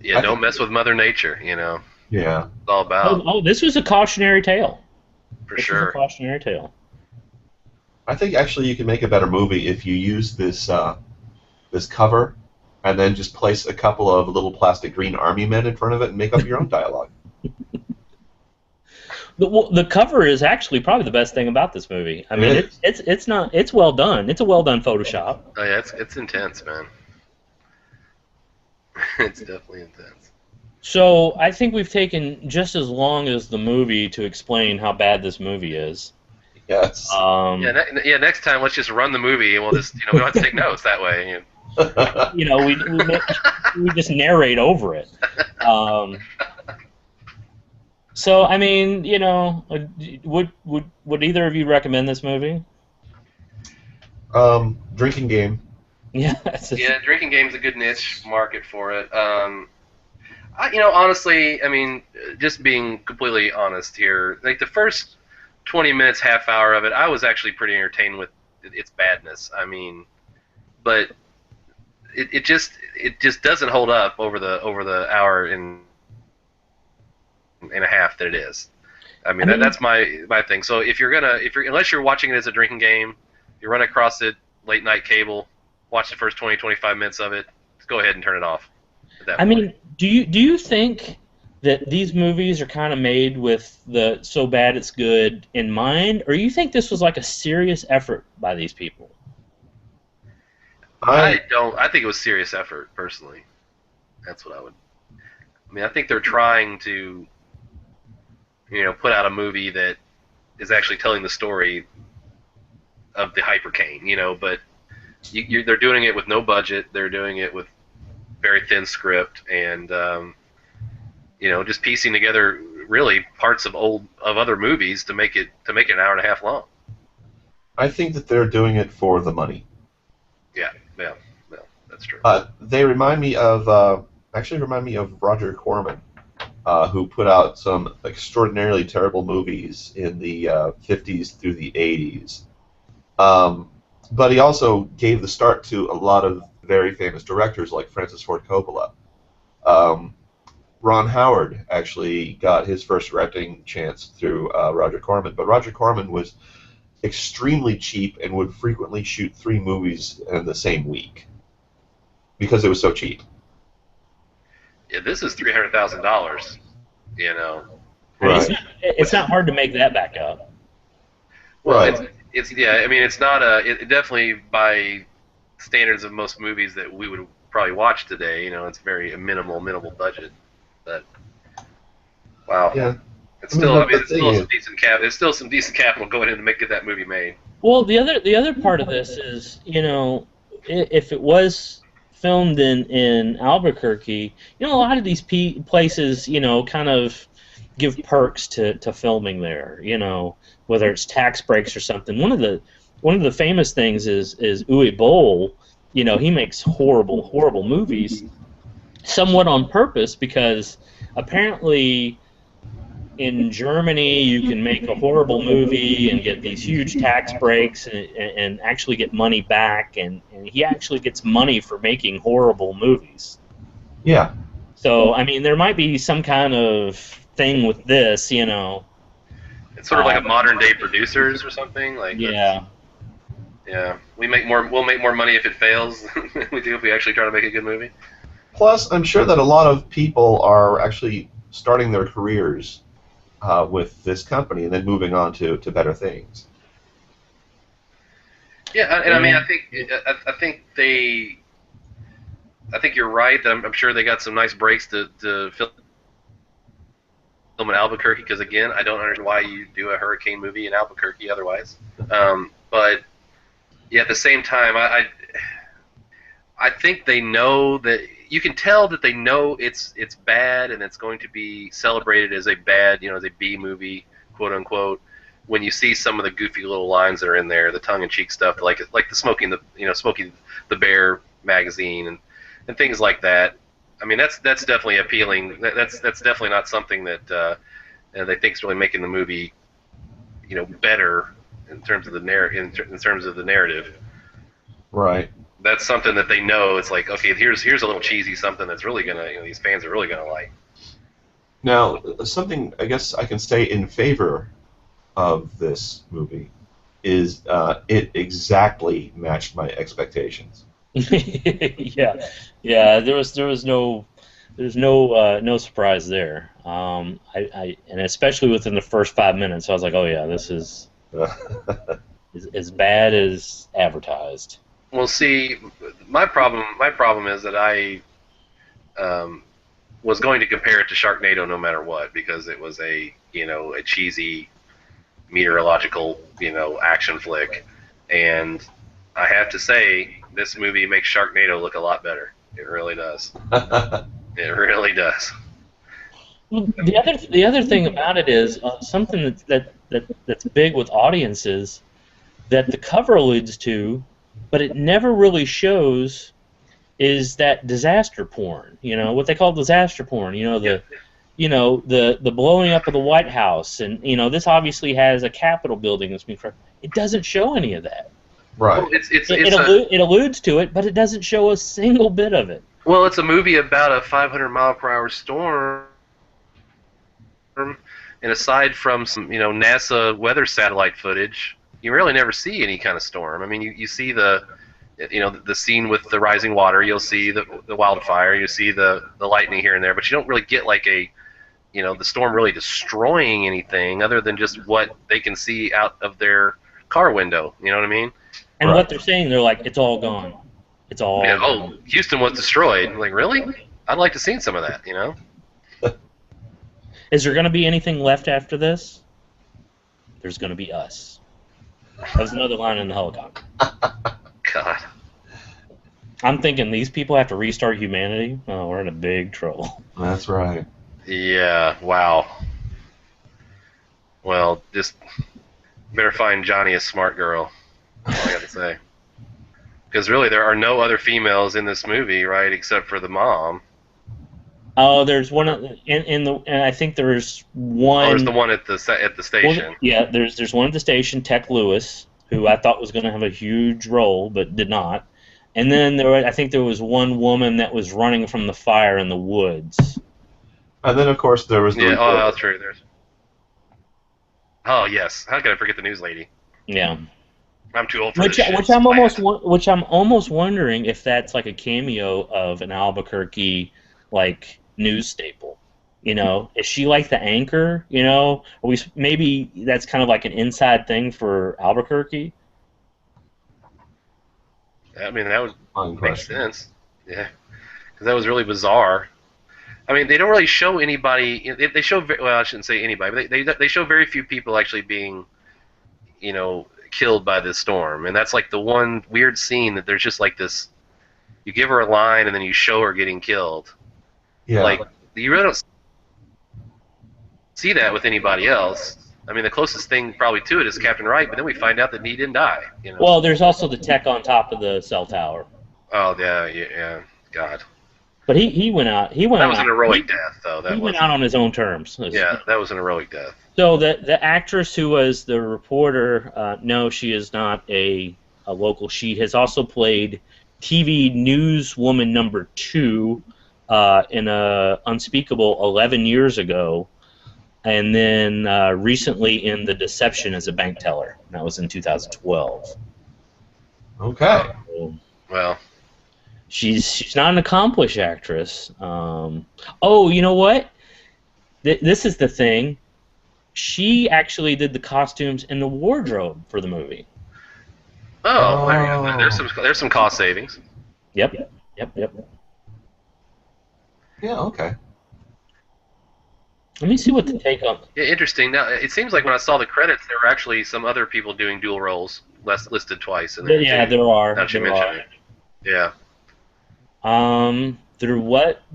Yeah, don't mess with Mother Nature. You know. Yeah. It's all about. Oh, this was a cautionary tale. For sure. Was a cautionary tale. I think actually you can make a better movie if you use this cover, and then just place a couple of little plastic green army men in front of it and make up your own dialogue. The cover is actually probably the best thing about this movie. I mean, it's well done. It's a well done Photoshop. Oh yeah, it's intense, man. It's definitely intense. So I think we've taken just as long as the movie to explain how bad this movie is. Yes. Yeah. Next time, let's just run the movie, and we'll just we don't have to take notes that way. We just narrate over it. So I mean, would either of you recommend this movie? Drinking game. Yeah. Yeah, drinking game's a good niche market for it. Honestly, I mean, just being completely honest here, like the first 20 minutes, half hour of it, I was actually pretty entertained with its badness. I mean, but it just doesn't hold up over the hour and a half that it is. I mean, that's my thing. So unless you're watching it as a drinking game, you run across it late night cable, watch the first 20-25 minutes of it, just go ahead and turn it off. I mean, do you think that these movies are kind of made with the so bad it's good in mind, or you think this was like a serious effort by these people? I don't. I think it was serious effort, personally. That's what I would. I mean, I think they're trying to, put out a movie that is actually telling the story of the hypercane, but they're doing it with no budget. They're doing it with very thin script, and just piecing together really parts of other movies to make it an hour and a half long. I think that they're doing it for the money. Yeah, that's true. They remind me of Roger Corman, who put out some extraordinarily terrible movies in the 50s through the 80s. But he also gave the start to a lot of very famous directors like Francis Ford Coppola. Ron Howard actually got his first directing chance through Roger Corman, but Roger Corman was extremely cheap and would frequently shoot 3 movies in the same week because it was so cheap. Yeah, this is $300,000. Right. It's not hard to make that back up. Well, right. I mean, it's not it definitely by standards of most movies that we would probably watch today. It's very minimal budget. But wow. Yeah. It's still some decent capital going in to get that movie made. Well, the other part of this is, if it was filmed in Albuquerque, a lot of these places, kind of give perks to filming there, whether it's tax breaks or something. One of the famous things is Uwe Boll. He makes horrible movies, somewhat on purpose, because apparently in Germany you can make a horrible movie and get these huge tax breaks and actually get money back, and he actually gets money for making horrible movies. Yeah. So, I mean, there might be some kind of thing with this, It's sort of like a modern-day producers or something. Yeah. We'll make more money if it fails than we do if we actually try to make a good movie. Plus, I'm sure that a lot of people are actually starting their careers with this company and then moving on to better things. Yeah, and I mean, I think you're right. I'm sure they got some nice breaks to film in Albuquerque, because again, I don't understand why you do a hurricane movie in Albuquerque otherwise. But yeah, at the same time, I think they know that. You can tell that they know it's bad and it's going to be celebrated as a bad, as a B movie, quote unquote. When you see some of the goofy little lines that are in there, the tongue-in-cheek stuff, like the Smokey the Bear magazine and things like that. I mean, that's definitely appealing. That's definitely not something that they think is really making the movie, better in terms of the narrative. Right. That's something that they know. It's like, okay, here's a little cheesy something that's really gonna, these fans are really gonna like. Now, something I guess I can say in favor of this movie is it exactly matched my expectations. Yeah, yeah. There's no surprise there. And especially within the first 5 minutes, I was like, oh yeah, this is as bad as advertised. Well, see, my problem is that I was going to compare it to Sharknado no matter what, because it was a cheesy meteorological action flick, and I have to say this movie makes Sharknado look a lot better. It really does. It really does. The other thing about it is something that's big with audiences that the cover alludes to, but it never really shows, is that disaster porn. What they call disaster porn. The blowing up of the White House, and this obviously has a Capitol building that's been crushed. It doesn't show any of that. Right. Well, It alludes to it, but it doesn't show a single bit of it. Well, it's a movie about a 500-mile-per-hour storm, and aside from some NASA weather satellite footage, you really never see any kind of storm. I mean, you see the scene with the rising water, you'll see the wildfire, you see the lightning here and there, but you don't really get like the storm really destroying anything other than just what they can see out of their car window. You know what I mean? And what they're saying, they're like, it's all gone. It's all Yeah, gone. Houston was destroyed. I'm like, really? I'd like to see some of that, Is there going to be anything left after this? There's going to be us. That was another line in the helicopter. God. I'm thinking these people have to restart humanity. Oh, we're in a big trouble. That's right. Yeah, wow. Well, just better find Johnny a smart girl. That's all I got to say. Because really, there are no other females in this movie, right, except for the mom. Oh, there's one and I think there's one. Oh, there's the one at the station. Well, yeah, there's one at the station, Tech Lewis, who I thought was going to have a huge role, but did not. And then I think there was one woman that was running from the fire in the woods. And then, of course, there was the Yeah, oh, that's true. Oh, yes. How could I forget the news lady? Yeah. I'm too old for Which this shit. I'm almost wondering if that's like a cameo of an Albuquerque like news staple. Is she like the anchor? Maybe that's kind of like an inside thing for Albuquerque. I mean, that would make sense. Yeah, because that was really bizarre. I mean, they don't really show anybody. They show, well, I shouldn't say anybody, but they show very few people actually being, killed by this storm. And that's like the one weird scene that there's just like this. You give her a line and then you show her getting killed. Yeah. Like, you really don't see that with anybody else. I mean, the closest thing probably to it is Captain Wright, but then we find out that he didn't die. Well, there's also the tech on top of the cell tower. Oh yeah, God. But he went out. That was an heroic death, though. He went out on his own terms. Yeah, that was an heroic death. So the actress who was the reporter, no, she is not a local. She has also played TV newswoman number 2 in a Unspeakable 11 years ago, and then recently in The Deception as a bank teller. That was in 2012. Okay. Well, she's not an accomplished actress. Oh, you know what? This is the thing. She actually did the costumes and the wardrobe for the movie. Oh, there you go. There's some cost savings. Yep. Yeah, okay. Let me see what the take on. Yeah, interesting. Now, it seems like when I saw the credits, there were actually some other people doing dual roles listed twice in there. Yeah, there are. Now that you mention it. Yeah.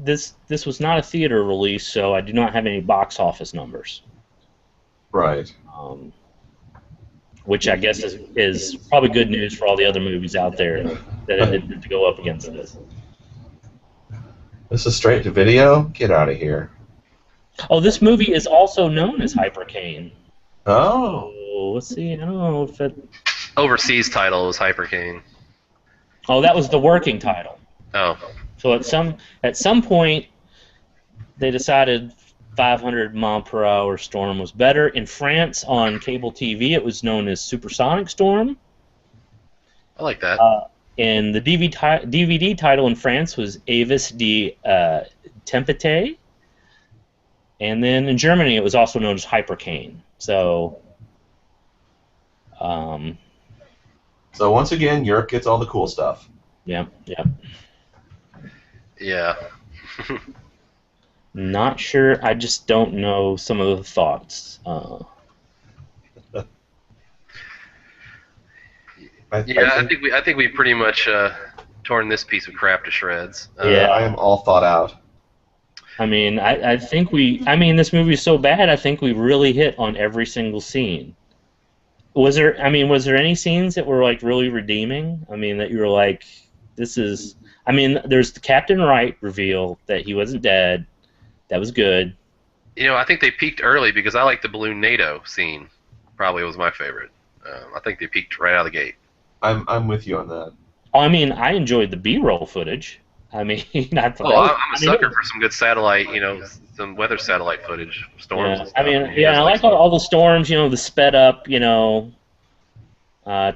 This was not a theater release, so I do not have any box office numbers. Right. Which I guess is probably good news for all the other movies out there that had to go up against this. This is straight to video? Get out of here. Oh, this movie is also known as Hypercane. Oh. So, let's see. I don't know if it. Overseas title was Hypercane. Oh, that was the working title. Oh. So at some point, they decided 500-mile-per-hour storm was better. In France, on cable TV, it was known as supersonic storm. I like that. And the DVD title in France was Avis de Tempête. And then in Germany, it was also known as hypercane. So once again, Europe gets all the cool stuff. Yeah. Yeah. Not sure. I just don't know some of the thoughts. I think we pretty much torn this piece of crap to shreds. Yeah, I am all thought out. I mean, I think this movie is so bad. I think we really hit on every single scene. Was there any scenes that were like really redeeming? I mean, that you were like, this is. I mean, there's the Captain Wright reveal that he wasn't dead. That was good. I think they peaked early because I like the balloon NATO scene. Probably was my favorite. I think they peaked right out of the gate. I'm with you on that. Oh, I mean, I enjoyed the B-roll footage. I mean, I'm a sucker for some good satellite, some weather satellite footage, storms. Yeah, I like all the storms. The sped up,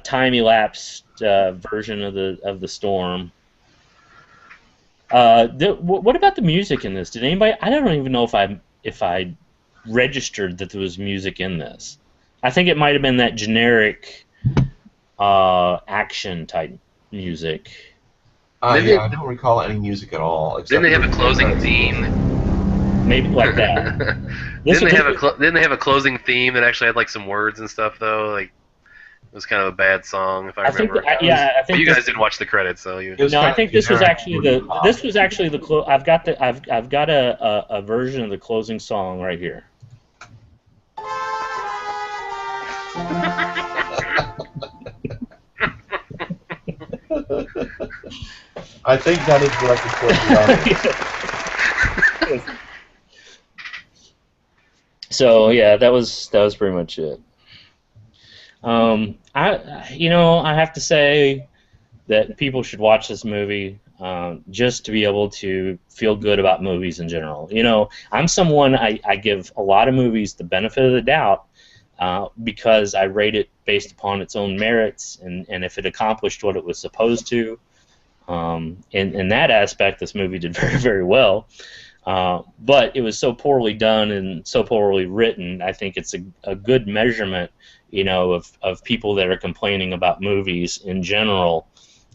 time-elapsed version of the storm. What about the music in this? Did anybody? I don't even know if I registered that there was music in this. I think it might have been that generic action type music. I don't recall any music at all. Didn't they have a closing theme? Maybe like that. Didn't they have a closing theme that actually had like some words and stuff though? Like it was kind of a bad song if I remember. I think you guys didn't watch the credits, so you. No, I think this was actually the. I've got a version of the closing song right here. I think that is directed towards So yeah, that was pretty much it. I have to say that people should watch this movie just to be able to feel good about movies in general. I'm someone I give a lot of movies the benefit of the doubt because I rate it based upon its own merits and if it accomplished what it was supposed to. In that aspect, this movie did very, very well. But it was so poorly done and so poorly written. I think it's a good measurement, of people that are complaining about movies in general.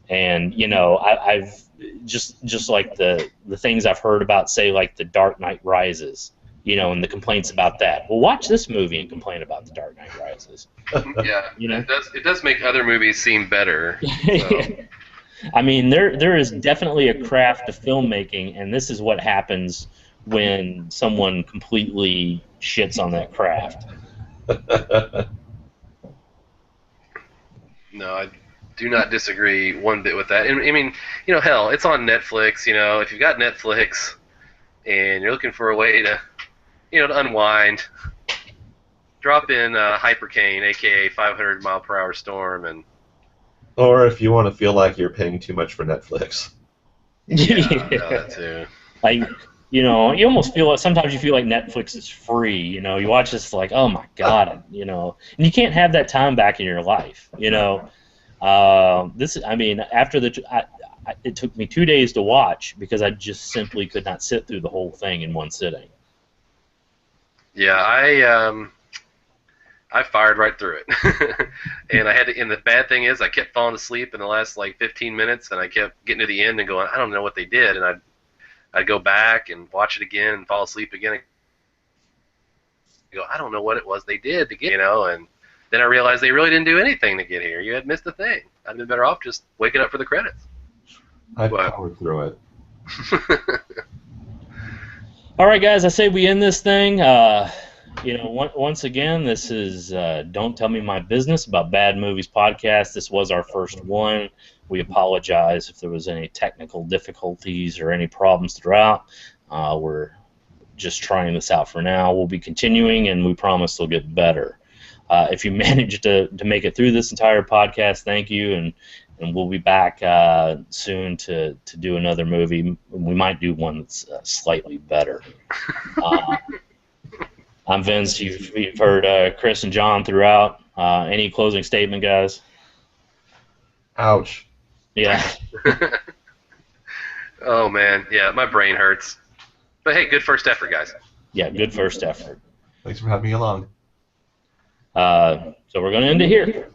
And I've just like the things I've heard about, say, like The Dark Knight Rises, and the complaints about that. Well, watch this movie and complain about The Dark Knight Rises. Yeah, it does make other movies seem better. So. I mean, there is definitely a craft of filmmaking, and this is what happens when someone completely shits on that craft. No, I do not disagree one bit with that. And I mean, hell, it's on Netflix. If you've got Netflix and you're looking for a way to, to unwind, drop in Hypercane, aka 500-mile-per-hour storm, and. Or if you want to feel like you're paying too much for Netflix. Yeah, that too. Like, you almost feel like sometimes you feel like Netflix is free. You watch this like, oh my god, and you can't have that time back in your life. After it took me 2 days to watch because I just simply could not sit through the whole thing in one sitting. Yeah, I fired right through it, and and the bad thing is, I kept falling asleep in the last 15 minutes, and I kept getting to the end and going, I don't know what they did, and I'd go back and watch it again and fall asleep again. And go, I don't know what it was they did to get, and then I realized they really didn't do anything to get here. You had missed a thing. I'd been better off just waking up for the credits. I powered through it. All right, guys, I say we end this thing. Once again, this is Don't Tell Me My Business About Bad Movies podcast. This was our first one. We apologize if there was any technical difficulties or any problems throughout. We're just trying this out for now. We'll be continuing, and we promise they'll get better. If you managed to make it through this entire podcast, thank you, and we'll be back soon to do another movie. We might do one that's slightly better. I'm Vince. You've heard Chris and John throughout. Any closing statement, guys? Ouch. Yeah. Oh man, yeah, my brain hurts. But hey, good first effort, guys. Yeah, good first effort. Thanks for having me along. So we're going to end it here.